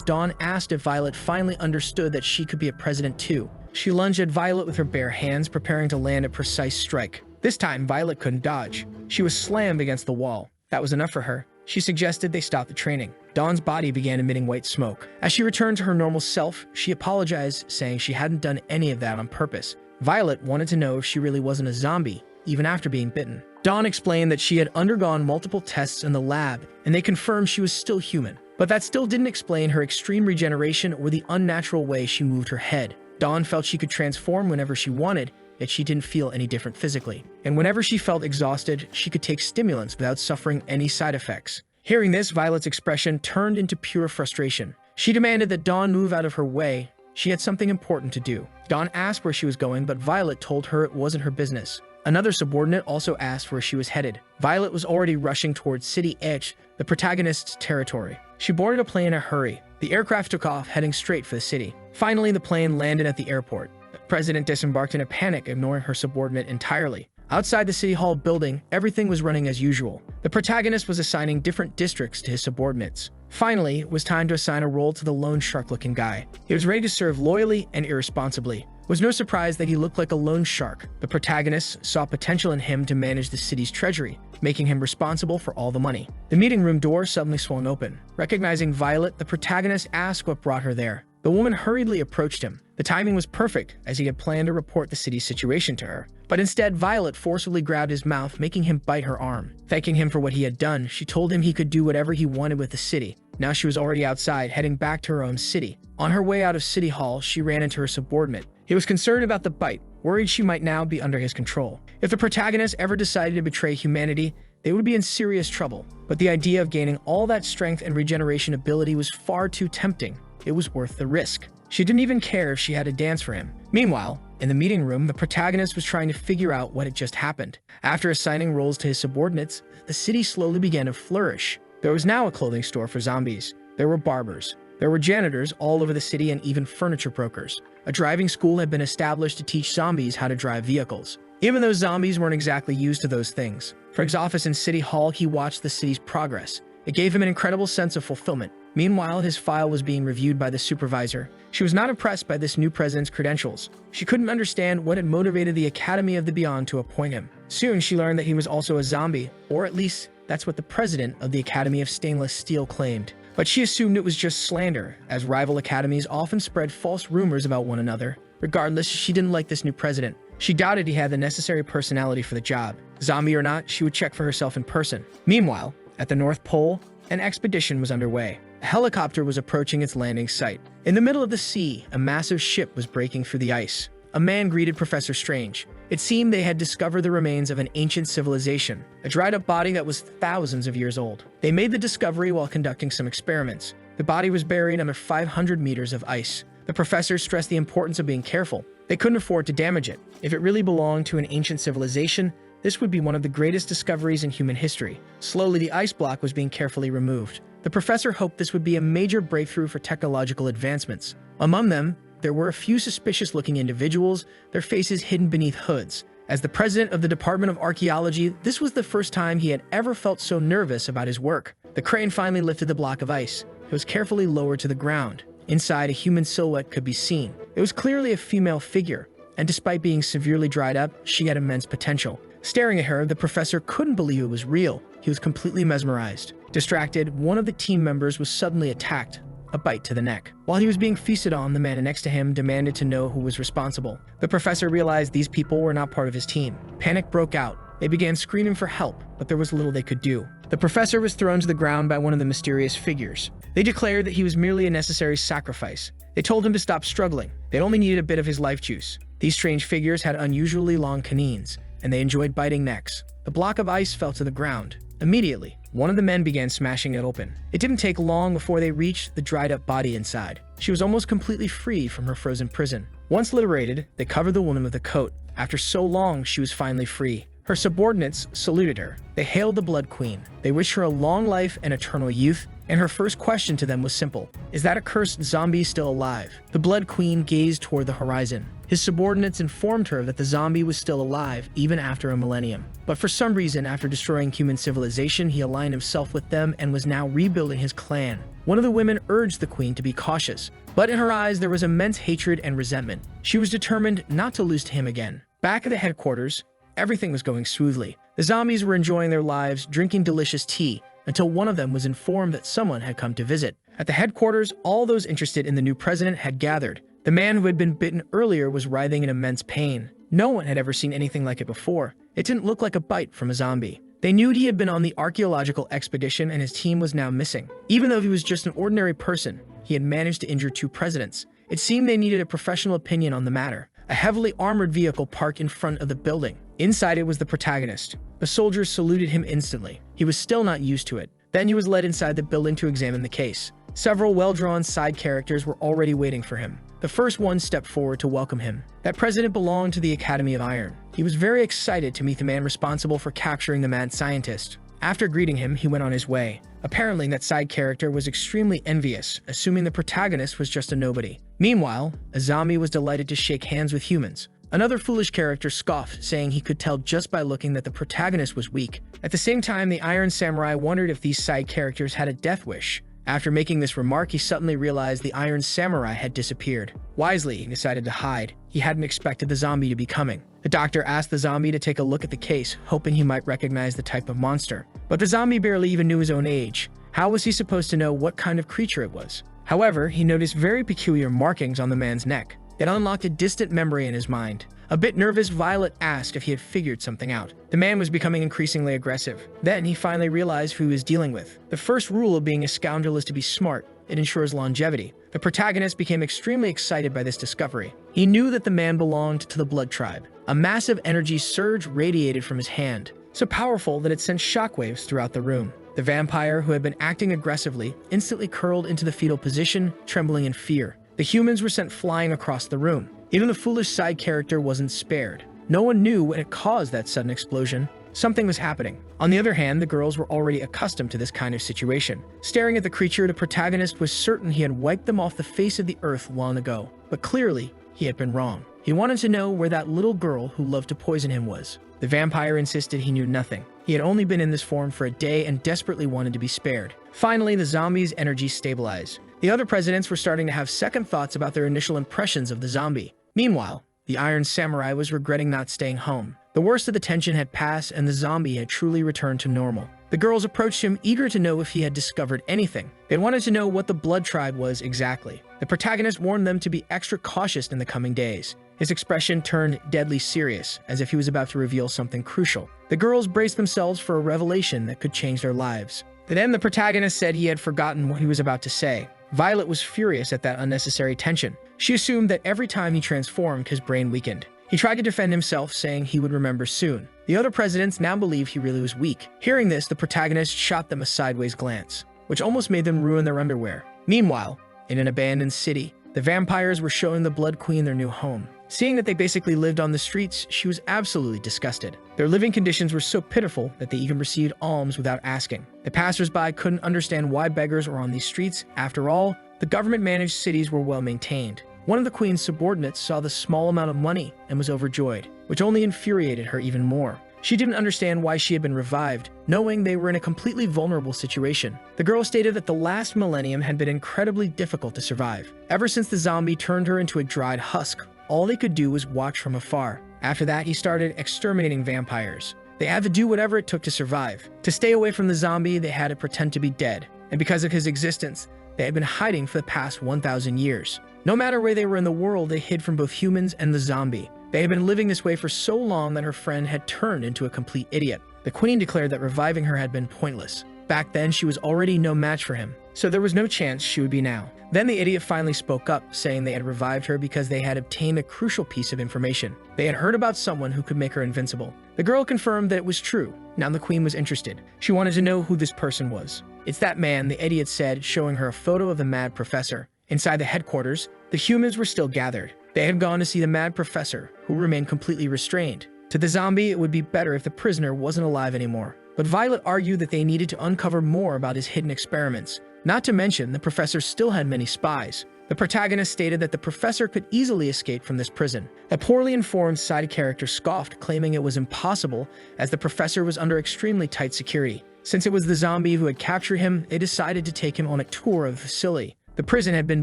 Dawn asked if Violet finally understood that she could be a president too. She lunged at Violet with her bare hands, preparing to land a precise strike. This time, Violet couldn't dodge. She was slammed against the wall. That was enough for her. She suggested they stop the training. Dawn's body began emitting white smoke. As she returned to her normal self, she apologized, saying she hadn't done any of that on purpose. Violet wanted to know if she really wasn't a zombie, even after being bitten. Dawn explained that she had undergone multiple tests in the lab, and they confirmed she was still human. But that still didn't explain her extreme regeneration or the unnatural way she moved her head. Dawn felt she could transform whenever she wanted, yet she didn't feel any different physically. And whenever she felt exhausted, she could take stimulants without suffering any side effects. Hearing this, Violet's expression turned into pure frustration. She demanded that Dawn move out of her way. She had something important to do. Dawn asked where she was going, but Violet told her it wasn't her business. Another subordinate also asked where she was headed. Violet was already rushing towards City Edge, the protagonist's territory. She boarded a plane in a hurry. The aircraft took off, heading straight for the city. Finally, the plane landed at the airport. The president disembarked in a panic, ignoring her subordinate entirely. Outside the City Hall building, everything was running as usual. The protagonist was assigning different districts to his subordinates. Finally, it was time to assign a role to the lone shark-looking guy. He was ready to serve loyally and irresponsibly. It was no surprise that he looked like a lone shark. The protagonist saw potential in him to manage the city's treasury, making him responsible for all the money. The meeting room door suddenly swung open. Recognizing Violet, the protagonist asked what brought her there. The woman hurriedly approached him. The timing was perfect, as he had planned to report the city's situation to her. But instead, Violet forcibly grabbed his mouth, making him bite her arm. Thanking him for what he had done, she told him he could do whatever he wanted with the city. Now she was already outside, heading back to her own city. On her way out of City Hall, she ran into her subordinate. He was concerned about the bite, worried she might now be under his control. If the protagonist ever decided to betray humanity, they would be in serious trouble. But the idea of gaining all that strength and regeneration ability was far too tempting. It was worth the risk. She didn't even care if she had to dance for him. Meanwhile, in the meeting room, the protagonist was trying to figure out what had just happened. After assigning roles to his subordinates, the city slowly began to flourish. There was now a clothing store for zombies. There were barbers. There were janitors all over the city and even furniture brokers. A driving school had been established to teach zombies how to drive vehicles. Even though zombies weren't exactly used to those things. From his office in City Hall, he watched the city's progress. It gave him an incredible sense of fulfillment. Meanwhile, his file was being reviewed by the supervisor. She was not impressed by this new president's credentials. She couldn't understand what had motivated the Academy of the Beyond to appoint him. Soon, she learned that he was also a zombie, or at least that's what the president of the Academy of Stainless Steel claimed. But she assumed it was just slander, as rival academies often spread false rumors about one another. Regardless, she didn't like this new president. She doubted he had the necessary personality for the job. Zombie or not, she would check for herself in person. Meanwhile, at the North Pole, an expedition was underway. A helicopter was approaching its landing site. In the middle of the sea, a massive ship was breaking through the ice. A man greeted Professor Strange. It seemed they had discovered the remains of an ancient civilization, a dried-up body that was thousands of years old. They made the discovery while conducting some experiments. The body was buried under 500 meters of ice. The professor stressed the importance of being careful. They couldn't afford to damage it. If it really belonged to an ancient civilization, this would be one of the greatest discoveries in human history. Slowly, the ice block was being carefully removed. The professor hoped this would be a major breakthrough for technological advancements. Among them, there were a few suspicious-looking individuals, their faces hidden beneath hoods. As the president of the Department of Archaeology, this was the first time he had ever felt so nervous about his work. The crane finally lifted the block of ice. It was carefully lowered to the ground. Inside, a human silhouette could be seen. It was clearly a female figure, and despite being severely dried up, she had immense potential. Staring at her, the professor couldn't believe it was real. He was completely mesmerized. Distracted, one of the team members was suddenly attacked. A bite to the neck. While he was being feasted on, the man next to him demanded to know who was responsible. The professor realized these people were not part of his team. Panic broke out. They began screaming for help, but there was little they could do. The professor was thrown to the ground by one of the mysterious figures. They declared that he was merely a necessary sacrifice. They told him to stop struggling. They only needed a bit of his life juice. These strange figures had unusually long canines, and they enjoyed biting necks. The block of ice fell to the ground. Immediately, one of the men began smashing it open. It didn't take long before they reached the dried-up body inside. She was almost completely free from her frozen prison. Once liberated, they covered the woman with a coat. After so long, she was finally free. Her subordinates saluted her. They hailed the Blood Queen. They wished her a long life and eternal youth, and her first question to them was simple. Is that accursed zombie still alive? The Blood Queen gazed toward the horizon. His subordinates informed her that the zombie was still alive, even after a millennium. But for some reason, after destroying human civilization, he aligned himself with them and was now rebuilding his clan. One of the women urged the queen to be cautious, but in her eyes there was immense hatred and resentment. She was determined not to lose to him again. Back at the headquarters, everything was going smoothly. The zombies were enjoying their lives, drinking delicious tea, until one of them was informed that someone had come to visit. At the headquarters, all those interested in the new president had gathered. The man who had been bitten earlier was writhing in immense pain. No one had ever seen anything like it before. It didn't look like a bite from a zombie. They knew he had been on the archaeological expedition and his team was now missing. Even though he was just an ordinary person, he had managed to injure 2 presidents. It seemed they needed a professional opinion on the matter. A heavily armored vehicle parked in front of the building. Inside it was the protagonist. The soldiers saluted him instantly. He was still not used to it. Then he was led inside the building to examine the case. Several well-drawn side characters were already waiting for him. The first one stepped forward to welcome him. That president belonged to the Academy of Iron. He was very excited to meet the man responsible for capturing the mad scientist. After greeting him, he went on his way. Apparently, that side character was extremely envious, assuming the protagonist was just a nobody. Meanwhile, a zombie was delighted to shake hands with humans. Another foolish character scoffed, saying he could tell just by looking that the protagonist was weak. At the same time, the Iron Samurai wondered if these side characters had a death wish. After making this remark, he suddenly realized the Iron Samurai had disappeared. Wisely, he decided to hide. He hadn't expected the zombie to be coming. The doctor asked the zombie to take a look at the case, hoping he might recognize the type of monster. But the zombie barely even knew his own age. How was he supposed to know what kind of creature it was? However, he noticed very peculiar markings on the man's neck. It unlocked a distant memory in his mind. A bit nervous, Violet asked if he had figured something out. The man was becoming increasingly aggressive. Then he finally realized who he was dealing with. The first rule of being a scoundrel is to be smart. It ensures longevity. The protagonist became extremely excited by this discovery. He knew that the man belonged to the Blood Tribe. A massive energy surge radiated from his hand, so powerful that it sent shockwaves throughout the room. The vampire, who had been acting aggressively, instantly curled into the fetal position, trembling in fear. The humans were sent flying across the room. Even the foolish side character wasn't spared. No one knew what had caused that sudden explosion. Something was happening. On the other hand, the girls were already accustomed to this kind of situation. Staring at the creature, the protagonist was certain he had wiped them off the face of the earth long ago. But clearly, he had been wrong. He wanted to know where that little girl who loved to poison him was. The vampire insisted he knew nothing. He had only been in this form for a day and desperately wanted to be spared. Finally, the zombie's energy stabilized. The other presidents were starting to have second thoughts about their initial impressions of the zombie. Meanwhile, the Iron Samurai was regretting not staying home. The worst of the tension had passed and the zombie had truly returned to normal. The girls approached him, eager to know if he had discovered anything. They wanted to know what the Blood Tribe was exactly. The protagonist warned them to be extra cautious in the coming days. His expression turned deadly serious, as if he was about to reveal something crucial. The girls braced themselves for a revelation that could change their lives. Then the protagonist said he had forgotten what he was about to say. Violet was furious at that unnecessary tension. She assumed that every time he transformed, his brain weakened. He tried to defend himself, saying he would remember soon. The other presidents now believed he really was weak. Hearing this, the protagonist shot them a sideways glance, which almost made them ruin their underwear. Meanwhile, in an abandoned city, the vampires were showing the Blood Queen their new home. Seeing that they basically lived on the streets, she was absolutely disgusted. Their living conditions were so pitiful that they even received alms without asking. The passersby couldn't understand why beggars were on these streets. After all, the government-managed cities were well maintained. One of the queen's subordinates saw the small amount of money and was overjoyed, which only infuriated her even more. She didn't understand why she had been revived, knowing they were in a completely vulnerable situation. The girl stated that the last millennium had been incredibly difficult to survive. Ever since the zombie turned her into a dried husk, all they could do was watch from afar. After that, he started exterminating vampires. They had to do whatever it took to survive. To stay away from the zombie, they had to pretend to be dead. And because of his existence, they had been hiding for the past 1,000 years. No matter where they were in the world, they hid from both humans and the zombie. They had been living this way for so long that her friend had turned into a complete idiot. The queen declared that reviving her had been pointless. Back then, she was already no match for him, so there was no chance she would be now. Then the idiot finally spoke up, saying they had revived her because they had obtained a crucial piece of information. They had heard about someone who could make her invincible. The girl confirmed that it was true. Now the queen was interested. She wanted to know who this person was. "It's that man," the idiot said, showing her a photo of the mad professor. Inside the headquarters, the humans were still gathered. They had gone to see the mad professor, who remained completely restrained. To the zombie, it would be better if the prisoner wasn't alive anymore. But Violet argued that they needed to uncover more about his hidden experiments. Not to mention, the professor still had many spies. The protagonist stated that the professor could easily escape from this prison. A poorly informed side character scoffed, claiming it was impossible, as the professor was under extremely tight security. Since it was the zombie who had captured him, they decided to take him on a tour of the facility. The prison had been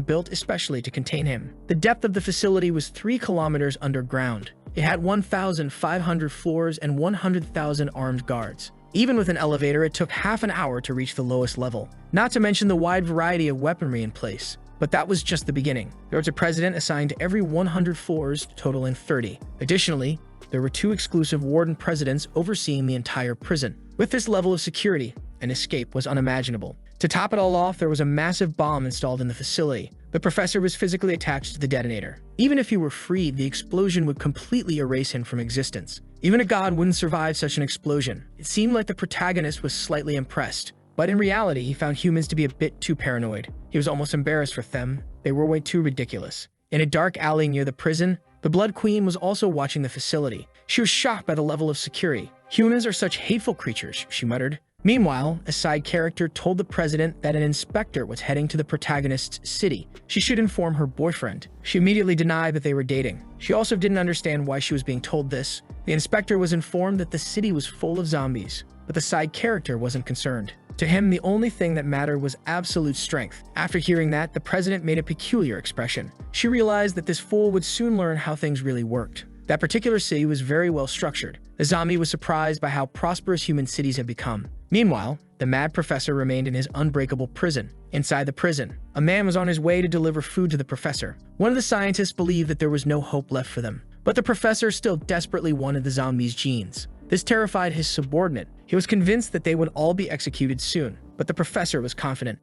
built especially to contain him. The depth of the facility was 3 kilometers underground. It had 1,500 floors and 100,000 armed guards. Even with an elevator, it took half an hour to reach the lowest level, not to mention the wide variety of weaponry in place. But that was just the beginning. There was a president assigned to every 100 floors, totaling 30. Additionally, there were 2 exclusive warden presidents overseeing the entire prison. With this level of security, an escape was unimaginable. To top it all off, there was a massive bomb installed in the facility. The professor was physically attached to the detonator. Even if he were freed, the explosion would completely erase him from existence. Even a god wouldn't survive such an explosion. It seemed like the protagonist was slightly impressed, but in reality, he found humans to be a bit too paranoid. He was almost embarrassed with them. They were way too ridiculous. In a dark alley near the prison, the Blood Queen was also watching the facility. She was shocked by the level of security. "Humans are such hateful creatures," she muttered. Meanwhile, a side character told the president that an inspector was heading to the protagonist's city. She should inform her boyfriend. She immediately denied that they were dating. She also didn't understand why she was being told this. The inspector was informed that the city was full of zombies, but the side character wasn't concerned. To him, the only thing that mattered was absolute strength. After hearing that, the president made a peculiar expression. She realized that this fool would soon learn how things really worked. That particular city was very well structured. The zombie was surprised by how prosperous human cities had become. Meanwhile, the mad professor remained in his unbreakable prison. Inside the prison, a man was on his way to deliver food to the professor. One of the scientists believed that there was no hope left for them, but the professor still desperately wanted the zombies' genes. This terrified his subordinate. He was convinced that they would all be executed soon, but the professor was confident.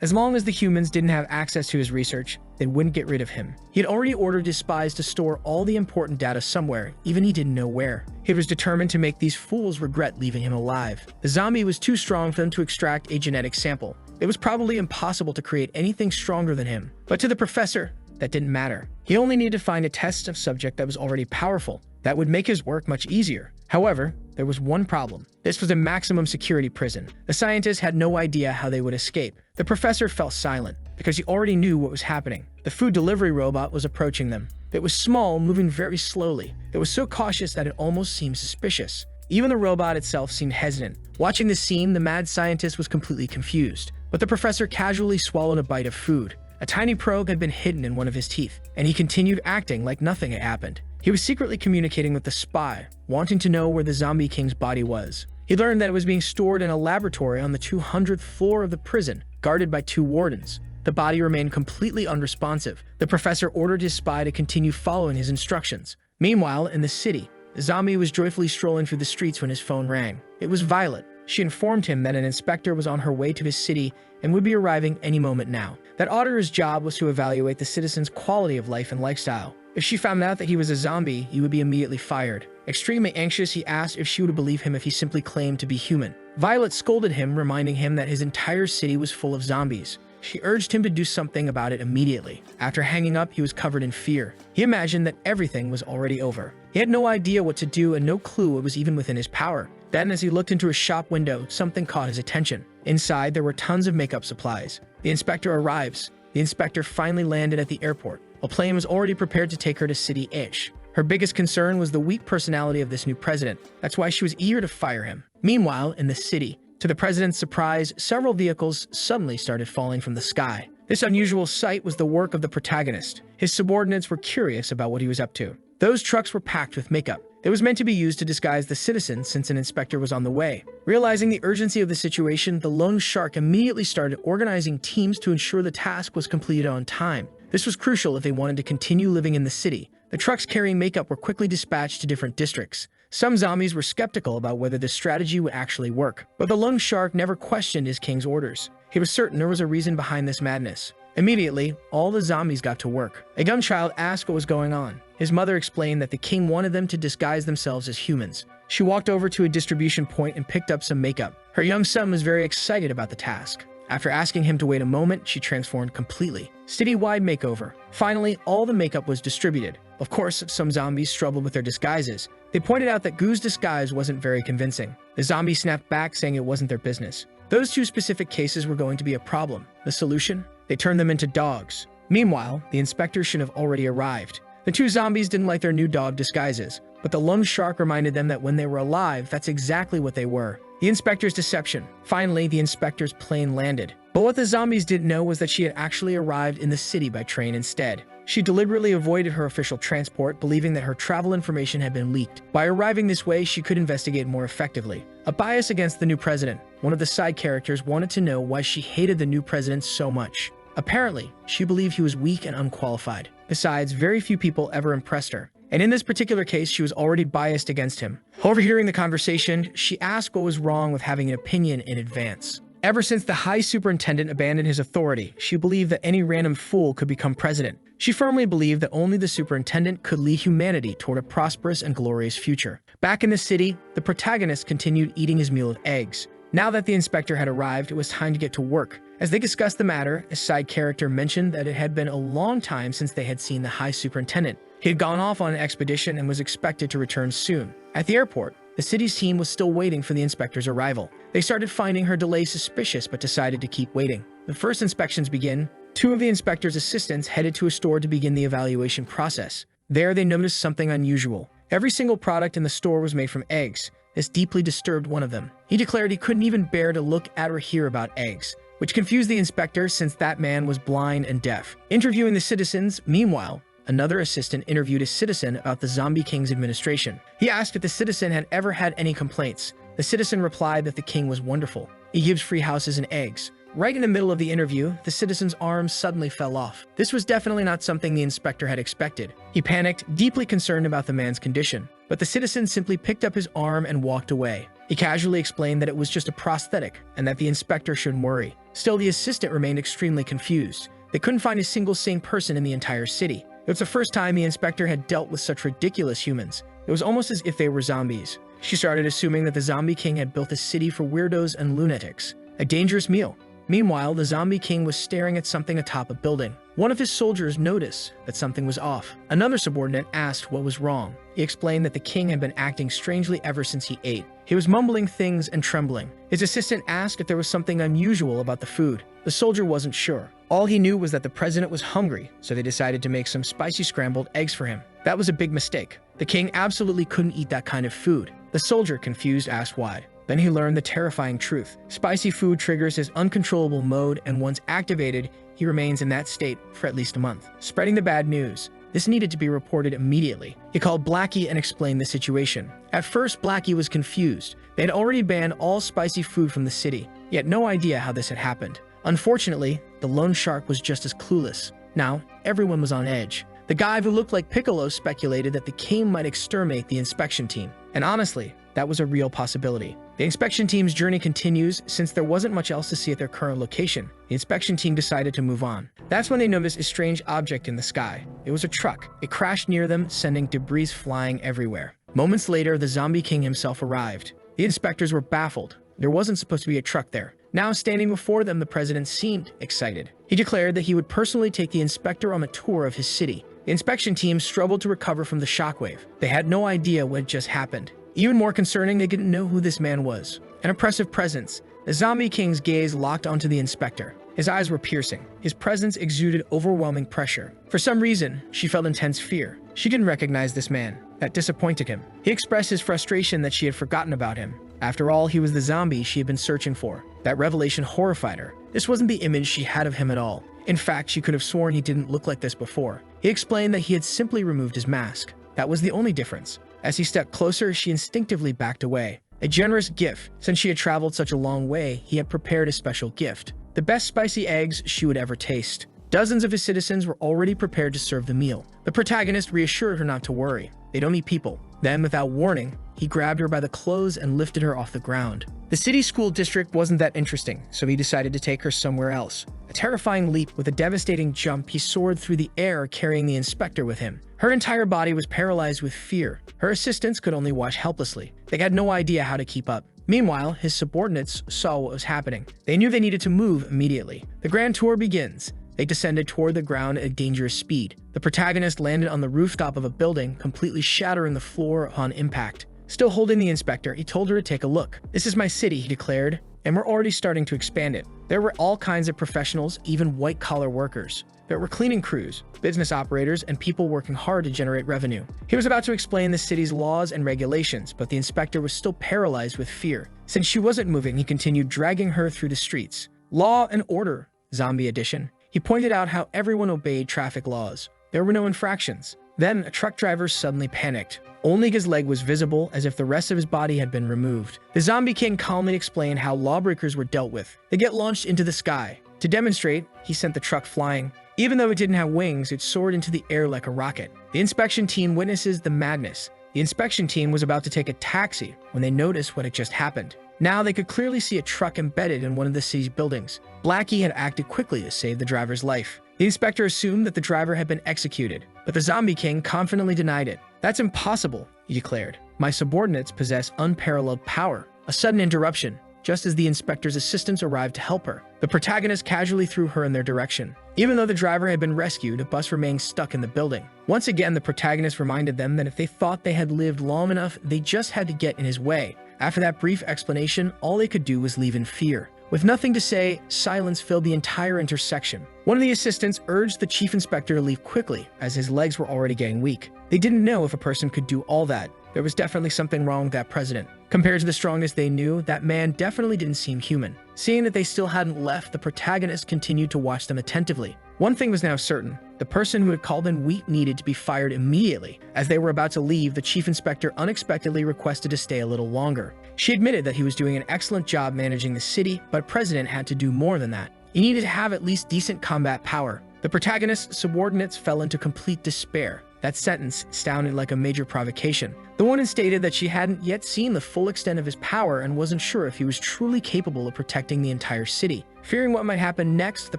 As long as the humans didn't have access to his research, they wouldn't get rid of him. He had already ordered his spies to store all the important data somewhere, even he didn't know where. He was determined to make these fools regret leaving him alive. The zombie was too strong for them to extract a genetic sample. It was probably impossible to create anything stronger than him. But to the professor, that didn't matter. He only needed to find a test of subject that was already powerful. That would make his work much easier. However, there was one problem. This was a maximum security prison. The scientists had no idea how they would escape. The professor fell silent because he already knew what was happening. The food delivery robot was approaching them. It was small, moving very slowly. It was so cautious that it almost seemed suspicious. Even the robot itself seemed hesitant. Watching this scene, the mad scientist was completely confused. But the professor casually swallowed a bite of food. A tiny probe had been hidden in one of his teeth, and he continued acting like nothing had happened. He was secretly communicating with the spy, wanting to know where the Zombie King's body was. He learned that it was being stored in a laboratory on the 200th floor of the prison, guarded by 2 wardens. The body remained completely unresponsive. The professor ordered his spy to continue following his instructions. Meanwhile, in the city, the zombie was joyfully strolling through the streets when his phone rang. It was Violet. She informed him that an inspector was on her way to his city and would be arriving any moment now. That auditor's job was to evaluate the citizens' quality of life and lifestyle. If she found out that he was a zombie, he would be immediately fired. Extremely anxious, he asked if she would believe him if he simply claimed to be human. Violet scolded him, reminding him that his entire city was full of zombies. She urged him to do something about it immediately. After hanging up, he was covered in fear. He imagined that everything was already over. He had no idea what to do and no clue what was even within his power. Then, as he looked into a shop window, something caught his attention. Inside, there were tons of makeup supplies. The inspector arrives. The inspector finally landed at the airport. A plane was already prepared to take her to City Ish. Her biggest concern was the weak personality of this new president. That's why she was eager to fire him. Meanwhile, in the city, to the president's surprise, several vehicles suddenly started falling from the sky. This unusual sight was the work of the protagonist. His subordinates were curious about what he was up to. Those trucks were packed with makeup. It was meant to be used to disguise the citizens since an inspector was on the way. Realizing the urgency of the situation, the lone shark immediately started organizing teams to ensure the task was completed on time. This was crucial if they wanted to continue living in the city. The trucks carrying makeup were quickly dispatched to different districts. Some zombies were skeptical about whether this strategy would actually work, but the lone shark never questioned his king's orders. He was certain there was a reason behind this madness. Immediately, all the zombies got to work. A young child asked what was going on. His mother explained that the king wanted them to disguise themselves as humans. She walked over to a distribution point and picked up some makeup. Her young son was very excited about the task. After asking him to wait a moment, she transformed completely. City-wide makeover. Finally, all the makeup was distributed. Of course, some zombies struggled with their disguises. They pointed out that Goo's disguise wasn't very convincing. The zombies snapped back, saying it wasn't their business. Those 2 specific cases were going to be a problem. The solution? They turned them into dogs. Meanwhile, the inspector should have already arrived. The 2 zombies didn't like their new dog disguises, but the lone shark reminded them that when they were alive, that's exactly what they were. The inspector's deception. Finally, the inspector's plane landed. But what the zombies didn't know was that she had actually arrived in the city by train instead. She deliberately avoided her official transport, believing that her travel information had been leaked. By arriving this way, she could investigate more effectively. A bias against the new president. One of the side characters wanted to know why she hated the new president so much. Apparently, she believed he was weak and unqualified. Besides, very few people ever impressed her. And in this particular case, she was already biased against him. Overhearing the conversation, she asked what was wrong with having an opinion in advance. Ever since the High Superintendent abandoned his authority, she believed that any random fool could become president. She firmly believed that only the Superintendent could lead humanity toward a prosperous and glorious future. Back in the city, the protagonist continued eating his meal of eggs. Now that the inspector had arrived, it was time to get to work. As they discussed the matter, a side character mentioned that it had been a long time since they had seen the High Superintendent. He had gone off on an expedition and was expected to return soon. At the airport, the city's team was still waiting for the inspector's arrival. They started finding her delay suspicious but decided to keep waiting. The first inspections begin. Two of the inspector's assistants headed to a store to begin the evaluation process. There, they noticed something unusual. Every single product in the store was made from eggs. This deeply disturbed one of them. He declared he couldn't even bear to look at or hear about eggs, which confused the inspector since that man was blind and deaf. Interviewing the citizens, meanwhile, another assistant interviewed a citizen about the Zombie King's administration. He asked if the citizen had ever had any complaints. The citizen replied that the king was wonderful. He gives free houses and eggs. Right in the middle of the interview, the citizen's arm suddenly fell off. This was definitely not something the inspector had expected. He panicked, deeply concerned about the man's condition. But the citizen simply picked up his arm and walked away. He casually explained that it was just a prosthetic and that the inspector shouldn't worry. Still, the assistant remained extremely confused. They couldn't find a single sane person in the entire city. It was the first time the inspector had dealt with such ridiculous humans. It was almost as if they were zombies. She started assuming that the Zombie King had built a city for weirdos and lunatics. A dangerous meal. Meanwhile, the Zombie King was staring at something atop a building. One of his soldiers noticed that something was off. Another subordinate asked what was wrong. He explained that the king had been acting strangely ever since he ate. He was mumbling things and trembling. His assistant asked if there was something unusual about the food. The soldier wasn't sure. All he knew was that the president was hungry, so they decided to make some spicy scrambled eggs for him. That was a big mistake. The king absolutely couldn't eat that kind of food. The soldier, confused, asked why. Then he learned the terrifying truth. Spicy food triggers his uncontrollable mode, and once activated, he remains in that state for at least a month. Spreading the bad news. This needed to be reported immediately. He called Blackie and explained the situation. At first, Blackie was confused. They had already banned all spicy food from the city. He had no idea how this had happened. Unfortunately, the lone shark was just as clueless. Now, everyone was on edge. The guy who looked like Piccolo speculated that the king might exterminate the inspection team. And honestly, that was a real possibility. The inspection team's journey continues since there wasn't much else to see at their current location. The inspection team decided to move on. That's when they noticed a strange object in the sky. It was a truck. It crashed near them, sending debris flying everywhere. Moments later, the Zombie King himself arrived. The inspectors were baffled. There wasn't supposed to be a truck there. Now standing before them, the president seemed excited. He declared that he would personally take the inspector on a tour of his city. The inspection team struggled to recover from the shockwave. They had no idea what had just happened. Even more concerning, they didn't know who this man was. An oppressive presence. The Zombie King's gaze locked onto the inspector. His eyes were piercing. His presence exuded overwhelming pressure. For some reason, she felt intense fear. She didn't recognize this man. That disappointed him. He expressed his frustration that she had forgotten about him. After all, he was the zombie she had been searching for. That revelation horrified her. This wasn't the image she had of him at all. In fact, she could have sworn he didn't look like this before. He explained that he had simply removed his mask. That was the only difference. As he stepped closer, she instinctively backed away. A generous gift. Since she had traveled such a long way, he had prepared a special gift. The best spicy eggs she would ever taste. Dozens of his citizens were already prepared to serve the meal. The protagonist reassured her not to worry. They'd only people. Then, without warning, he grabbed her by the clothes and lifted her off the ground. The city school district wasn't that interesting, so he decided to take her somewhere else. A terrifying leap with a devastating jump, he soared through the air, carrying the inspector with him. Her entire body was paralyzed with fear. Her assistants could only watch helplessly. They had no idea how to keep up. Meanwhile, his subordinates saw what was happening. They knew they needed to move immediately. The grand tour begins. They descended toward the ground at dangerous speed. The protagonist landed on the rooftop of a building, completely shattering the floor upon impact. Still holding the inspector, he told her to take a look. "This is my city," he declared, "and we're already starting to expand it." There were all kinds of professionals, even white-collar workers. There were cleaning crews, business operators, and people working hard to generate revenue. He was about to explain the city's laws and regulations, but the inspector was still paralyzed with fear. Since she wasn't moving, he continued dragging her through the streets. Law and order, Zombie Edition. He pointed out how everyone obeyed traffic laws. There were no infractions. Then, a truck driver suddenly panicked. Only his leg was visible, as if the rest of his body had been removed. The Zombie King calmly explained how lawbreakers were dealt with. They get launched into the sky. To demonstrate, he sent the truck flying. Even though it didn't have wings, it soared into the air like a rocket. The inspection team witnesses the madness. The inspection team was about to take a taxi when they noticed what had just happened. Now they could clearly see a truck embedded in one of the city's buildings. Blackie had acted quickly to save the driver's life. The inspector assumed that the driver had been executed, but the Zombie King confidently denied it. "That's impossible," he declared. "My subordinates possess unparalleled power." A sudden interruption. just as the inspector's assistants arrived to help her. The protagonist casually threw her in their direction. Even though the driver had been rescued, a bus remained stuck in the building. Once again, the protagonist reminded them that if they thought they had lived long enough, they just had to get in his way. After that brief explanation, all they could do was leave in fear. With nothing to say, silence filled the entire intersection. One of the assistants urged the chief inspector to leave quickly, as his legs were already getting weak. They didn't know if a person could do all that. There was definitely something wrong with that president. Compared to the strongest they knew, that man definitely didn't seem human. Seeing that they still hadn't left, the protagonist continued to watch them attentively. One thing was now certain. The person who had called in weak needed to be fired immediately. As they were about to leave, the chief inspector unexpectedly requested to stay a little longer. She admitted that he was doing an excellent job managing the city, but President had to do more than that. He needed to have at least decent combat power. The protagonist's subordinates fell into complete despair. That sentence sounded like a major provocation. The woman stated that she hadn't yet seen the full extent of his power and wasn't sure if he was truly capable of protecting the entire city. Fearing what might happen next, the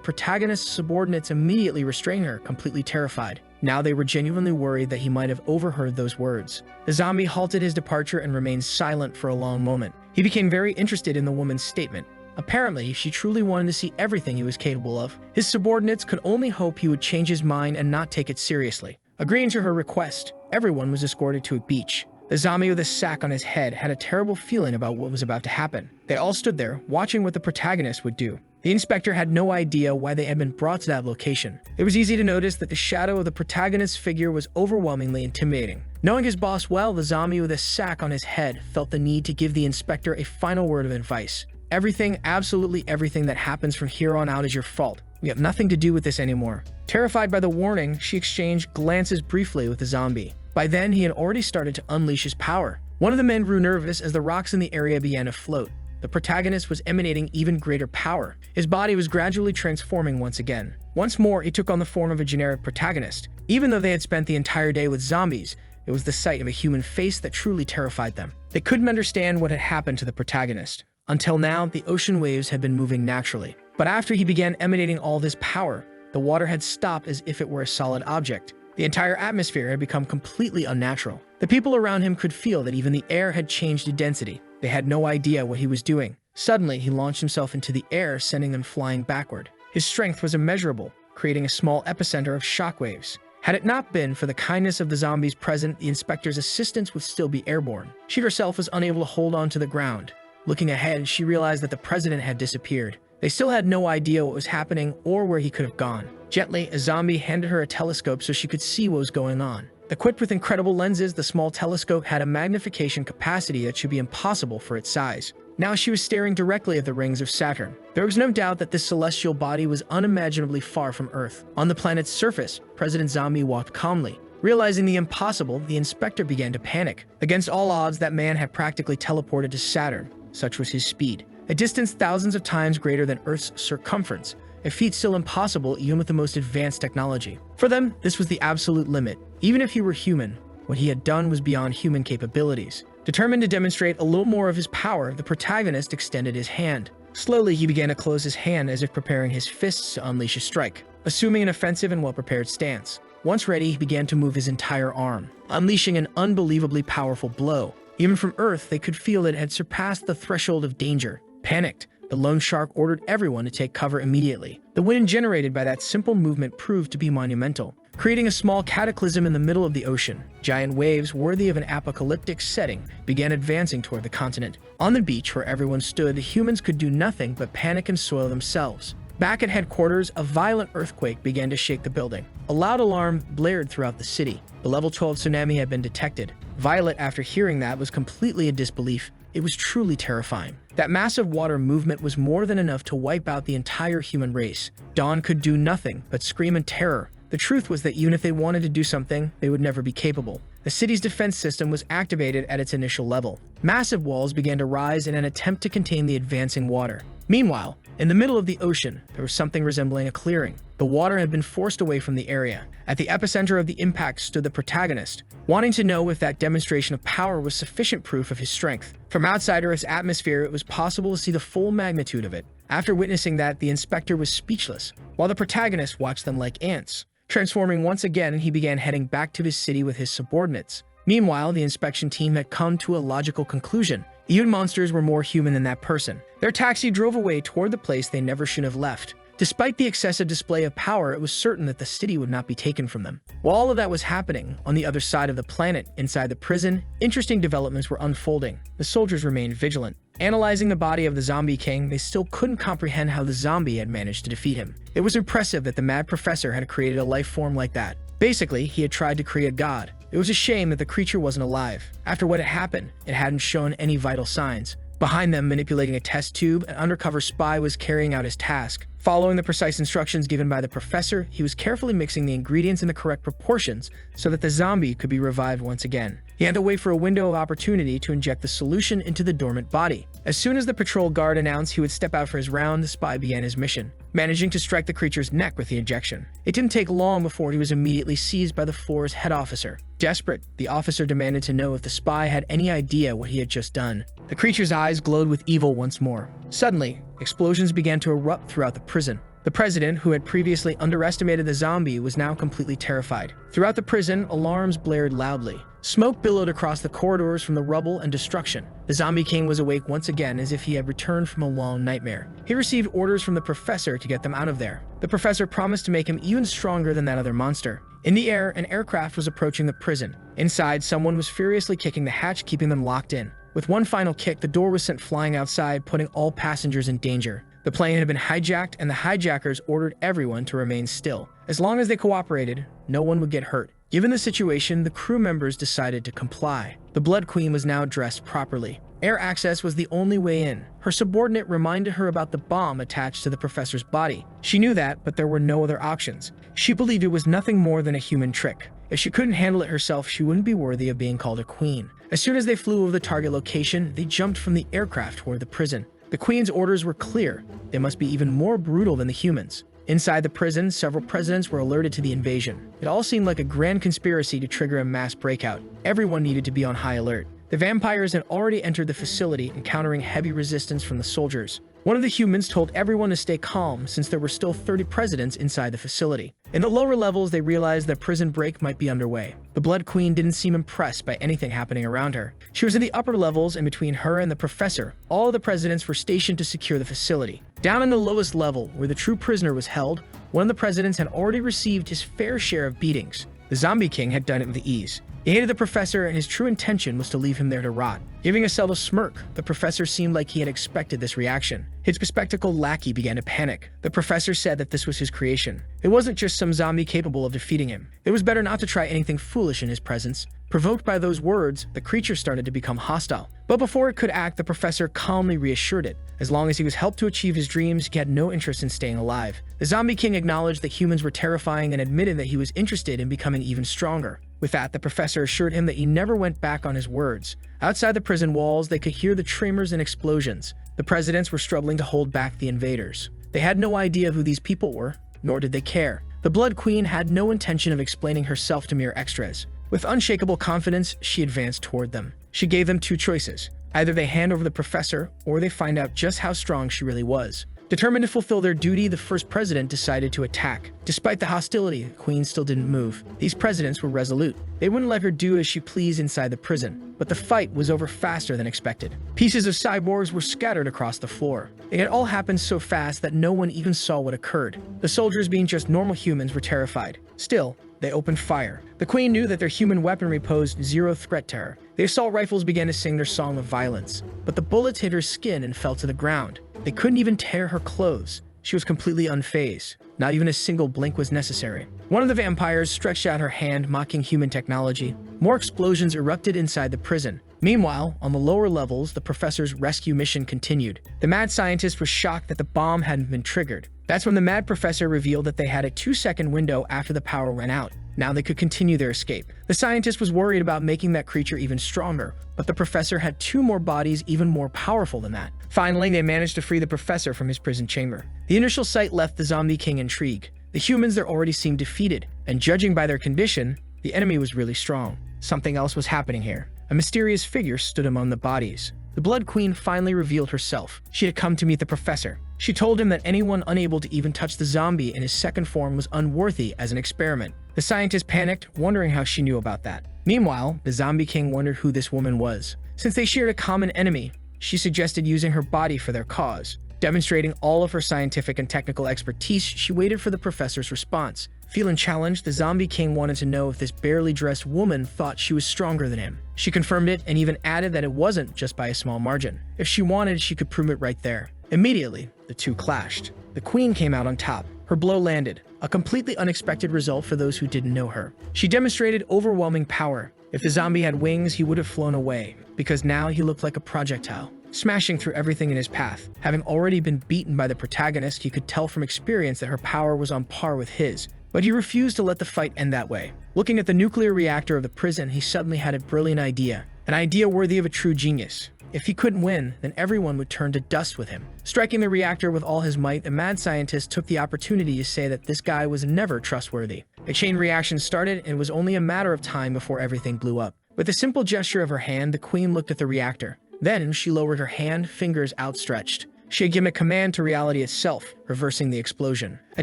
protagonist's subordinates immediately restrained her, completely terrified. Now they were genuinely worried that he might have overheard those words. The zombie halted his departure and remained silent for a long moment. He became very interested in the woman's statement. Apparently, she truly wanted to see everything he was capable of. His subordinates could only hope he would change his mind and not take it seriously. Agreeing to her request, everyone was escorted to a beach. The zombie with a sack on his head had a terrible feeling about what was about to happen. They all stood there, watching what the protagonist would do. The inspector had no idea why they had been brought to that location. It was easy to notice that the shadow of the protagonist's figure was overwhelmingly intimidating. Knowing his boss well, the zombie with a sack on his head felt the need to give the inspector a final word of advice. Everything, absolutely everything that happens from here on out is your fault. We have nothing to do with this anymore. Terrified by the warning, she exchanged glances briefly with the zombie. By then, he had already started to unleash his power. One of the men grew nervous as the rocks in the area began to float. The protagonist was emanating even greater power. His body was gradually transforming once again. Once more, he took on the form of a generic protagonist. Even though they had spent the entire day with zombies, it was the sight of a human face that truly terrified them. They couldn't understand what had happened to the protagonist. Until now, the ocean waves had been moving naturally. But after he began emanating all this power, the water had stopped as if it were a solid object. The entire atmosphere had become completely unnatural. The people around him could feel that even the air had changed in density. They had no idea what he was doing. Suddenly, he launched himself into the air, sending them flying backward. His strength was immeasurable, creating a small epicenter of shockwaves. Had it not been for the kindness of the zombies present, the inspector's assistants would still be airborne. She herself was unable to hold on to the ground. Looking ahead, she realized that the president had disappeared. They still had no idea what was happening or where he could have gone. Gently, a zombie handed her a telescope so she could see what was going on. Equipped with incredible lenses, the small telescope had a magnification capacity that should be impossible for its size. Now she was staring directly at the rings of Saturn. There was no doubt that this celestial body was unimaginably far from Earth. On the planet's surface, President Zombie walked calmly. Realizing the impossible, the inspector began to panic. Against all odds, that man had practically teleported to Saturn. Such was his speed. A distance thousands of times greater than Earth's circumference, a feat still impossible even with the most advanced technology. For them, this was the absolute limit. Even if he were human, what he had done was beyond human capabilities. Determined to demonstrate a little more of his power, the protagonist extended his hand. Slowly, he began to close his hand as if preparing his fists to unleash a strike, assuming an offensive and well-prepared stance. Once ready, he began to move his entire arm, unleashing an unbelievably powerful blow. Even from Earth, they could feel that it had surpassed the threshold of danger. Panicked, the lone shark ordered everyone to take cover immediately. The wind generated by that simple movement proved to be monumental, creating a small cataclysm in the middle of the ocean. Giant waves, worthy of an apocalyptic setting, began advancing toward the continent. On the beach where everyone stood, the humans could do nothing but panic and soil themselves. Back at headquarters, a violent earthquake began to shake the building. A loud alarm blared throughout the city. The level 12 tsunami had been detected. Violet, after hearing that, was completely in disbelief. It was truly terrifying. That massive water movement was more than enough to wipe out the entire human race. Dawn could do nothing but scream in terror. The truth was that even if they wanted to do something, they would never be capable. The city's defense system was activated at its initial level. Massive walls began to rise in an attempt to contain the advancing water. Meanwhile, in the middle of the ocean, there was something resembling a clearing. The water had been forced away from the area. At the epicenter of the impact stood the protagonist, wanting to know if that demonstration of power was sufficient proof of his strength. From outside Earth's atmosphere, it was possible to see the full magnitude of it. After witnessing that, the inspector was speechless, while the protagonist watched them like ants. Transforming once again, he began heading back to his city with his subordinates. Meanwhile, the inspection team had come to a logical conclusion. Even monsters were more human than that person. Their taxi drove away toward the place they never should have left. Despite the excessive display of power, it was certain that the city would not be taken from them. While all of that was happening, on the other side of the planet, inside the prison, interesting developments were unfolding. The soldiers remained vigilant. Analyzing the body of the zombie king, they still couldn't comprehend how the zombie had managed to defeat him. It was impressive that the mad professor had created a life form like that. Basically, he had tried to create God. It was a shame that the creature wasn't alive. After what had happened, it hadn't shown any vital signs. Behind them, manipulating a test tube, an undercover spy was carrying out his task. Following the precise instructions given by the professor, he was carefully mixing the ingredients in the correct proportions so that the zombie could be revived once again. He had to wait for a window of opportunity to inject the solution into the dormant body. As soon as the patrol guard announced he would step out for his round, the spy began his mission, managing to strike the creature's neck with the injection. It didn't take long before he was immediately seized by the floor's head officer. Desperate, the officer demanded to know if the spy had any idea what he had just done. The creature's eyes glowed with evil once more. Suddenly, explosions began to erupt throughout the prison. The president, who had previously underestimated the zombie, was now completely terrified. Throughout the prison, alarms blared loudly. Smoke billowed across the corridors from the rubble and destruction. The zombie king was awake once again, as if he had returned from a long nightmare. He received orders from the professor to get them out of there. The professor promised to make him even stronger than that other monster. In the air, an aircraft was approaching the prison. Inside, someone was furiously kicking the hatch, keeping them locked in. With one final kick, the door was sent flying outside, putting all passengers in danger. The plane had been hijacked, and the hijackers ordered everyone to remain still. As long as they cooperated, no one would get hurt. Given the situation, the crew members decided to comply. The Blood Queen was now dressed properly. Air access was the only way in. Her subordinate reminded her about the bomb attached to the professor's body. She knew that, but there were no other options. She believed it was nothing more than a human trick. If she couldn't handle it herself, she wouldn't be worthy of being called a queen. As soon as they flew over the target location, they jumped from the aircraft toward the prison. The queen's orders were clear. They must be even more brutal than the humans. Inside the prison, several presidents were alerted to the invasion. It all seemed like a grand conspiracy to trigger a mass breakout. Everyone needed to be on high alert. The vampires had already entered the facility, encountering heavy resistance from the soldiers. One of the humans told everyone to stay calm since there were still 30 presidents inside the facility. In the lower levels, they realized that prison break might be underway. The Blood Queen didn't seem impressed by anything happening around her. She was in the upper levels, and between her and the professor, all of the presidents were stationed to secure the facility. Down in the lowest level, where the true prisoner was held, one of the presidents had already received his fair share of beatings. The zombie king had done it with ease. He hated the professor, and his true intention was to leave him there to rot. Giving a subtle smirk, the professor seemed like he had expected this reaction. His bespectacled lackey began to panic. The professor said that this was his creation. It wasn't just some zombie capable of defeating him. It was better not to try anything foolish in his presence. Provoked by those words, the creature started to become hostile. But before it could act, the professor calmly reassured it. As long as he was helped to achieve his dreams, he had no interest in staying alive. The zombie king acknowledged that humans were terrifying and admitted that he was interested in becoming even stronger. With that, the professor assured him that he never went back on his words. Outside the prison walls, they could hear the tremors and explosions. The presidents were struggling to hold back the invaders. They had no idea who these people were, nor did they care. The Blood Queen had no intention of explaining herself to mere extras. With unshakable confidence, she advanced toward them. She gave them two choices. Either they hand over the professor, or they find out just how strong she really was. Determined to fulfill their duty, the first president decided to attack. Despite the hostility, the queen still didn't move. These presidents were resolute. They wouldn't let her do as she pleased inside the prison. But the fight was over faster than expected. Pieces of cyborgs were scattered across the floor. It had all happened so fast that no one even saw what occurred. The soldiers, being just normal humans, were terrified. Still, they opened fire. The queen knew that their human weaponry posed zero threat to her. The assault rifles began to sing their song of violence. But the bullets hit her skin and fell to the ground. They couldn't even tear her clothes. She was completely unfazed. Not even a single blink was necessary. One of the vampires stretched out her hand, mocking human technology. More explosions erupted inside the prison. Meanwhile, on the lower levels, the professor's rescue mission continued. The mad scientist was shocked that the bomb hadn't been triggered. That's when the mad professor revealed that they had a 2-second window after the power ran out. Now they could continue their escape. The scientist was worried about making that creature even stronger, but the professor had 2 more bodies even more powerful than that. Finally, they managed to free the professor from his prison chamber. The initial sight left the zombie king intrigued. The humans there already seemed defeated, and judging by their condition, the enemy was really strong. Something else was happening here. A mysterious figure stood among the bodies. The Blood Queen finally revealed herself. She had come to meet the professor. She told him that anyone unable to even touch the zombie in his second form was unworthy as an experiment. The scientist panicked, wondering how she knew about that. Meanwhile, the zombie king wondered who this woman was. Since they shared a common enemy, she suggested using her body for their cause. Demonstrating all of her scientific and technical expertise, she waited for the professor's response. Feeling challenged, the zombie king wanted to know if this barely dressed woman thought she was stronger than him. She confirmed it and even added that it wasn't just by a small margin. If she wanted, she could prove it right there. Immediately, the two clashed. The queen came out on top. Her blow landed, a completely unexpected result for those who didn't know her. She demonstrated overwhelming power. If the zombie had wings, he would have flown away, because now he looked like a projectile, smashing through everything in his path. Having already been beaten by the protagonist, he could tell from experience that her power was on par with his. But he refused to let the fight end that way. Looking at the nuclear reactor of the prison, he suddenly had a brilliant idea. An idea worthy of a true genius. If he couldn't win, then everyone would turn to dust with him. Striking the reactor with all his might, the mad scientist took the opportunity to say that this guy was never trustworthy. A chain reaction started, and it was only a matter of time before everything blew up. With a simple gesture of her hand, the queen looked at the reactor. Then she lowered her hand, fingers outstretched. She had given a command to reality itself, reversing the explosion. A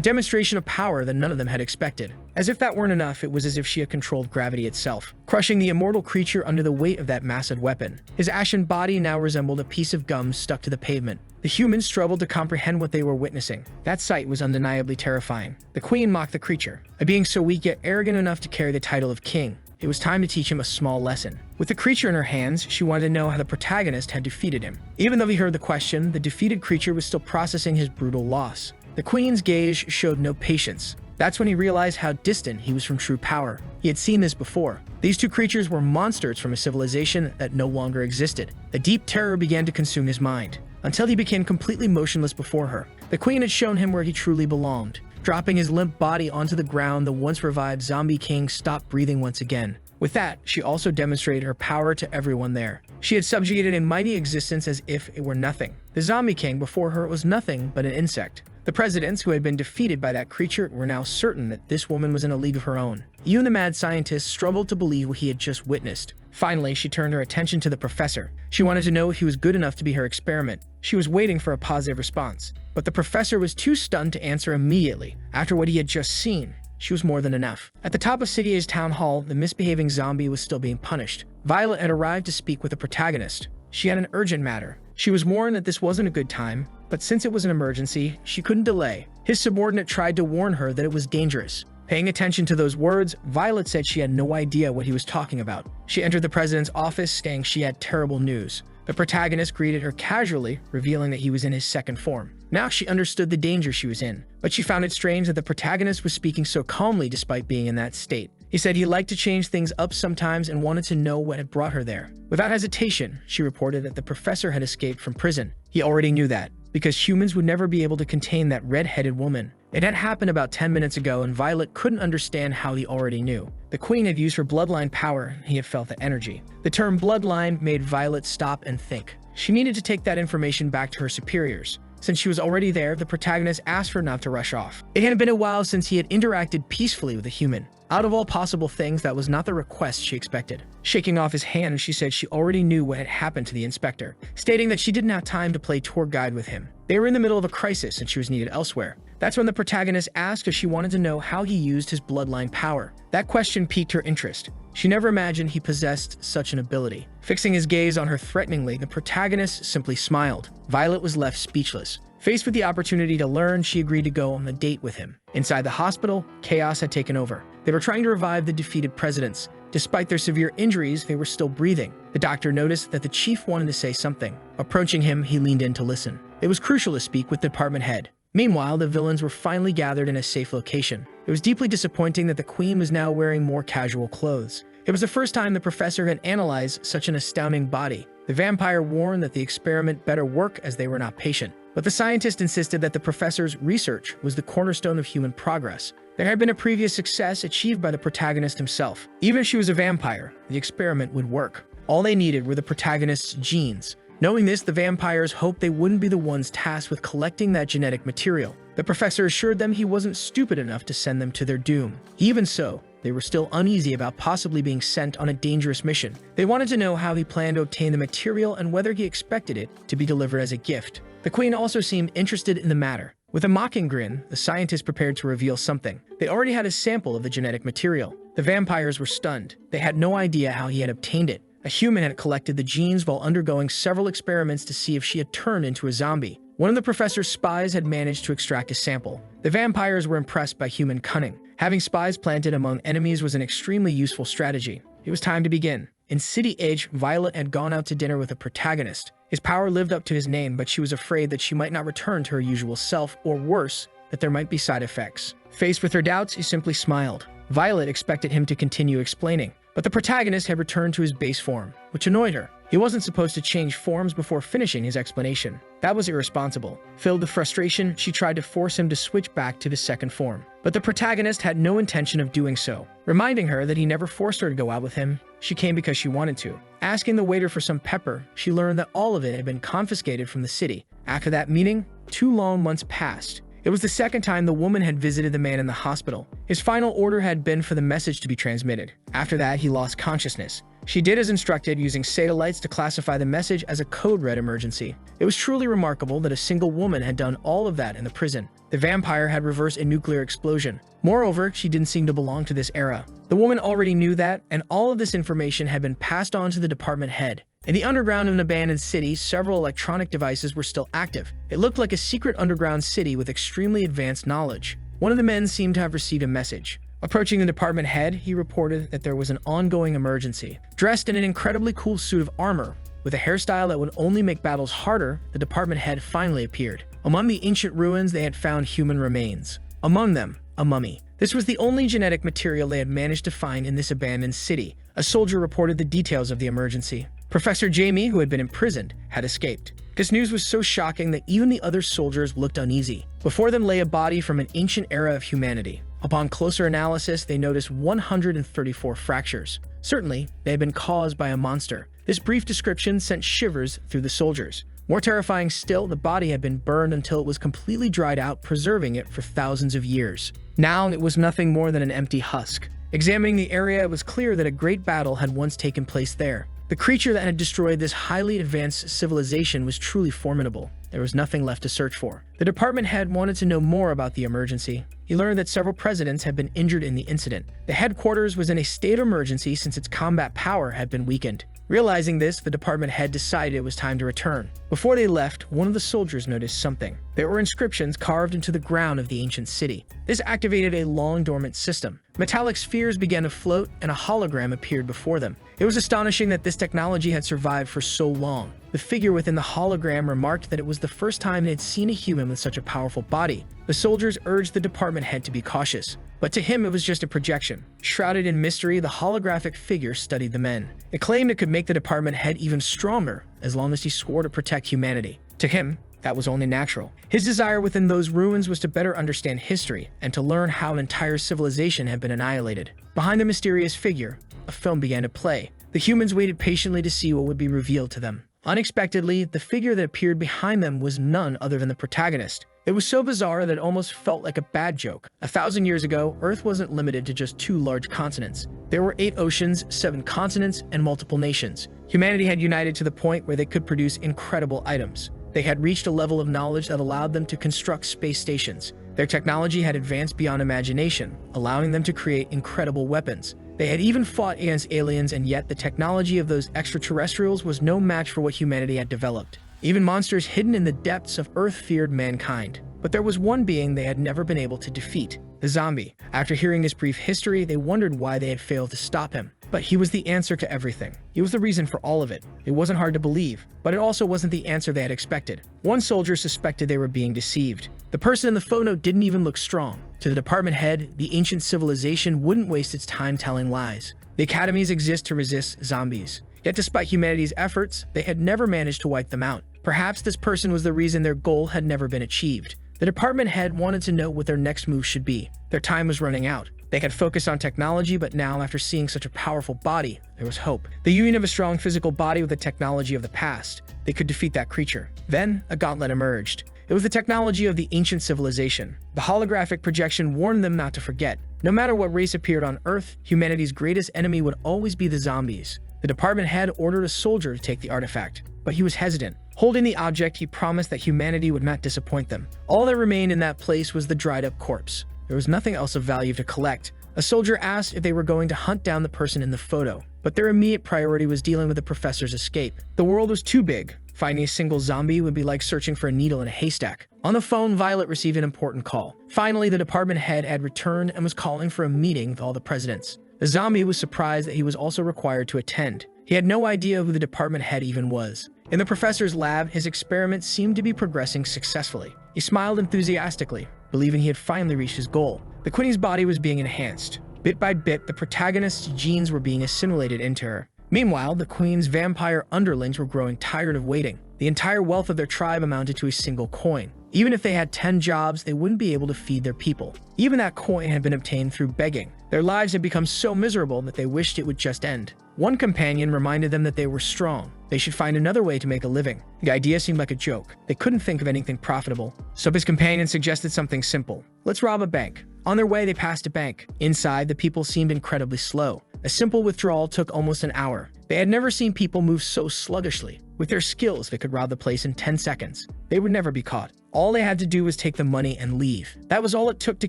demonstration of power that none of them had expected. As if that weren't enough, it was as if she had controlled gravity itself, crushing the immortal creature under the weight of that massive weapon. His ashen body now resembled a piece of gum stuck to the pavement. The humans struggled to comprehend what they were witnessing. That sight was undeniably terrifying. The queen mocked the creature, a being so weak yet arrogant enough to carry the title of king. It was time to teach him a small lesson. With the creature in her hands, she wanted to know how the protagonist had defeated him. Even though he heard the question, the defeated creature was still processing his brutal loss. The queen's gaze showed no patience. That's when he realized how distant he was from true power. He had seen this before. These two creatures were monsters from a civilization that no longer existed. A deep terror began to consume his mind, until he became completely motionless before her. The queen had shown him where he truly belonged. Dropping his limp body onto the ground, the once-revived zombie king stopped breathing once again. With that, she also demonstrated her power to everyone there. She had subjugated a mighty existence as if it were nothing. The zombie king before her was nothing but an insect. The presidents who had been defeated by that creature were now certain that this woman was in a league of her own. Even the mad scientist struggled to believe what he had just witnessed. Finally, she turned her attention to the professor. She wanted to know if he was good enough to be her experiment. She was waiting for a positive response, but the professor was too stunned to answer immediately. After what he had just seen, she was more than enough. At the top of City A's town hall, the misbehaving zombie was still being punished. Violet had arrived to speak with the protagonist. She had an urgent matter. She was warned that this wasn't a good time, but since it was an emergency, she couldn't delay. His subordinate tried to warn her that it was dangerous. Paying attention to those words, Violet said she had no idea what he was talking about. She entered the president's office saying she had terrible news. The protagonist greeted her casually, revealing that he was in his second form. Now she understood the danger she was in, but she found it strange that the protagonist was speaking so calmly despite being in that state. He said he liked to change things up sometimes and wanted to know what had brought her there. Without hesitation, she reported that the professor had escaped from prison. He already knew that, because humans would never be able to contain that red-headed woman. It had happened about 10 minutes ago, and Violet couldn't understand how he already knew. The queen had used her bloodline power, and he had felt the energy. The term bloodline made Violet stop and think. She needed to take that information back to her superiors. Since she was already there, the protagonist asked her not to rush off. It had been a while since he had interacted peacefully with a human. Out of all possible things, that was not the request she expected. Shaking off his hand, she said she already knew what had happened to the inspector, stating that she didn't have time to play tour guide with him. They were in the middle of a crisis and she was needed elsewhere. That's when the protagonist asked if she wanted to know how he used his bloodline power. That question piqued her interest. She never imagined he possessed such an ability. Fixing his gaze on her threateningly, the protagonist simply smiled. Violet was left speechless. Faced with the opportunity to learn, she agreed to go on the date with him. Inside the hospital, chaos had taken over. They were trying to revive the defeated presidents. Despite their severe injuries, they were still breathing. The doctor noticed that the chief wanted to say something. Approaching him, he leaned in to listen. It was crucial to speak with the department head. Meanwhile, the villains were finally gathered in a safe location. It was deeply disappointing that the queen was now wearing more casual clothes. It was the first time the professor had analyzed such an astounding body. The vampire warned that the experiment better work as they were not patient. But the scientist insisted that the professor's research was the cornerstone of human progress. There had been a previous success achieved by the protagonist himself. Even if she was a vampire, the experiment would work. All they needed were the protagonist's genes. Knowing this, the vampires hoped they wouldn't be the ones tasked with collecting that genetic material. The professor assured them he wasn't stupid enough to send them to their doom. Even so, they were still uneasy about possibly being sent on a dangerous mission. They wanted to know how he planned to obtain the material and whether he expected it to be delivered as a gift. The queen also seemed interested in the matter. With a mocking grin, the scientist prepared to reveal something. They already had a sample of the genetic material. The vampires were stunned. They had no idea how he had obtained it. A human had collected the genes while undergoing several experiments to see if she had turned into a zombie. One of the professor's spies had managed to extract a sample. The vampires were impressed by human cunning. Having spies planted among enemies was an extremely useful strategy. It was time to begin. In City H, Violet had gone out to dinner with a protagonist. His power lived up to his name, but she was afraid that she might not return to her usual self, or worse, that there might be side effects. Faced with her doubts, he simply smiled. Violet expected him to continue explaining, but the protagonist had returned to his base form, which annoyed her. He wasn't supposed to change forms before finishing his explanation. That was irresponsible. Filled with frustration, she tried to force him to switch back to his second form. But the protagonist had no intention of doing so. Reminding her that he never forced her to go out with him, she came because she wanted to. Asking the waiter for some pepper, she learned that all of it had been confiscated from the city. After that meeting, 2 long months passed. It was the second time the woman had visited the man in the hospital. His final order had been for the message to be transmitted. After that, he lost consciousness. She did as instructed, using satellites to classify the message as a code red emergency. It was truly remarkable that a single woman had done all of that in the prison. The vampire had reversed a nuclear explosion. Moreover, she didn't seem to belong to this era. The woman already knew that, and all of this information had been passed on to the department head. In the underground of an abandoned city, several electronic devices were still active. It looked like a secret underground city with extremely advanced knowledge. One of the men seemed to have received a message. Approaching the department head, he reported that there was an ongoing emergency. Dressed in an incredibly cool suit of armor, with a hairstyle that would only make battles harder, the department head finally appeared. Among the ancient ruins, they had found human remains. Among them, a mummy. This was the only genetic material they had managed to find in this abandoned city. A soldier reported the details of the emergency. Professor Jamie, who had been imprisoned, had escaped. This news was so shocking that even the other soldiers looked uneasy. Before them lay a body from an ancient era of humanity. Upon closer analysis, they noticed 134 fractures. Certainly, they had been caused by a monster. This brief description sent shivers through the soldiers. More terrifying still, the body had been burned until it was completely dried out, preserving it for thousands of years. Now, it was nothing more than an empty husk. Examining the area, it was clear that a great battle had once taken place there. The creature that had destroyed this highly advanced civilization was truly formidable. There was nothing left to search for. The department head wanted to know more about the emergency. He learned that several presidents had been injured in the incident. The headquarters was in a state of emergency since its combat power had been weakened. Realizing this, the department head decided it was time to return. Before they left, one of the soldiers noticed something. There were inscriptions carved into the ground of the ancient city. This activated a long-dormant system. Metallic spheres began to float, and a hologram appeared before them. It was astonishing that this technology had survived for so long. The figure within the hologram remarked that it was the first time they had seen a human with such a powerful body. The soldiers urged the department head to be cautious. But to him, it was just a projection. Shrouded in mystery, the holographic figure studied the men. It claimed it could make the department head even stronger, as long as he swore to protect humanity. To him, that was only natural. His desire within those ruins was to better understand history, and to learn how an entire civilization had been annihilated. Behind the mysterious figure, a film began to play. The humans waited patiently to see what would be revealed to them. Unexpectedly, the figure that appeared behind them was none other than the protagonist. It was so bizarre that it almost felt like a bad joke. 1,000 years ago, Earth wasn't limited to just 2 large continents. There were 8 oceans, 7 continents, and multiple nations. Humanity had united to the point where they could produce incredible items. They had reached a level of knowledge that allowed them to construct space stations. Their technology had advanced beyond imagination, allowing them to create incredible weapons. They had even fought against aliens, and yet the technology of those extraterrestrials was no match for what humanity had developed. Even monsters hidden in the depths of Earth feared mankind. But there was one being they had never been able to defeat, the zombie. After hearing this brief history, they wondered why they had failed to stop him. But he was the answer to everything. He was the reason for all of it. It wasn't hard to believe, but it also wasn't the answer they had expected. One soldier suspected they were being deceived. The person in the photo didn't even look strong. To the department head, the ancient civilization wouldn't waste its time telling lies. The academies exist to resist zombies. Yet despite humanity's efforts, they had never managed to wipe them out. Perhaps this person was the reason their goal had never been achieved. The department head wanted to know what their next move should be. Their time was running out. They had focused on technology, but now, after seeing such a powerful body, there was hope. The union of a strong physical body with the technology of the past. They could defeat that creature. Then, a gauntlet emerged. It was the technology of the ancient civilization. The holographic projection warned them not to forget. No matter what race appeared on Earth, humanity's greatest enemy would always be the zombies. The department head ordered a soldier to take the artifact, but he was hesitant. Holding the object, he promised that humanity would not disappoint them. All that remained in that place was the dried-up corpse. There was nothing else of value to collect. A soldier asked if they were going to hunt down the person in the photo, but their immediate priority was dealing with the professor's escape. The world was too big. Finding a single zombie would be like searching for a needle in a haystack. On the phone, Violet received an important call. Finally, the department head had returned and was calling for a meeting with all the presidents. The zombie was surprised that he was also required to attend. He had no idea who the department head even was. In the professor's lab, his experiment seemed to be progressing successfully. He smiled enthusiastically, believing he had finally reached his goal. The Queen's body was being enhanced. Bit by bit, the protagonist's genes were being assimilated into her. Meanwhile, the Queen's vampire underlings were growing tired of waiting. The entire wealth of their tribe amounted to a single coin. Even if they had 10 jobs, they wouldn't be able to feed their people. Even that coin had been obtained through begging. Their lives had become so miserable that they wished it would just end. One companion reminded them that they were strong. They should find another way to make a living. The idea seemed like a joke. They couldn't think of anything profitable. So his companion suggested something simple. Let's rob a bank. On their way, they passed a bank. Inside, the people seemed incredibly slow. A simple withdrawal took almost an hour. They had never seen people move so sluggishly. With their skills, they could rob the place in 10 seconds. They would never be caught. All they had to do was take the money and leave. That was all it took to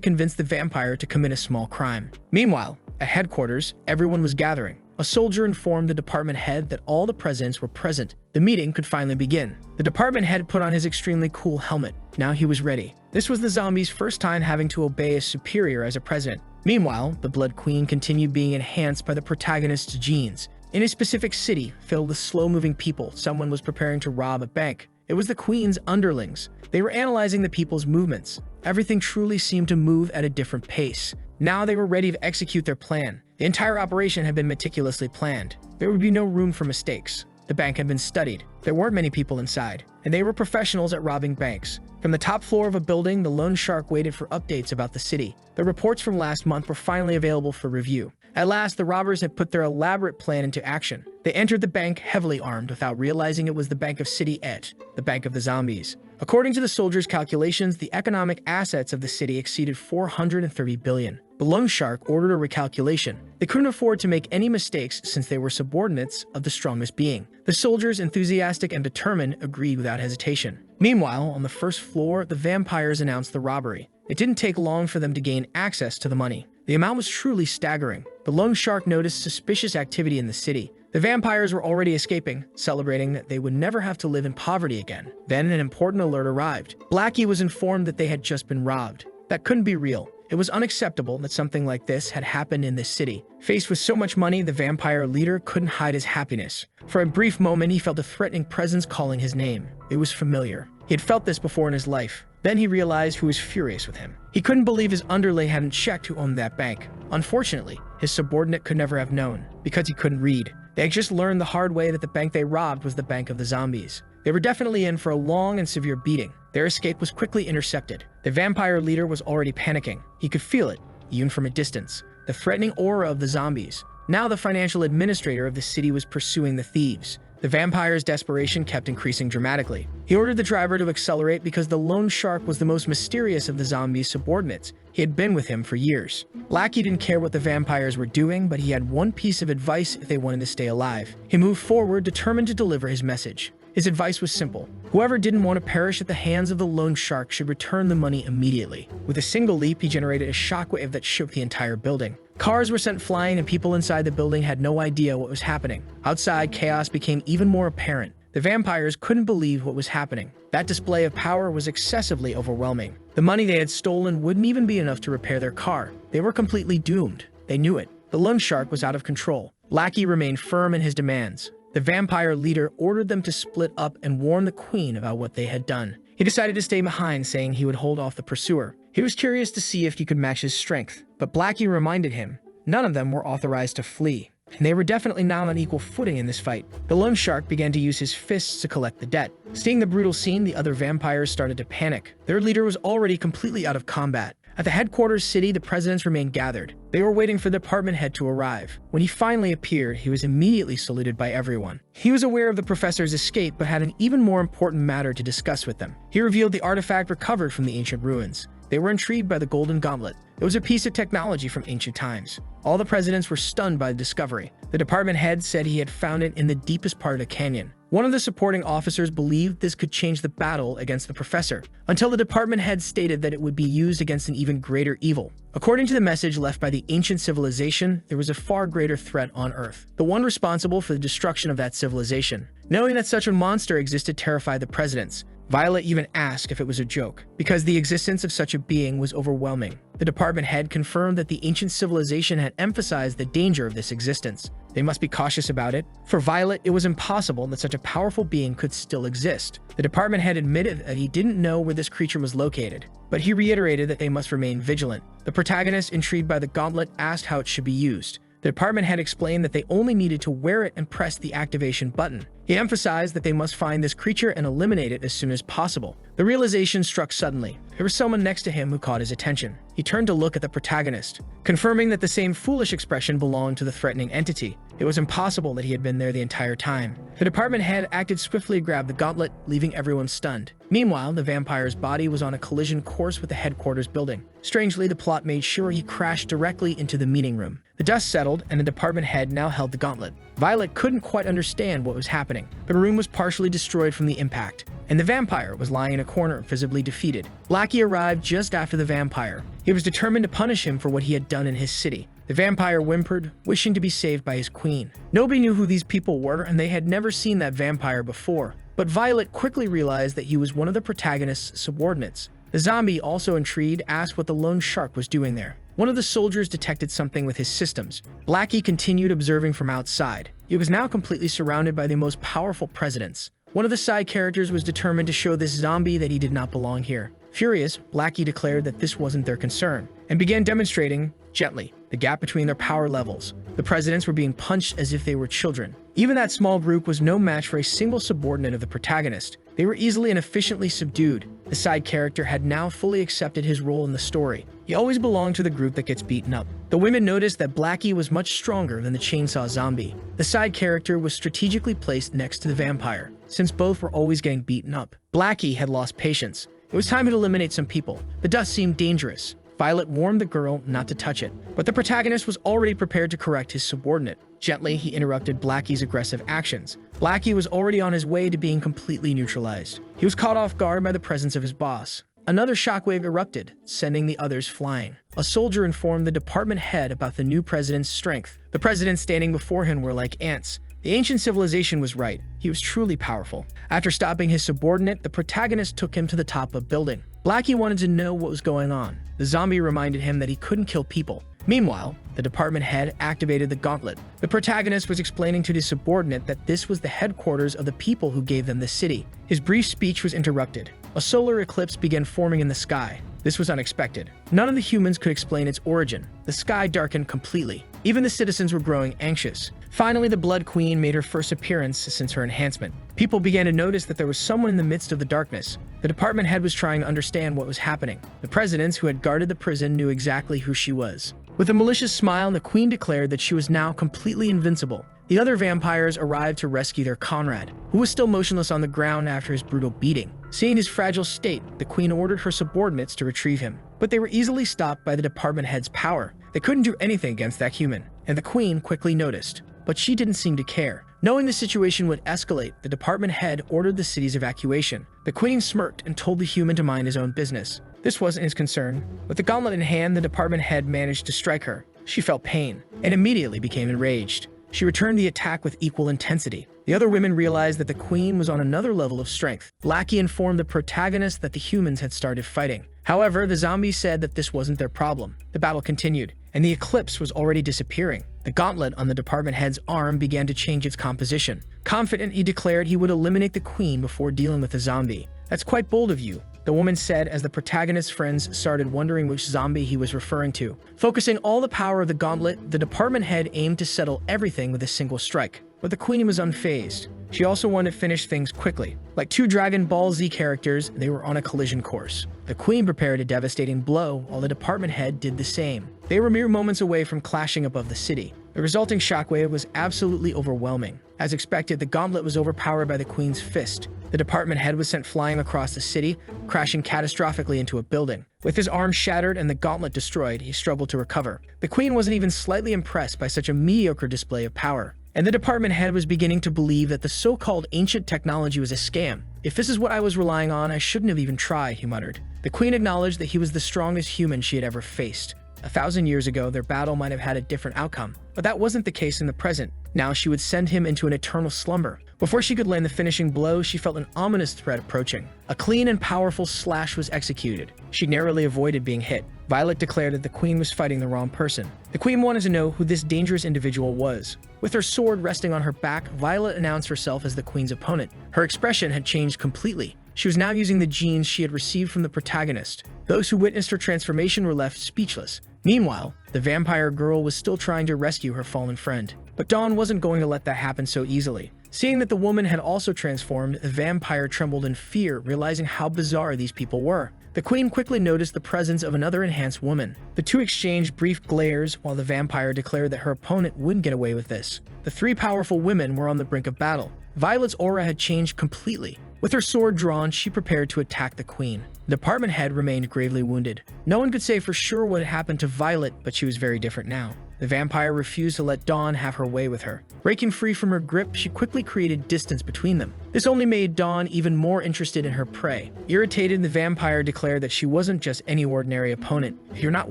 convince the vampire to commit a small crime. Meanwhile, at headquarters, everyone was gathering. A soldier informed the department head that all the presidents were present. The meeting could finally begin. The department head put on his extremely cool helmet. Now he was ready. This was the zombie's first time having to obey a superior as a president. Meanwhile, the Blood Queen continued being enhanced by the protagonist's genes. In a specific city filled with slow-moving people, someone was preparing to rob a bank. It was the Queen's underlings. They were analyzing the people's movements. Everything truly seemed to move at a different pace. Now they were ready to execute their plan. The entire operation had been meticulously planned. There would be no room for mistakes. The bank had been studied. There weren't many people inside, and they were professionals at robbing banks. From the top floor of a building, the lone shark waited for updates about the city. The reports from last month were finally available for review. At last, the robbers had put their elaborate plan into action. They entered the bank heavily armed without realizing it was the Bank of City Et, the Bank of the Zombies. According to the soldiers' calculations, the economic assets of the city exceeded 430 billion. The loan shark ordered a recalculation. They couldn't afford to make any mistakes since they were subordinates of the strongest being. The soldiers, enthusiastic and determined, agreed without hesitation. Meanwhile, on the first floor, the vampires announced the robbery. It didn't take long for them to gain access to the money. The amount was truly staggering. The loan shark noticed suspicious activity in the city. The vampires were already escaping, celebrating that they would never have to live in poverty again. Then an important alert arrived. Blackie was informed that they had just been robbed. That couldn't be real. It was unacceptable that something like this had happened in this city. Faced with so much money, the vampire leader couldn't hide his happiness. For a brief moment, he felt a threatening presence calling his name. It was familiar. He had felt this before in his life. Then he realized who was furious with him. He couldn't believe his underling hadn't checked who owned that bank. Unfortunately, his subordinate could never have known, because he couldn't read. They had just learned the hard way that the bank they robbed was the Bank of the Zombies. They were definitely in for a long and severe beating. Their escape was quickly intercepted. The vampire leader was already panicking. He could feel it, even from a distance. The threatening aura of the zombies. Now the financial administrator of the city was pursuing the thieves. The vampire's desperation kept increasing dramatically. He ordered the driver to accelerate because the lone shark was the most mysterious of the zombies' subordinates. He had been with him for years. Blackie didn't care what the vampires were doing, but he had one piece of advice if they wanted to stay alive. He moved forward, determined to deliver his message. His advice was simple. Whoever didn't want to perish at the hands of the lone shark should return the money immediately. With a single leap, he generated a shockwave that shook the entire building. Cars were sent flying and people inside the building had no idea what was happening. Outside, chaos became even more apparent. The vampires couldn't believe what was happening. That display of power was excessively overwhelming. The money they had stolen wouldn't even be enough to repair their car. They were completely doomed. They knew it. The lone shark was out of control. Blackie remained firm in his demands. The vampire leader ordered them to split up and warn the queen about what they had done. He decided to stay behind, saying he would hold off the pursuer. He was curious to see if he could match his strength, but Blackie reminded him none of them were authorized to flee, and they were definitely not on equal footing in this fight. The lone shark began to use his fists to collect the debt. Seeing the brutal scene, the other vampires started to panic. Their leader was already completely out of combat. At the headquarters city, the presidents remained gathered. They were waiting for the department head to arrive. When he finally appeared, he was immediately saluted by everyone. He was aware of the professor's escape, but had an even more important matter to discuss with them. He revealed the artifact recovered from the ancient ruins. They were intrigued by the golden gauntlet. It was a piece of technology from ancient times. All the presidents were stunned by the discovery. The department head said he had found it in the deepest part of the canyon. One of the supporting officers believed this could change the battle against the professor, until the department head stated that it would be used against an even greater evil. According to the message left by the ancient civilization, there was a far greater threat on Earth, the one responsible for the destruction of that civilization. Knowing that such a monster existed terrified the presidents. Violet even asked if it was a joke, because the existence of such a being was overwhelming. The department head confirmed that the ancient civilization had emphasized the danger of this existence. They must be cautious about it. For Violet, it was impossible that such a powerful being could still exist. The department head admitted that he didn't know where this creature was located, but he reiterated that they must remain vigilant. The protagonist, intrigued by the gauntlet, asked how it should be used. The department head explained that they only needed to wear it and press the activation button. He emphasized that they must find this creature and eliminate it as soon as possible. The realization struck suddenly. There was someone next to him who caught his attention. He turned to look at the protagonist, confirming that the same foolish expression belonged to the threatening entity. It was impossible that he had been there the entire time. The department head acted swiftly to grab the gauntlet, leaving everyone stunned. Meanwhile, the vampire's body was on a collision course with the headquarters building. Strangely, the plot made sure he crashed directly into the meeting room. The dust settled, and the department head now held the gauntlet. Violet couldn't quite understand what was happening. The room was partially destroyed from the impact, and the vampire was lying in a corner, visibly defeated. Blackie arrived just after the vampire. He was determined to punish him for what he had done in his city. The vampire whimpered, wishing to be saved by his queen. Nobody knew who these people were, and they had never seen that vampire before. But Violet quickly realized that he was one of the protagonist's subordinates. The zombie, also intrigued, asked what the lone shark was doing there. One of the soldiers detected something with his systems. Blackie continued observing from outside. He was now completely surrounded by the most powerful presidents. One of the side characters was determined to show this zombie that he did not belong here. Furious, Blackie declared that this wasn't their concern, and began demonstrating, gently, the gap between their power levels. The presidents were being punched as if they were children. Even that small group was no match for a single subordinate of the protagonist. They were easily and efficiently subdued. The side character had now fully accepted his role in the story. He always belonged to the group that gets beaten up. The women noticed that Blackie was much stronger than the chainsaw zombie. The side character was strategically placed next to the vampire, since both were always getting beaten up. Blackie had lost patience. It was time to eliminate some people. The dust seemed dangerous. Violet warned the girl not to touch it, but the protagonist was already prepared to correct his subordinate. Gently, he interrupted Blackie's aggressive actions. Blackie was already on his way to being completely neutralized. He was caught off guard by the presence of his boss. Another shockwave erupted, sending the others flying. A soldier informed the department head about the new president's strength. The presidents standing before him were like ants. The ancient civilization was right. He was truly powerful. After stopping his subordinate, the protagonist took him to the top of a building. Blackie wanted to know what was going on. The zombie reminded him that he couldn't kill people. Meanwhile, the department head activated the gauntlet. The protagonist was explaining to his subordinate that this was the headquarters of the people who gave them the city. His brief speech was interrupted. A solar eclipse began forming in the sky. This was unexpected. None of the humans could explain its origin. The sky darkened completely. Even the citizens were growing anxious. Finally, the Blood Queen made her first appearance since her enhancement. People began to notice that there was someone in the midst of the darkness. The department head was trying to understand what was happening. The presidents who had guarded the prison knew exactly who she was. With a malicious smile, the queen declared that she was now completely invincible. The other vampires arrived to rescue their comrade, who was still motionless on the ground after his brutal beating. Seeing his fragile state, the queen ordered her subordinates to retrieve him. But they were easily stopped by the department head's power. They couldn't do anything against that human, and the queen quickly noticed. But she didn't seem to care. Knowing the situation would escalate, the department head ordered the city's evacuation. The queen smirked and told the human to mind his own business. This wasn't his concern. With the gauntlet in hand, the department head managed to strike her. She felt pain and immediately became enraged. She returned the attack with equal intensity. The other women realized that the queen was on another level of strength. Blackie informed the protagonist that the humans had started fighting. However, the zombies said that this wasn't their problem. The battle continued, and the eclipse was already disappearing. The gauntlet on the department head's arm began to change its composition. Confident, he declared he would eliminate the queen before dealing with the zombie. "That's quite bold of you," the woman said as the protagonist's friends started wondering which zombie he was referring to. Focusing all the power of the gauntlet, the department head aimed to settle everything with a single strike. But the queen was unfazed. She also wanted to finish things quickly. Like two Dragon Ball Z characters, they were on a collision course. The queen prepared a devastating blow, while the department head did the same. They were mere moments away from clashing above the city. The resulting shockwave was absolutely overwhelming. As expected, the gauntlet was overpowered by the queen's fist. The department head was sent flying across the city, crashing catastrophically into a building. With his arm shattered and the gauntlet destroyed, he struggled to recover. The queen wasn't even slightly impressed by such a mediocre display of power. and the department head was beginning to believe that the so-called ancient technology was a scam. "If this is what I was relying on, I shouldn't have even tried," he muttered. The queen acknowledged that he was the strongest human she had ever faced. 1,000 years ago, their battle might have had a different outcome, but that wasn't the case in the present. Now she would send him into an eternal slumber. Before she could land the finishing blow, she felt an ominous threat approaching. A clean and powerful slash was executed. She narrowly avoided being hit. Violet declared that the queen was fighting the wrong person. The queen wanted to know who this dangerous individual was. With her sword resting on her back, Violet announced herself as the queen's opponent. Her expression had changed completely. She was now using the genes she had received from the protagonist. Those who witnessed her transformation were left speechless. Meanwhile, the vampire girl was still trying to rescue her fallen friend. But Dawn wasn't going to let that happen so easily. Seeing that the woman had also transformed, the vampire trembled in fear, realizing how bizarre these people were. The queen quickly noticed the presence of another enhanced woman. The two exchanged brief glares while the vampire declared that her opponent wouldn't get away with this. The three powerful women were on the brink of battle. Violet's aura had changed completely. With her sword drawn, she prepared to attack the queen. The department head remained gravely wounded. No one could say for sure what had happened to Violet, but she was very different now. The vampire refused to let Dawn have her way with her. Breaking free from her grip, she quickly created distance between them. This only made Dawn even more interested in her prey. Irritated, the vampire declared that she wasn't just any ordinary opponent. "If you're not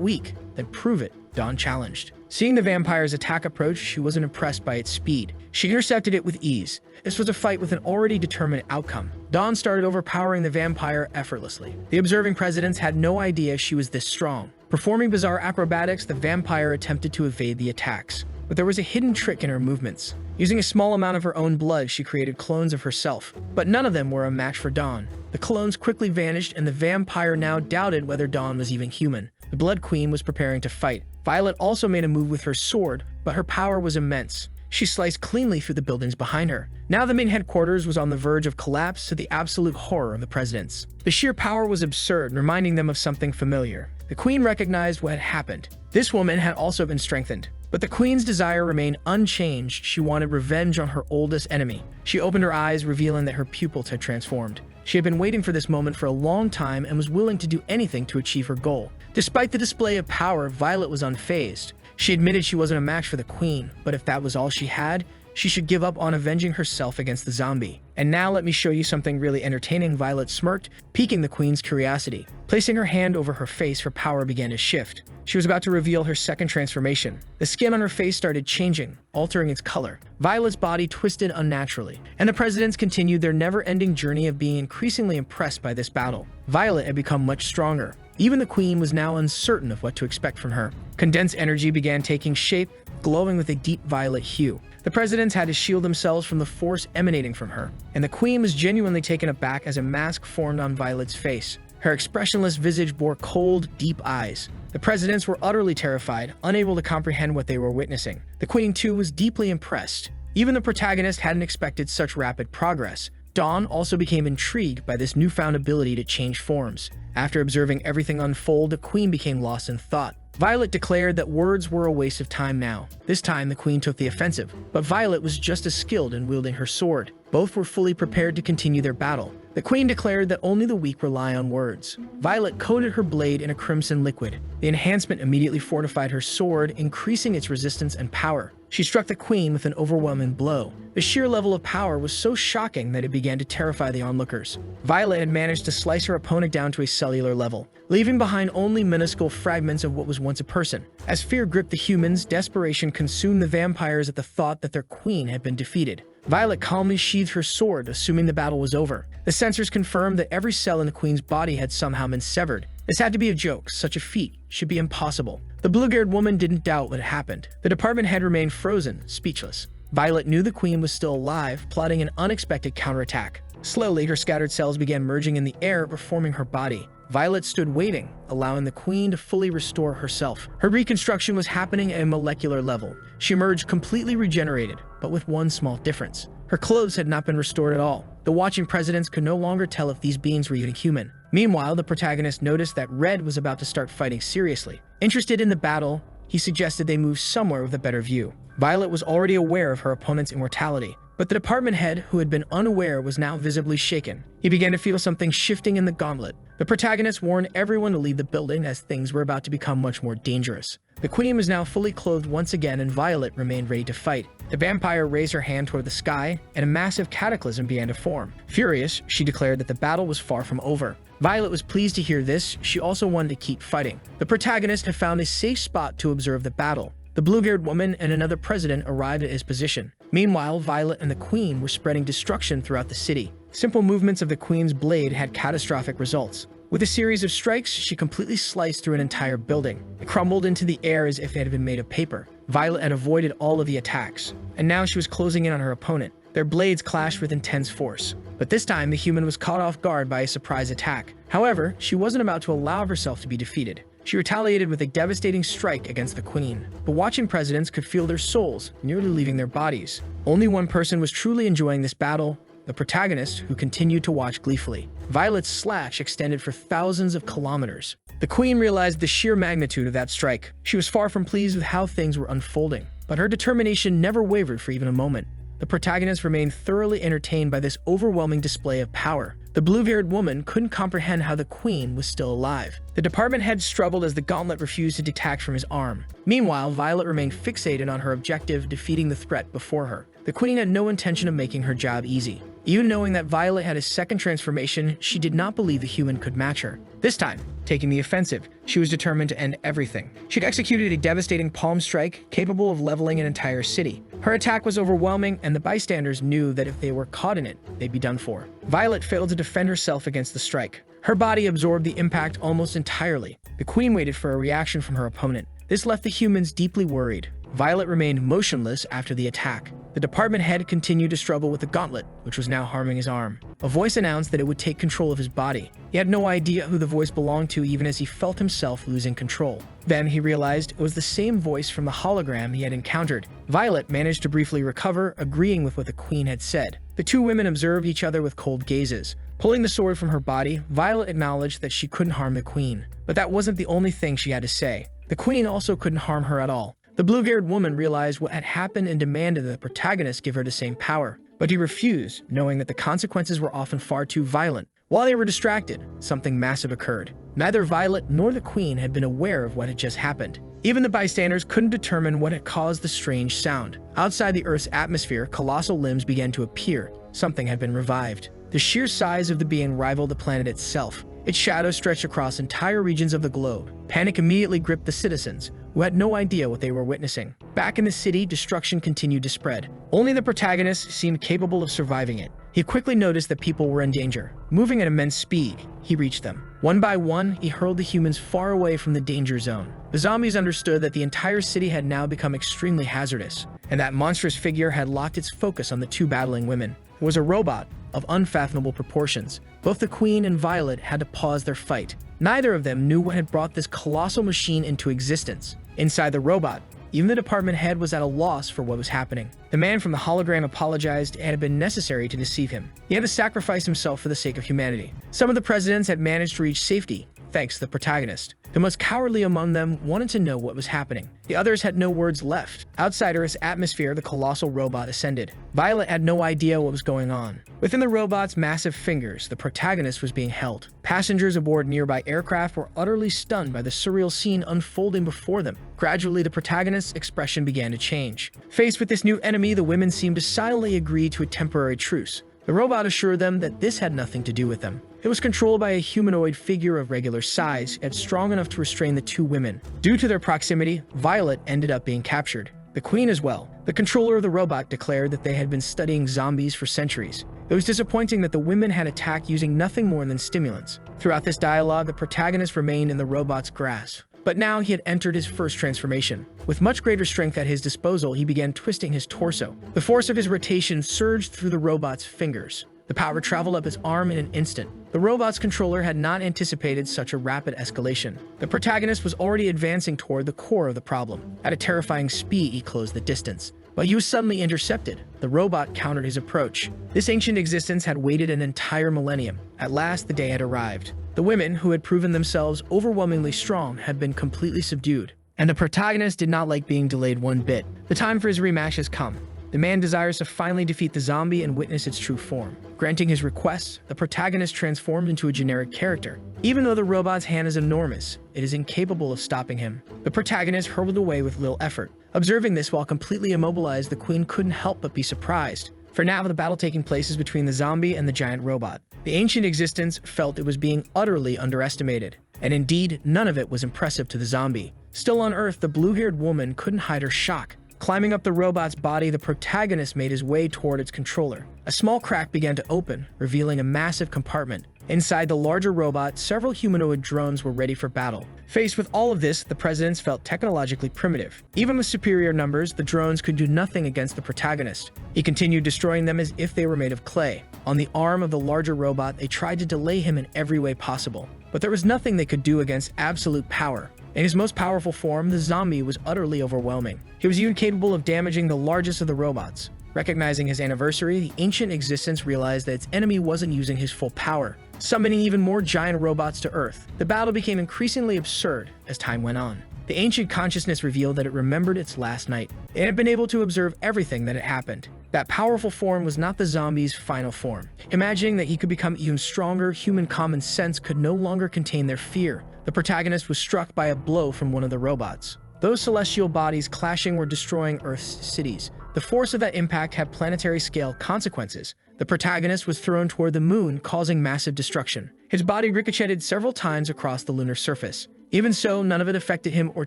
weak, then prove it," Dawn challenged. Seeing the vampire's attack approach, she wasn't impressed by its speed. She intercepted it with ease. This was a fight with an already determined outcome. Dawn started overpowering the vampire effortlessly. The observing presidents had no idea she was this strong. Performing bizarre acrobatics, the vampire attempted to evade the attacks. But there was a hidden trick in her movements. Using a small amount of her own blood, she created clones of herself. But none of them were a match for Dawn. The clones quickly vanished, and the vampire now doubted whether Dawn was even human. The Blood Queen was preparing to fight. Violet also made a move with her sword, but her power was immense. She sliced cleanly through the buildings behind her. Now the main headquarters was on the verge of collapse to the absolute horror of the presidents. The sheer power was absurd, reminding them of something familiar. The queen recognized what had happened. This woman had also been strengthened. But the queen's desire remained unchanged. She wanted revenge on her oldest enemy. She opened her eyes, revealing that her pupils had transformed. She had been waiting for this moment for a long time and was willing to do anything to achieve her goal. Despite the display of power, Violet was unfazed. She admitted she wasn't a match for the queen, but if that was all she had, she should give up on avenging herself against the zombie. "And now let me show you something really entertaining," Violet smirked, piquing the queen's curiosity. Placing her hand over her face, her power began to shift. She was about to reveal her second transformation. The skin on her face started changing, altering its color. Violet's body twisted unnaturally, and the presidents continued their never-ending journey of being increasingly impressed by this battle. Violet had become much stronger. Even the queen was now uncertain of what to expect from her. Condensed energy began taking shape, glowing with a deep violet hue. The presidents had to shield themselves from the force emanating from her, and the queen was genuinely taken aback as a mask formed on Violet's face. Her expressionless visage bore cold, deep eyes. The presidents were utterly terrified, unable to comprehend what they were witnessing. The queen, too, was deeply impressed. Even the protagonist hadn't expected such rapid progress. Dawn also became intrigued by this newfound ability to change forms. After observing everything unfold, the queen became lost in thought. Violet declared that words were a waste of time now. This time, the queen took the offensive, but Violet was just as skilled in wielding her sword. Both were fully prepared to continue their battle. The queen declared that only the weak rely on words. Violet coated her blade in a crimson liquid. The enhancement immediately fortified her sword, increasing its resistance and power. She struck the queen with an overwhelming blow. The sheer level of power was so shocking that it began to terrify the onlookers. Violet had managed to slice her opponent down to a cellular level, leaving behind only minuscule fragments of what was once a person. As fear gripped the humans, desperation consumed the vampires at the thought that their queen had been defeated. Violet calmly sheathed her sword, assuming the battle was over. The sensors confirmed that every cell in the queen's body had somehow been severed. This had to be a joke. Such a feat should be impossible. The blue-haired woman didn't doubt what had happened. The department head remained frozen, speechless. Violet knew the queen was still alive, plotting an unexpected counterattack. Slowly, her scattered cells began merging in the air, reforming her body. Violet stood waiting, allowing the queen to fully restore herself. Her reconstruction was happening at a molecular level. She emerged completely regenerated, but with one small difference. Her clothes had not been restored at all. The watching presidents could no longer tell if these beings were even human. Meanwhile, the protagonist noticed that Red was about to start fighting seriously. Interested in the battle, he suggested they move somewhere with a better view. Violet was already aware of her opponent's immortality. But the department head, who had been unaware, was now visibly shaken. He began to feel something shifting in the gauntlet. The protagonist warned everyone to leave the building as things were about to become much more dangerous. The queen was now fully clothed once again, and Violet remained ready to fight. The vampire raised her hand toward the sky, and a massive cataclysm began to form. Furious, she declared that the battle was far from over. Violet was pleased to hear this. She also wanted to keep fighting. The protagonist had found a safe spot to observe the battle. The blue-haired woman and another president arrived at his position. Meanwhile, Violet and the queen were spreading destruction throughout the city. Simple movements of the queen's blade had catastrophic results. With a series of strikes, she completely sliced through an entire building. It crumbled into the air as if it had been made of paper. Violet had avoided all of the attacks, and now she was closing in on her opponent. Their blades clashed with intense force. But this time, the human was caught off guard by a surprise attack. However, she wasn't about to allow herself to be defeated. She retaliated with a devastating strike against the queen. The watching presidents could feel their souls nearly leaving their bodies. Only one person was truly enjoying this battle: the protagonist, who continued to watch gleefully. Violet's slash extended for thousands of kilometers. The queen realized the sheer magnitude of that strike. She was far from pleased with how things were unfolding, but her determination never wavered for even a moment. The protagonist remained thoroughly entertained by this overwhelming display of power. The blue-haired woman couldn't comprehend how the queen was still alive. The department head struggled as the gauntlet refused to detach from his arm. Meanwhile, Violet remained fixated on her objective, defeating the threat before her. The queen had no intention of making her job easy. Even knowing that Violet had a second transformation, she did not believe the human could match her. This time, taking the offensive, she was determined to end everything. She'd executed a devastating palm strike capable of leveling an entire city. Her attack was overwhelming, and the bystanders knew that if they were caught in it, they'd be done for. Violet failed to defend herself against the strike. Her body absorbed the impact almost entirely. The queen waited for a reaction from her opponent. This left the humans deeply worried. Violet remained motionless after the attack. The department head continued to struggle with the gauntlet, which was now harming his arm. A voice announced that it would take control of his body. He had no idea who the voice belonged to, even as he felt himself losing control. Then he realized it was the same voice from the hologram he had encountered. Violet managed to briefly recover, agreeing with what the queen had said. The two women observed each other with cold gazes. Pulling the sword from her body, Violet acknowledged that she couldn't harm the queen. But that wasn't the only thing she had to say. The queen also couldn't harm her at all. The blue-haired woman realized what had happened and demanded that the protagonist give her the same power. But he refused, knowing that the consequences were often far too violent. While they were distracted, something massive occurred. Neither Violet nor the queen had been aware of what had just happened. Even the bystanders couldn't determine what had caused the strange sound. Outside the Earth's atmosphere, colossal limbs began to appear. Something had been revived. The sheer size of the being rivaled the planet itself. Its shadow stretched across entire regions of the globe. Panic immediately gripped the citizens, who had no idea what they were witnessing. Back in the city, destruction continued to spread. Only the protagonist seemed capable of surviving it. He quickly noticed that people were in danger. Moving at immense speed, he reached them. One by one, he hurled the humans far away from the danger zone. The zombies understood that the entire city had now become extremely hazardous, and that monstrous figure had locked its focus on the two battling women. It was a robot of unfathomable proportions. Both the queen and Violet had to pause their fight. Neither of them knew what had brought this colossal machine into existence. Inside the robot, even the department head was at a loss for what was happening. The man from the hologram apologized it had been necessary to deceive him. He had to sacrifice himself for the sake of humanity. Some of the presidents had managed to reach safety, thanks to the protagonist. The most cowardly among them wanted to know what was happening. The others had no words left. Outside Earth's atmosphere, the colossal robot ascended. Violet had no idea what was going on. Within the robot's massive fingers, the protagonist was being held. Passengers aboard nearby aircraft were utterly stunned by the surreal scene unfolding before them. Gradually, the protagonist's expression began to change. Faced with this new enemy, the women seemed to silently agree to a temporary truce. The robot assured them that this had nothing to do with them. It was controlled by a humanoid figure of regular size, yet strong enough to restrain the two women. Due to their proximity, Violet ended up being captured. The queen as well. The controller of the robot declared that they had been studying zombies for centuries. It was disappointing that the women had attacked using nothing more than stimulants. Throughout this dialogue, the protagonist remained in the robot's grasp. But now he had entered his first transformation. With much greater strength at his disposal, he began twisting his torso. The force of his rotation surged through the robot's fingers. The power traveled up his arm in an instant. The robot's controller had not anticipated such a rapid escalation. The protagonist was already advancing toward the core of the problem. At a terrifying speed, he closed the distance. But he was suddenly intercepted. The robot countered his approach. This ancient existence had waited an entire millennium. At last, the day had arrived. The women, who had proven themselves overwhelmingly strong, had been completely subdued. And the protagonist did not like being delayed one bit. The time for his rematch has come. The man desires to finally defeat the zombie and witness its true form. Granting his request, the protagonist transformed into a generic character. Even though the robot's hand is enormous, it is incapable of stopping him. The protagonist hurled away with little effort. Observing this while completely immobilized, the queen couldn't help but be surprised. For now, the battle taking place is between the zombie and the giant robot. The ancient existence felt it was being utterly underestimated, and indeed, none of it was impressive to the zombie. Still on Earth, the blue-haired woman couldn't hide her shock. Climbing up the robot's body, the protagonist made his way toward its controller. A small crack began to open, revealing a massive compartment. Inside the larger robot, several humanoid drones were ready for battle. Faced with all of this, the presidents felt technologically primitive. Even with superior numbers, the drones could do nothing against the protagonist. He continued destroying them as if they were made of clay. On the arm of the larger robot, they tried to delay him in every way possible. But there was nothing they could do against absolute power. In his most powerful form, the zombie was utterly overwhelming. He was even capable of damaging the largest of the robots. Recognizing his anniversary, the ancient existence realized that its enemy wasn't using his full power, summoning even more giant robots to Earth. The battle became increasingly absurd as time went on. The ancient consciousness revealed that it remembered its last night. It had been able to observe everything that had happened. That powerful form was not the zombie's final form. Imagining that he could become even stronger, human common sense could no longer contain their fear. The protagonist was struck by a blow from one of the robots. Those celestial bodies clashing were destroying Earth's cities. The force of that impact had planetary-scale consequences. The protagonist was thrown toward the moon, causing massive destruction. His body ricocheted several times across the lunar surface. Even so, none of it affected him or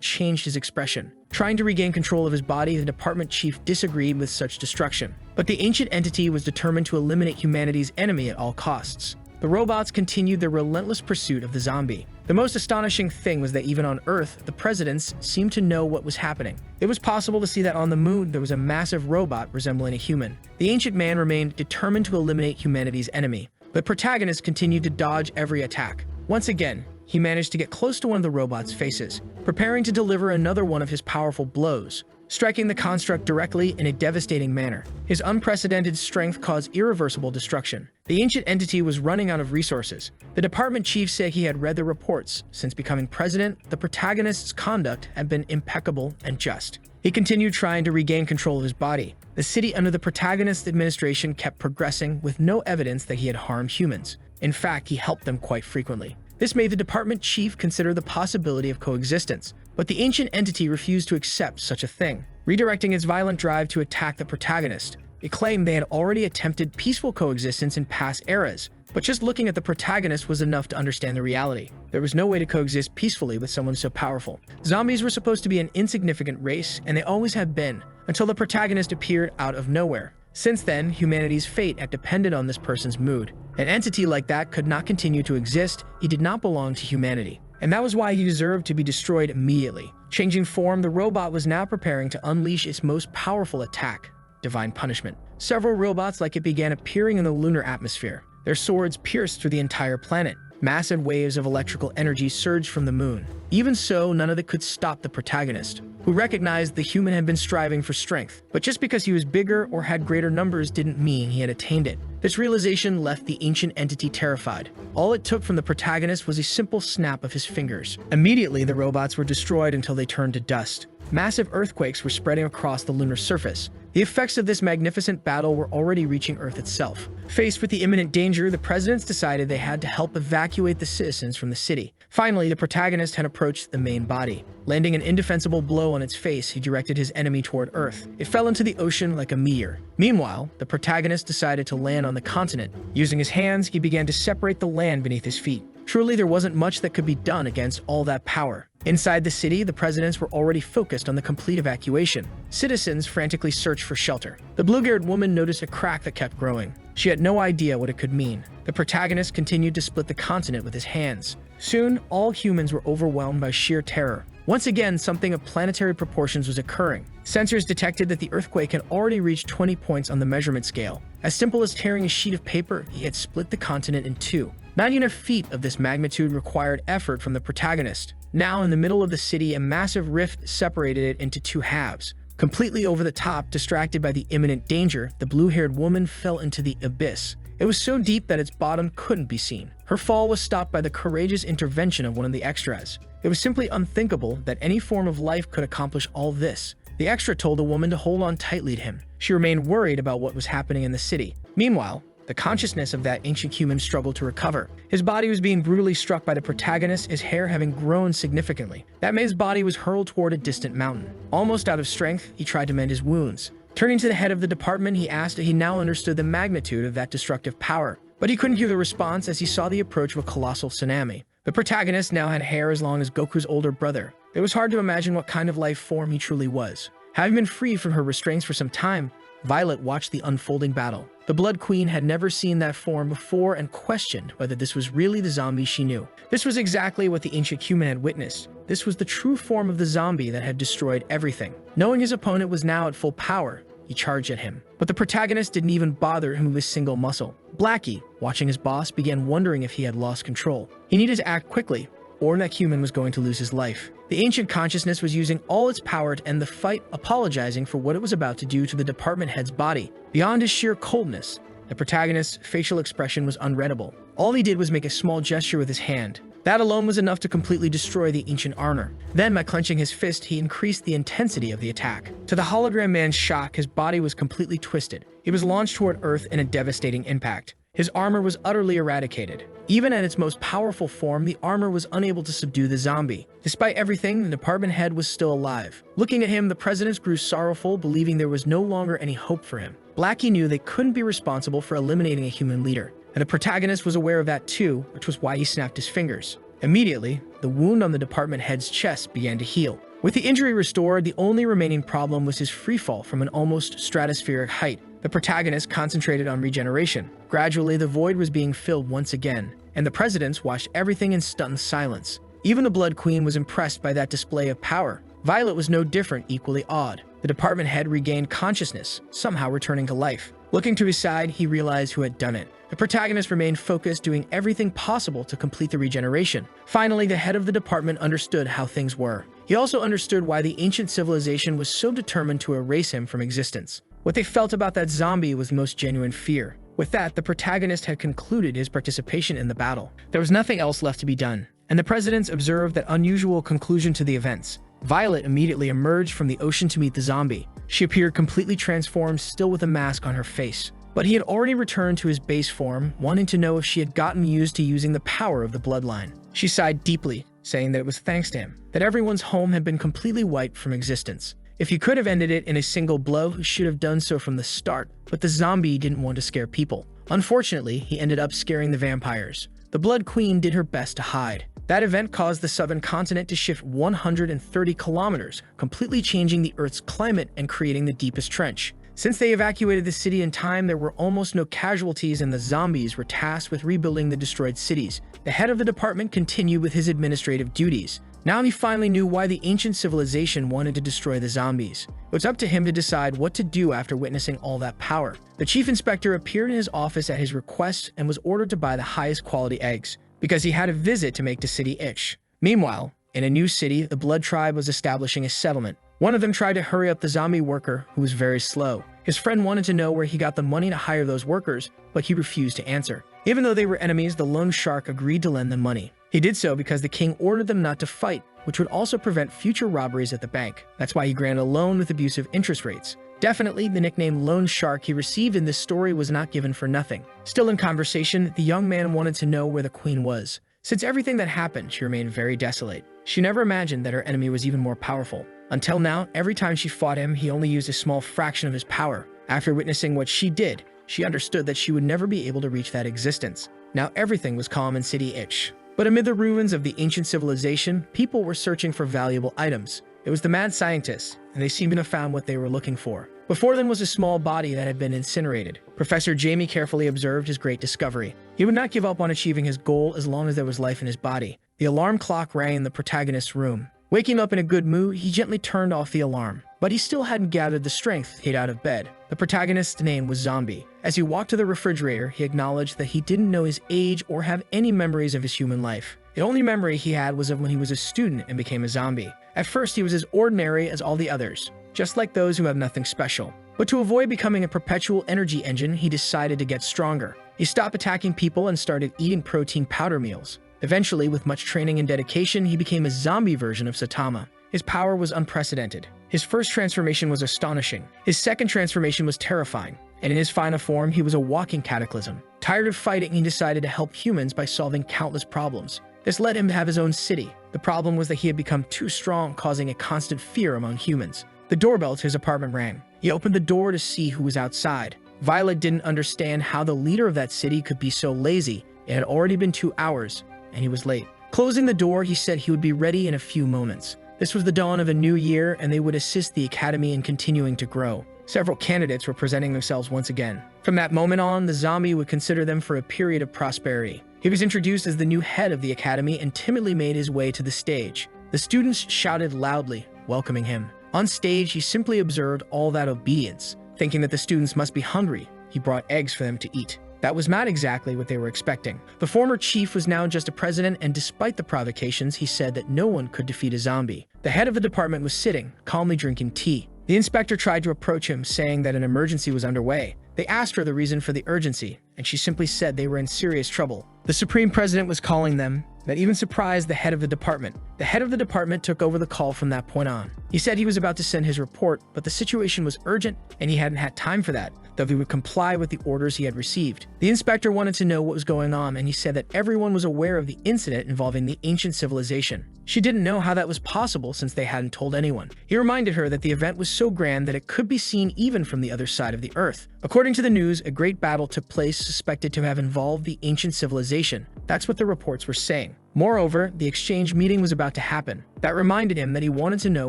changed his expression. Trying to regain control of his body, the department chief disagreed with such destruction. But the ancient entity was determined to eliminate humanity's enemy at all costs. The robots continued their relentless pursuit of the zombie. The most astonishing thing was that even on Earth, the presidents seemed to know what was happening. It was possible to see that on the moon there was a massive robot resembling a human. The ancient man remained determined to eliminate humanity's enemy. The protagonist continued to dodge every attack. Once again, he managed to get close to one of the robot's faces, preparing to deliver another one of his powerful blows, striking the construct directly in a devastating manner. His unprecedented strength caused irreversible destruction. The ancient entity was running out of resources. The department chief said he had read the reports. Since becoming president, the protagonist's conduct had been impeccable and just. He continued trying to regain control of his body. The city under the protagonist's administration kept progressing with no evidence that he had harmed humans. In fact, he helped them quite frequently. This made the department chief consider the possibility of coexistence, but the ancient entity refused to accept such a thing, redirecting its violent drive to attack the protagonist. It claimed they had already attempted peaceful coexistence in past eras, but just looking at the protagonist was enough to understand the reality. There was no way to coexist peacefully with someone so powerful. Zombies were supposed to be an insignificant race, and they always have been, until the protagonist appeared out of nowhere. Since then, humanity's fate had depended on this person's mood. An entity like that could not continue to exist. He did not belong to humanity. And that was why he deserved to be destroyed immediately. Changing form, the robot was now preparing to unleash its most powerful attack, divine punishment. Several robots like it began appearing in the lunar atmosphere. Their swords pierced through the entire planet. Massive waves of electrical energy surged from the moon. Even so, none of it could stop the protagonist, who recognized the human had been striving for strength. But just because he was bigger or had greater numbers didn't mean he had attained it. This realization left the ancient entity terrified. All it took from the protagonist was a simple snap of his fingers. Immediately, the robots were destroyed until they turned to dust. Massive earthquakes were spreading across the lunar surface. The effects of this magnificent battle were already reaching Earth itself. Faced with the imminent danger, the presidents decided they had to help evacuate the citizens from the city. Finally, the protagonist had approached the main body. Landing an indefensible blow on its face, he directed his enemy toward Earth. It fell into the ocean like a meteor. Meanwhile, the protagonist decided to land on the continent. Using his hands, he began to separate the land beneath his feet. Truly, there wasn't much that could be done against all that power. Inside the city, the presidents were already focused on the complete evacuation. Citizens frantically searched for shelter. The blue-haired woman noticed a crack that kept growing. She had no idea what it could mean. The protagonist continued to split the continent with his hands. Soon, all humans were overwhelmed by sheer terror. Once again, something of planetary proportions was occurring. Sensors detected that the earthquake had already reached 20 points on the measurement scale. As simple as tearing a sheet of paper, he had split the continent in two. Not even a feat of this magnitude required effort from the protagonist. Now, in the middle of the city, a massive rift separated it into two halves. Completely over the top, distracted by the imminent danger, the blue-haired woman fell into the abyss. It was so deep that its bottom couldn't be seen. Her fall was stopped by the courageous intervention of one of the extras. It was simply unthinkable that any form of life could accomplish all this. The extra told the woman to hold on tightly to him. She remained worried about what was happening in the city. Meanwhile, the consciousness of that ancient human struggled to recover. His body was being brutally struck by the protagonist, his hair having grown significantly. That man's body was hurled toward a distant mountain. Almost out of strength, he tried to mend his wounds. Turning to the head of the department, he asked if he now understood the magnitude of that destructive power. But he couldn't hear the response as he saw the approach of a colossal tsunami. The protagonist now had hair as long as Goku's older brother. It was hard to imagine what kind of life form he truly was. Having been freed from her restraints for some time, Violet watched the unfolding battle. The Blood Queen had never seen that form before and questioned whether this was really the zombie she knew. This was exactly what the ancient human had witnessed. This was the true form of the zombie that had destroyed everything. Knowing his opponent was now at full power, he charged at him. But the protagonist didn't even bother to move a single muscle. Blackie, watching his boss, began wondering if he had lost control. He needed to act quickly, or that human was going to lose his life. The ancient consciousness was using all its power to end the fight, apologizing for what it was about to do to the department head's body. Beyond his sheer coldness, the protagonist's facial expression was unreadable. All he did was make a small gesture with his hand. That alone was enough to completely destroy the ancient armor. Then, by clenching his fist, he increased the intensity of the attack. To the hologram man's shock, his body was completely twisted. He was launched toward Earth in a devastating impact. His armor was utterly eradicated. Even at its most powerful form, the armor was unable to subdue the zombie. Despite everything, the department head was still alive. Looking at him, the president grew sorrowful, believing there was no longer any hope for him. Blackie knew they couldn't be responsible for eliminating a human leader, and the protagonist was aware of that too, which was why he snapped his fingers. Immediately, the wound on the department head's chest began to heal. With the injury restored, the only remaining problem was his freefall from an almost stratospheric height. The protagonist concentrated on regeneration. Gradually, the void was being filled once again, and the presidents watched everything in stunned silence. Even the Blood Queen was impressed by that display of power. Violet was no different, equally awed. The department head regained consciousness, somehow returning to life. Looking to his side, he realized who had done it. The protagonist remained focused, doing everything possible to complete the regeneration. Finally, the head of the department understood how things were. He also understood why the ancient civilization was so determined to erase him from existence. What they felt about that zombie was most genuine fear. With that, the protagonist had concluded his participation in the battle. There was nothing else left to be done, and the presidents observed that unusual conclusion to the events. Violet immediately emerged from the ocean to meet the zombie. She appeared completely transformed, still with a mask on her face. But he had already returned to his base form, wanting to know if she had gotten used to using the power of the bloodline. She sighed deeply, saying that it was thanks to him, that everyone's home had been completely wiped from existence. If he could have ended it in a single blow, he should have done so from the start, but the zombie didn't want to scare people. Unfortunately, he ended up scaring the vampires. The Blood Queen did her best to hide. That event caused the southern continent to shift 130 kilometers, completely changing the Earth's climate and creating the deepest trench. Since they evacuated the city in time, there were almost no casualties, and the zombies were tasked with rebuilding the destroyed cities. The head of the department continued with his administrative duties. Now he finally knew why the ancient civilization wanted to destroy the zombies. It was up to him to decide what to do after witnessing all that power. The chief inspector appeared in his office at his request and was ordered to buy the highest quality eggs, because he had a visit to make the city itch. Meanwhile, in a new city, the Blood Tribe was establishing a settlement. One of them tried to hurry up the zombie worker, who was very slow. His friend wanted to know where he got the money to hire those workers, but he refused to answer. Even though they were enemies, the loan shark agreed to lend them money. He did so because the king ordered them not to fight, which would also prevent future robberies at the bank. That's why he granted a loan with abusive interest rates. Definitely, the nickname Loan Shark he received in this story was not given for nothing. Still in conversation, the young man wanted to know where the queen was. Since everything that happened, she remained very desolate. She never imagined that her enemy was even more powerful. Until now, every time she fought him, he only used a small fraction of his power. After witnessing what she did, she understood that she would never be able to reach that existence. Now everything was calm in City Itch. But amid the ruins of the ancient civilization, people were searching for valuable items. It was the mad scientists, and they seemed to have found what they were looking for. Before them was a small body that had been incinerated. Professor Jamie carefully observed his great discovery. He would not give up on achieving his goal as long as there was life in his body. The alarm clock rang in the protagonist's room. Waking up in a good mood, he gently turned off the alarm. But he still hadn't gathered the strength to get out of bed. The protagonist's name was Zombie. As he walked to the refrigerator, he acknowledged that he didn't know his age or have any memories of his human life. The only memory he had was of when he was a student and became a zombie. At first, he was as ordinary as all the others, just like those who have nothing special. But to avoid becoming a perpetual energy engine, he decided to get stronger. He stopped attacking people and started eating protein powder meals. Eventually, with much training and dedication, he became a zombie version of Saitama. His power was unprecedented. His first transformation was astonishing. His second transformation was terrifying. And in his final form, he was a walking cataclysm. Tired of fighting, he decided to help humans by solving countless problems. This led him to have his own city. The problem was that he had become too strong, causing a constant fear among humans. The doorbell to his apartment rang. He opened the door to see who was outside. Violet didn't understand how the leader of that city could be so lazy. It had already been 2 hours, and he was late. Closing the door, he said he would be ready in a few moments. This was the dawn of a new year, and they would assist the academy in continuing to grow. Several candidates were presenting themselves once again. From that moment on, the zombie would consider them for a period of prosperity. He was introduced as the new head of the academy and timidly made his way to the stage. The students shouted loudly, welcoming him. On stage, he simply observed all that obedience. Thinking that the students must be hungry, he brought eggs for them to eat. That was not exactly what they were expecting. The former chief was now just a president, and despite the provocations, he said that no one could defeat a zombie. The head of the department was sitting, calmly drinking tea. The inspector tried to approach him, saying that an emergency was underway. They asked her the reason for the urgency, and she simply said they were in serious trouble. The supreme president was calling them. That even surprised the head of the department. The head of the department took over the call from that point on. He said he was about to send his report, but the situation was urgent and he hadn't had time for that, though he would comply with the orders he had received. The inspector wanted to know what was going on, and he said that everyone was aware of the incident involving the ancient civilization. She didn't know how that was possible since they hadn't told anyone. He reminded her that the event was so grand that it could be seen even from the other side of the earth. According to the news, a great battle took place suspected to have involved the ancient civilization. That's what the reports were saying. Moreover, the exchange meeting was about to happen. That reminded him that he wanted to know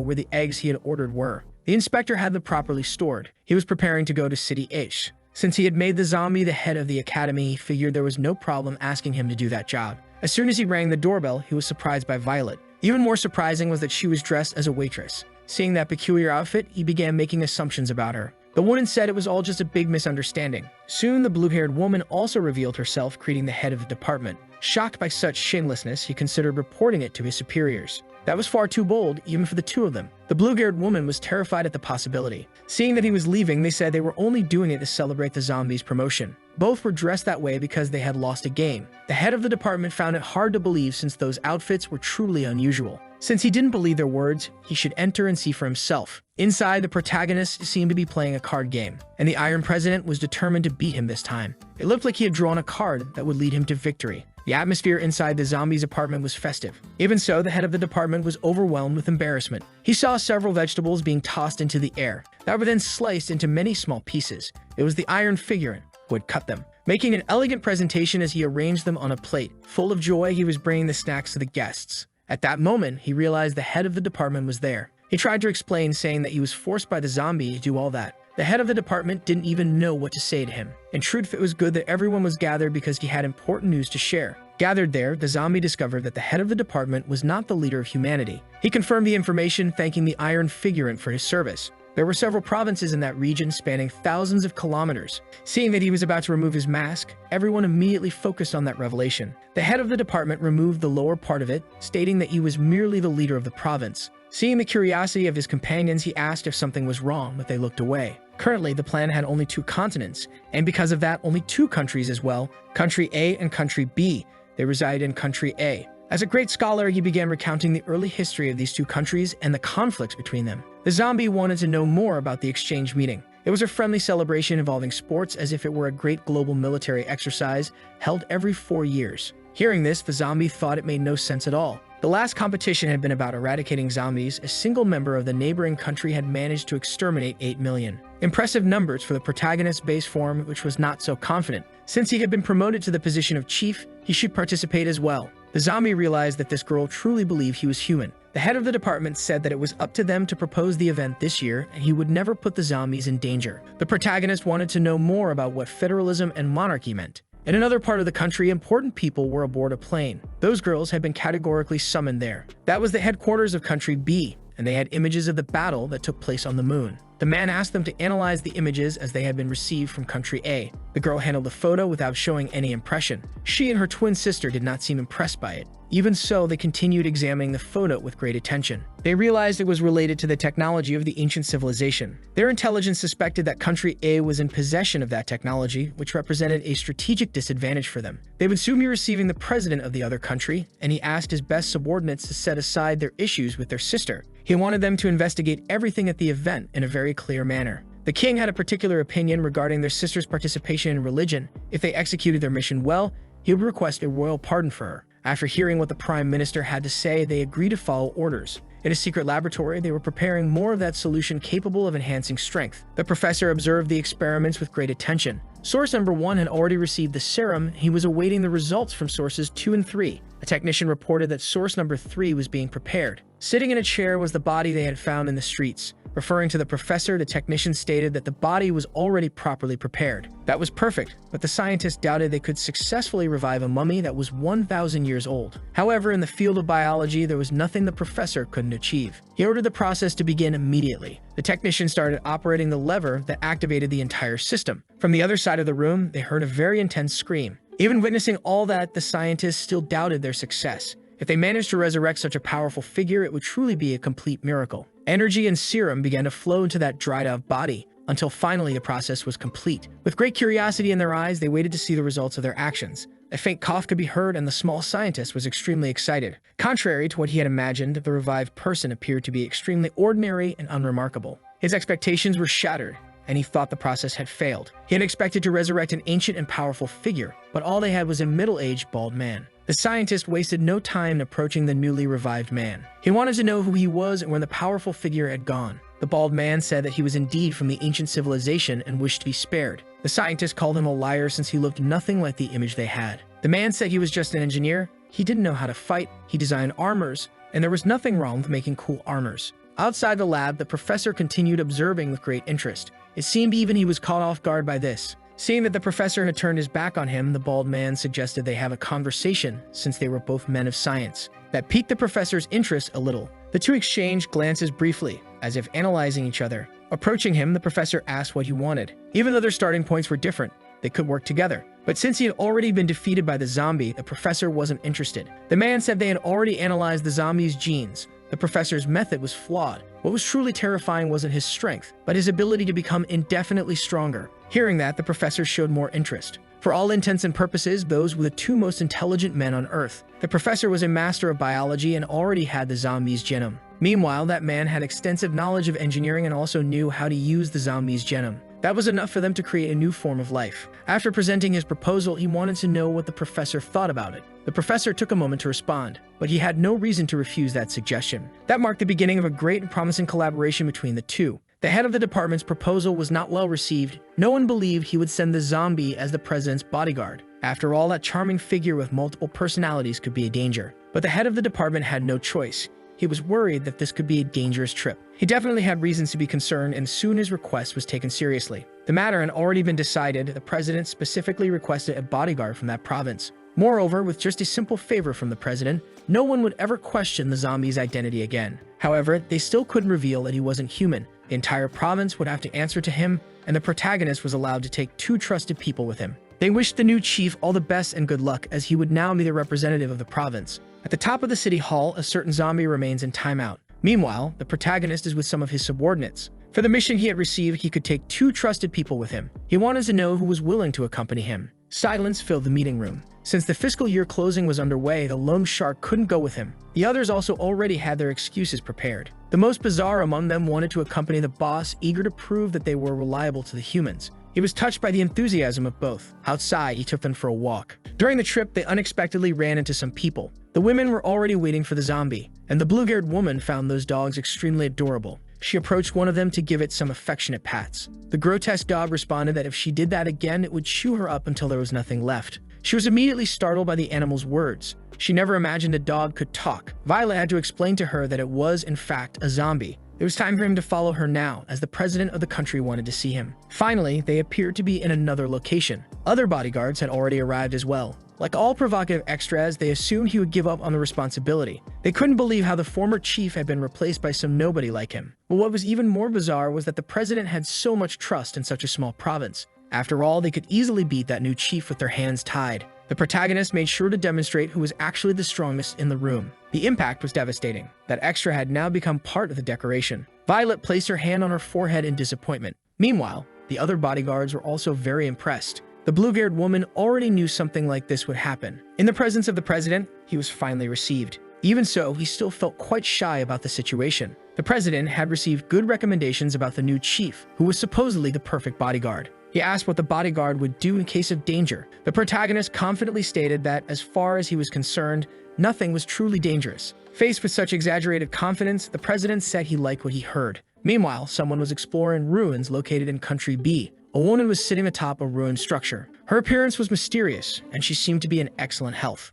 where the eggs he had ordered were. The inspector had them properly stored. He was preparing to go to City H. Since he had made the zombie the head of the academy, he figured there was no problem asking him to do that job. As soon as he rang the doorbell, he was surprised by Violet. Even more surprising was that she was dressed as a waitress. Seeing that peculiar outfit, he began making assumptions about her. The woman said it was all just a big misunderstanding. Soon, the blue-haired woman also revealed herself, greeting the head of the department. Shocked by such shamelessness, he considered reporting it to his superiors. That was far too bold, even for the two of them. The blue-haired woman was terrified at the possibility. Seeing that he was leaving, they said they were only doing it to celebrate the zombie's promotion. Both were dressed that way because they had lost a game. The head of the department found it hard to believe since those outfits were truly unusual. Since he didn't believe their words, he should enter and see for himself. Inside, the protagonist seemed to be playing a card game, and the Iron President was determined to beat him this time. It looked like he had drawn a card that would lead him to victory. The atmosphere inside the zombie's apartment was festive. Even so, the head of the department was overwhelmed with embarrassment. He saw several vegetables being tossed into the air that were then sliced into many small pieces. It was the iron figurine who had cut them. Making an elegant presentation as he arranged them on a plate. Full of joy, he was bringing the snacks to the guests. At that moment, he realized the head of the department was there. He tried to explain, saying that he was forced by the zombie to do all that. The head of the department didn't even know what to say to him. In truth, it was good that everyone was gathered because he had important news to share. Gathered there, the zombie discovered that the head of the department was not the leader of humanity. He confirmed the information, thanking the iron figurine for his service. There were several provinces in that region spanning thousands of kilometers. Seeing that he was about to remove his mask, everyone immediately focused on that revelation. The head of the department removed the lower part of it, stating that he was merely the leader of the province. Seeing the curiosity of his companions, he asked if something was wrong, but they looked away. Currently, the plan had only 2 continents, and because of that, only 2 countries as well, Country A and Country B. They resided in Country A. As a great scholar, he began recounting the early history of these 2 countries and the conflicts between them. The zombie wanted to know more about the exchange meeting. It was a friendly celebration involving sports, as if it were a great global military exercise held every 4 years. Hearing this, the zombie thought it made no sense at all. The last competition had been about eradicating zombies. A single member of the neighboring country had managed to exterminate 8 million. Impressive numbers for the protagonist's base form, which was not so confident. Since he had been promoted to the position of chief, he should participate as well. The zombie realized that this girl truly believed he was human. The head of the department said that it was up to them to propose the event this year, and he would never put the zombies in danger. The protagonist wanted to know more about what federalism and monarchy meant. In another part of the country, important people were aboard a plane. Those girls had been categorically summoned there. That was the headquarters of Country B, and they had images of the battle that took place on the moon. The man asked them to analyze the images as they had been received from Country A. The girl handled the photo without showing any impression. She and her twin sister did not seem impressed by it. Even so, they continued examining the photo with great attention. They realized it was related to the technology of the ancient civilization. Their intelligence suspected that country A was in possession of that technology, which represented a strategic disadvantage for them. They would soon be receiving the president of the other country, and he asked his best subordinates to set aside their issues with their sister. He wanted them to investigate everything at the event in a very clear manner. The king had a particular opinion regarding their sister's participation in religion. If they executed their mission well, he would request a royal pardon for her. After hearing what the prime minister had to say, they agreed to follow orders. In a secret laboratory, they were preparing more of that solution capable of enhancing strength. The professor observed the experiments with great attention. Source number 1 had already received the serum. He was awaiting the results from sources 2 and 3. A technician reported that source number 3 was being prepared. Sitting in a chair was the body they had found in the streets. Referring to the professor, the technician stated that the body was already properly prepared. That was perfect, but the scientists doubted they could successfully revive a mummy that was 1,000 years old. However, in the field of biology, there was nothing the professor couldn't achieve. He ordered the process to begin immediately. The technician started operating the lever that activated the entire system. From the other side of the room, they heard a very intense scream. Even witnessing all that, the scientists still doubted their success. If they managed to resurrect such a powerful figure, it would truly be a complete miracle. Energy and serum began to flow into that dried-out body, until finally the process was complete. With great curiosity in their eyes, they waited to see the results of their actions. A faint cough could be heard, and the small scientist was extremely excited. Contrary to what he had imagined, the revived person appeared to be extremely ordinary and unremarkable. His expectations were shattered, and he thought the process had failed. He had expected to resurrect an ancient and powerful figure, but all they had was a middle-aged bald man. The scientist wasted no time approaching the newly revived man. He wanted to know who he was and where the powerful figure had gone. The bald man said that he was indeed from the ancient civilization and wished to be spared. The scientist called him a liar since he looked nothing like the image they had. The man said he was just an engineer. He didn't know how to fight. He designed armors, and there was nothing wrong with making cool armors. Outside the lab, the professor continued observing with great interest. It seemed even he was caught off guard by this. Seeing that the professor had turned his back on him, the bald man suggested they have a conversation since they were both men of science. That piqued the professor's interest a little. The two exchanged glances briefly, as if analyzing each other. Approaching him, the professor asked what he wanted. Even though their starting points were different, they could work together. But since he had already been defeated by the zombie, the professor wasn't interested. The man said they had already analyzed the zombie's genes. The professor's method was flawed. What was truly terrifying wasn't his strength, but his ability to become indefinitely stronger. Hearing that, the professor showed more interest. For all intents and purposes, those were the two most intelligent men on Earth. The professor was a master of biology and already had the zombie's genome. Meanwhile, that man had extensive knowledge of engineering and also knew how to use the zombie's genome. That was enough for them to create a new form of life. After presenting his proposal, he wanted to know what the professor thought about it. The professor took a moment to respond, but he had no reason to refuse that suggestion. That marked the beginning of a great and promising collaboration between the two. The head of the department's proposal was not well received. No one believed he would send the zombie as the president's bodyguard. After all, that charming figure with multiple personalities could be a danger. But the head of the department had no choice. He was worried that this could be a dangerous trip. He definitely had reasons to be concerned, and soon his request was taken seriously. The matter had already been decided. The president specifically requested a bodyguard from that province. Moreover, with just a simple favor from the president, no one would ever question the zombie's identity again. However, they still couldn't reveal that he wasn't human. The entire province would have to answer to him, and the protagonist was allowed to take 2 trusted people with him. They wished the new chief all the best and good luck, as he would now be the representative of the province. At the top of the city hall, a certain zombie remains in timeout. Meanwhile, the protagonist is with some of his subordinates. For the mission he had received, he could take 2 trusted people with him. He wanted to know who was willing to accompany him. Silence filled the meeting room. Since the fiscal year closing was underway, the lone shark couldn't go with him. The others also already had their excuses prepared. The most bizarre among them wanted to accompany the boss, eager to prove that they were reliable to the humans. He was touched by the enthusiasm of both. Outside, he took them for a walk. During the trip, they unexpectedly ran into some people. The women were already waiting for the zombie, and the blue-haired woman found those dogs extremely adorable. She approached one of them to give it some affectionate pats. The grotesque dog responded that if she did that again, it would chew her up until there was nothing left. She was immediately startled by the animal's words. She never imagined a dog could talk. Violet had to explain to her that it was, in fact, a zombie. It was time for him to follow her now, as the president of the country wanted to see him. Finally, they appeared to be in another location. Other bodyguards had already arrived as well. Like all provocative extras, they assumed he would give up on the responsibility. They couldn't believe how the former chief had been replaced by some nobody like him. But what was even more bizarre was that the president had so much trust in such a small province. After all, they could easily beat that new chief with their hands tied. The protagonist made sure to demonstrate who was actually the strongest in the room. The impact was devastating. That extra had now become part of the decoration. Violet placed her hand on her forehead in disappointment. Meanwhile, the other bodyguards were also very impressed. The blue-haired woman already knew something like this would happen. In the presence of the president, he was finally received. Even so, he still felt quite shy about the situation. The president had received good recommendations about the new chief, who was supposedly the perfect bodyguard. He asked what the bodyguard would do in case of danger. The protagonist confidently stated that, as far as he was concerned, nothing was truly dangerous. Faced with such exaggerated confidence, the president said he liked what he heard. Meanwhile, someone was exploring ruins located in Country B. A woman was sitting atop a ruined structure. Her appearance was mysterious, and she seemed to be in excellent health.